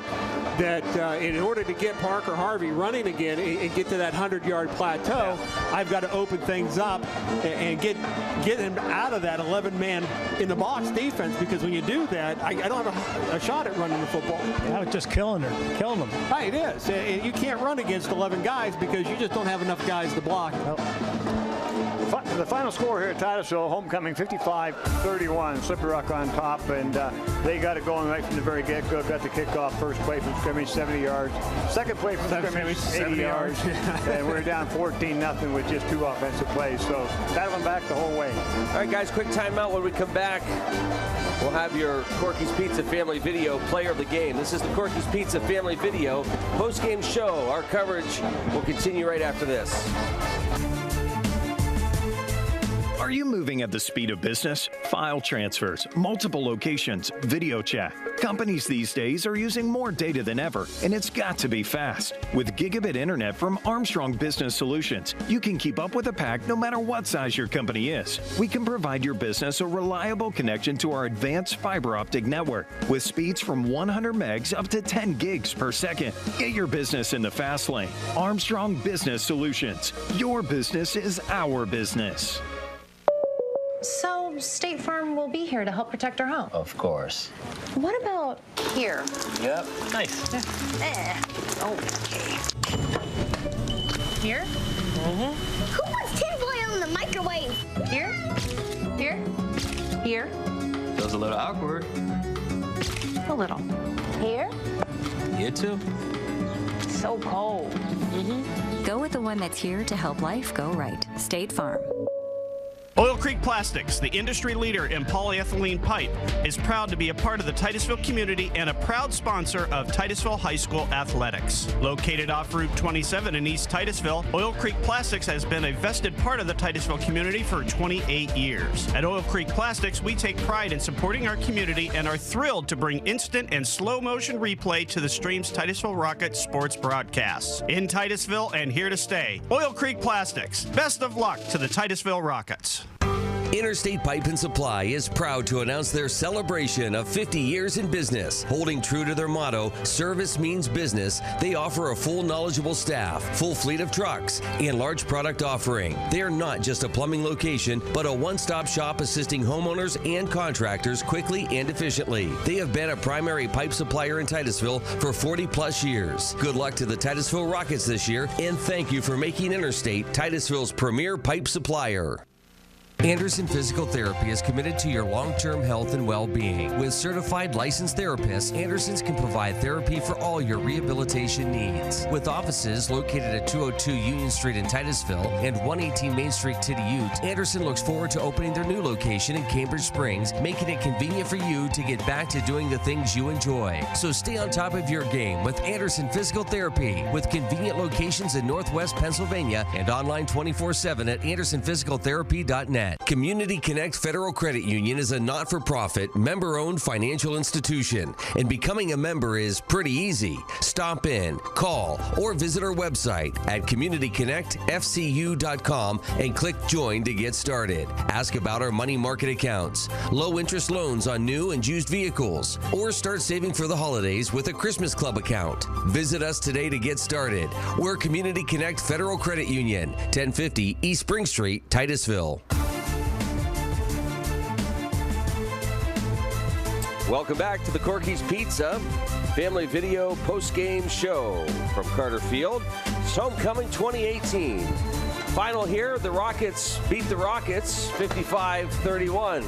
Speaker 2: that in order to get Parker Harvey running again and get to that 100-yard plateau, I've got to open things up and get him out of that 11-man in the box defense, because when you do that, I don't have a shot at running the football.
Speaker 4: Yeah, just killing them.
Speaker 2: Right, it is. You can't run against 11 guys because you just don't have enough guys to block.
Speaker 1: The final score here at Titusville, homecoming 55-31, Slippery Rock on top, and they got it going right from the very get-go. Got the kickoff, first play from scrimmage, 70 yards. Second play from scrimmage, 80 yards. And we're down 14-0 with just 2 offensive plays. So battling back the whole way.
Speaker 3: All right, guys, quick timeout. When we come back, we'll have your Corky's Pizza Family Video player of the game. This is the Corky's Pizza Family Video post-game show. Our coverage will continue right after this.
Speaker 5: Are you moving at the speed of business? File transfers, multiple locations, video chat. Companies these days are using more data than ever, and it's got to be fast. With gigabit internet from Armstrong Business Solutions, you can keep up with the pack no matter what size your company is. We can provide your business a reliable connection to our advanced fiber optic network with speeds from 100 megs up to 10 gigs per second. Get your business in the fast lane. Armstrong Business Solutions. Your business is our business.
Speaker 22: So State Farm will be here to help protect our home.
Speaker 8: Of course.
Speaker 22: What about here?
Speaker 8: Yep. Nice.
Speaker 22: Okay. Here?
Speaker 10: Who puts tinfoil in the microwave?
Speaker 22: Here? Here? Here?
Speaker 8: Feels a little awkward.
Speaker 22: A little. Here?
Speaker 8: You too.
Speaker 22: So cold.
Speaker 9: Go with the one that's here to help life go right. State Farm.
Speaker 12: Oil Creek Plastics, the industry leader in polyethylene pipe, is proud to be a part of the Titusville community and a proud sponsor of Titusville High School athletics. Located off Route 27 in East Titusville, Oil Creek Plastics has been a vested part of the Titusville community for 28 years. At Oil Creek Plastics, we take pride in supporting our community and are thrilled to bring instant and slow motion replay to the stream's Titusville Rocket sports broadcasts. In Titusville and here to stay, Oil Creek Plastics. Best of luck to the Titusville Rockets.
Speaker 6: Interstate Pipe and Supply is proud to announce their celebration of 50 years in business. Holding true to their motto, service means business, they offer a full knowledgeable staff, full fleet of trucks, and large product offering. They are not just a plumbing location, but a one-stop shop assisting homeowners and contractors quickly and efficiently. They have been a primary pipe supplier in Titusville for 40 plus years. Good luck to the Titusville Rockets this year, and thank you for making Interstate Titusville's premier pipe supplier. Anderson Physical Therapy is committed to your long-term health and well-being. With certified licensed therapists, Andersons can provide therapy for all your rehabilitation needs. With offices located at 202 Union Street in Titusville and 118 Main Street, Tityute, Anderson looks forward to opening their new location in Cambridge Springs, making it convenient for you to get back to doing the things you enjoy. So stay on top of your game with Anderson Physical Therapy, with convenient locations in Northwest Pennsylvania and online 24/7 at andersonphysicaltherapy.net. Community Connect Federal Credit Union is a not-for-profit, member-owned financial institution, and becoming a member is pretty easy. Stop in, call, or visit our website at communityconnectfcu.com and click Join to get started. Ask about our money market accounts, low-interest loans on new and used vehicles, or start saving for the holidays with a Christmas Club account. Visit us today to get started. We're Community Connect Federal Credit Union, 1050 East Spring Street, Titusville.
Speaker 3: Welcome back to the Corky's Pizza Family Video post-game show from Carter Field. It's homecoming 2018. Final here, the Rockets beat the Rockets 55-31.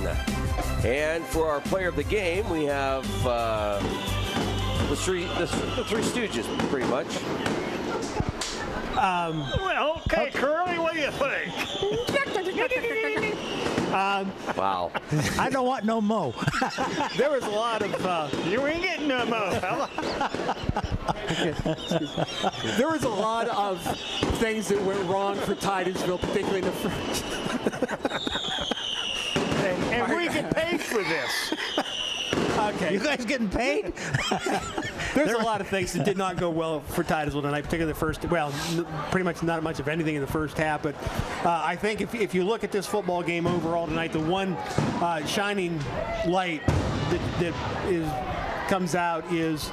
Speaker 3: And for our player of the game, we have the Three Stooges, pretty much.
Speaker 1: Well, okay, Curly, what do you think?
Speaker 3: Wow.
Speaker 4: I don't want no mo.
Speaker 2: There was a lot of...
Speaker 1: you ain't getting no mo, fella.
Speaker 2: There was a lot of things that went wrong for Titusville, particularly in the first.
Speaker 1: and we get paid for this.
Speaker 2: Okay.
Speaker 4: You guys getting paid?
Speaker 2: There's a lot of things that did not go well for Titusville tonight, particularly the first, well, pretty much not much of anything in the first half. But I think if you look at this football game overall tonight, the one shining light that comes out is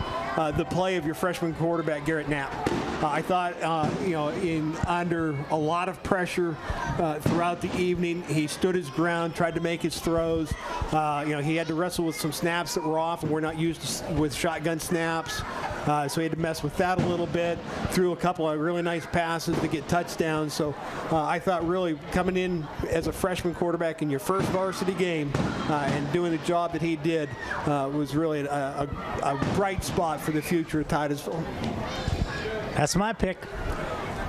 Speaker 2: the play of your freshman quarterback, Garrett Knapp. I thought, under a lot of pressure throughout the evening, he stood his ground, tried to make his throws. He had to wrestle with some snaps that were off and we're not used with shotgun snaps. So he had to mess with that a little bit. Threw a couple of really nice passes to get touchdowns. So I thought really coming in as a freshman quarterback in your first varsity game and doing the job that he did was really a bright spot for the future of Titusville.
Speaker 4: That's my pick.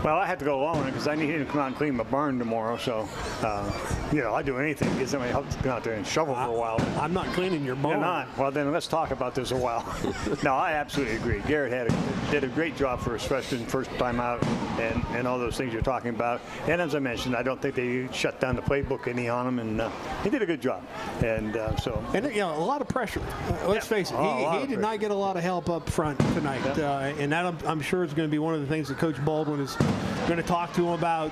Speaker 1: Well, I have to go along with it because I need him to come out and clean my barn tomorrow. So, I'd do anything to get somebody to come out there and shovel for a while.
Speaker 2: I'm not cleaning your barn.
Speaker 1: You're not. Well, then let's talk about this a while. No, I absolutely agree. Garrett did a great job for his freshman first time out and all those things you're talking about. And as I mentioned, I don't think they shut down the playbook any on him, and he did a good job. And a
Speaker 2: lot of pressure. Let's face it, he did not get a lot of help up front tonight. And that I'm sure is going to be one of the things that Coach Baldwin is going to talk to him about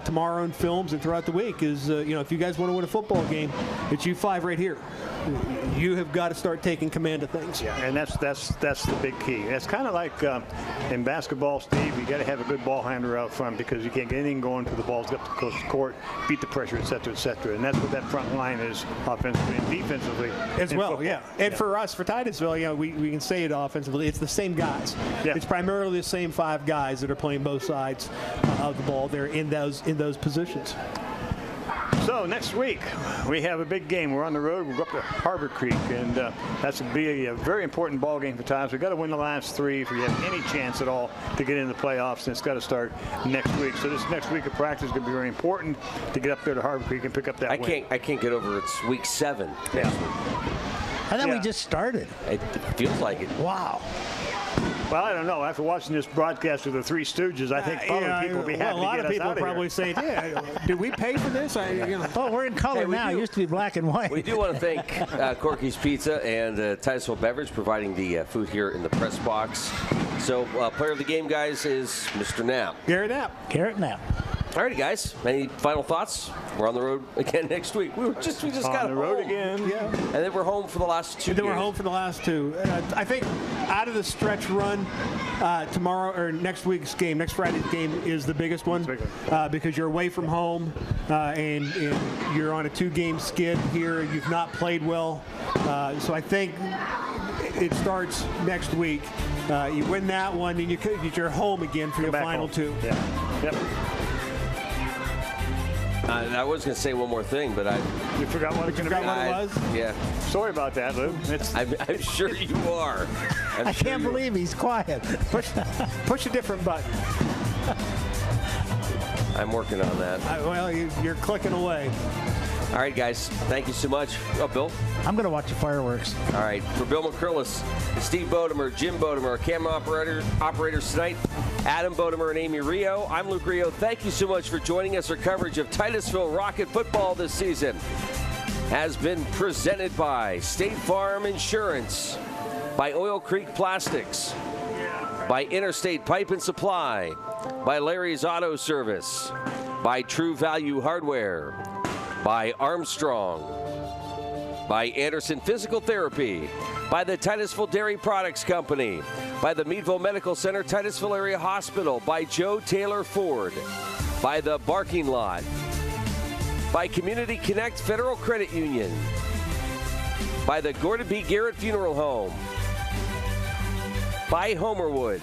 Speaker 2: tomorrow in films and throughout the week is, if you guys want to win a football game, it's you five right here. You have got to start taking command of things.
Speaker 1: Yeah, and that's the big key. It's kind of like in basketball, Steve, you got to have a good ball handler out front because you can't get anything going to the balls up close to the court, beat the pressure, et cetera, et cetera. And that's what that front line is offensively and defensively.
Speaker 2: As well,
Speaker 1: football.
Speaker 2: yeah. And for us, for Titusville, we can say it offensively. It's the same guys. Yeah. It's primarily the same five guys that are playing both sides of the ball there in those positions.
Speaker 1: So next week we have a big game. We're on the road. We'll go up to Harbor Creek, and that's going to be a very important ball game for Titusville. We've got to win the last three if we have any chance at all to get into the playoffs, and it's got to start next week. So this next week of practice is going to be very important to get up there to Harbor Creek and pick up that win.
Speaker 3: I can't get over it's week 7.
Speaker 1: Yeah.
Speaker 4: I thought we just started.
Speaker 3: It feels like it.
Speaker 4: Wow.
Speaker 1: Well, I don't know. After watching this broadcast of the Three Stooges, I think probably people will be happy to get us out of here.
Speaker 2: A lot of people probably say, did we pay for this?
Speaker 4: Oh, we're in color now. It used to be black and white.
Speaker 3: We do want to thank Corky's Pizza and Titusville Beverage providing the food here in the press box. So player of the game, guys, is Mr. Knapp.
Speaker 2: Garrett Knapp.
Speaker 4: Garrett Knapp.
Speaker 3: All right, guys. Any final thoughts? We're on the road again next week. We just got
Speaker 1: on the road again.
Speaker 2: Yeah.
Speaker 3: And then we're home for the last 2
Speaker 2: And then we're home for the last 2. I think out of the stretch run tomorrow or next week's game, next Friday's game is the biggest one because you're away from home and you're on a 2-game skid here. You've not played well. So I think it starts next week. You win that one, and you're home again for your final home. 2.
Speaker 1: Yeah. Yep.
Speaker 3: I was going to say one more thing, but
Speaker 1: you forgot what it
Speaker 2: was?
Speaker 3: Yeah.
Speaker 1: Sorry about that, Lou.
Speaker 3: I'm sure you are.
Speaker 4: I can't believe he's quiet.
Speaker 2: Push a different button.
Speaker 3: I'm working on that.
Speaker 2: Well, you're clicking away.
Speaker 3: All right, guys. Thank you so much. Oh, Bill?
Speaker 4: I'm going to watch the fireworks.
Speaker 3: All right. For Bill McCurlis, Steve Bodemer, Jim Bodemer, our camera operators tonight, Adam Bodemer and Amy Rio. I'm Luke Rio. Thank you so much for joining us for coverage of Titusville Rocket football this season. Has been presented by State Farm Insurance, by Oil Creek Plastics, by Interstate Pipe and Supply, by Larry's Auto Service, by True Value Hardware, by Armstrong, by Anderson Physical Therapy, by the Titusville Dairy Products Company, by the Meadville Medical Center, Titusville Area Hospital, by Joe Taylor Ford, by the Barking Lot, by Community Connect Federal Credit Union, by the Gordon B. Garrett Funeral Home, by Homerwood,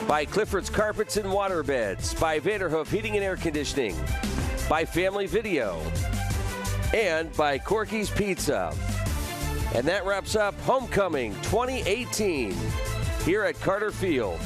Speaker 3: by Clifford's Carpets and Waterbeds, by Vanderhoof Heating and Air Conditioning, by Family Video, and by Corky's Pizza. And that wraps up Homecoming 2018 here at Carter Field.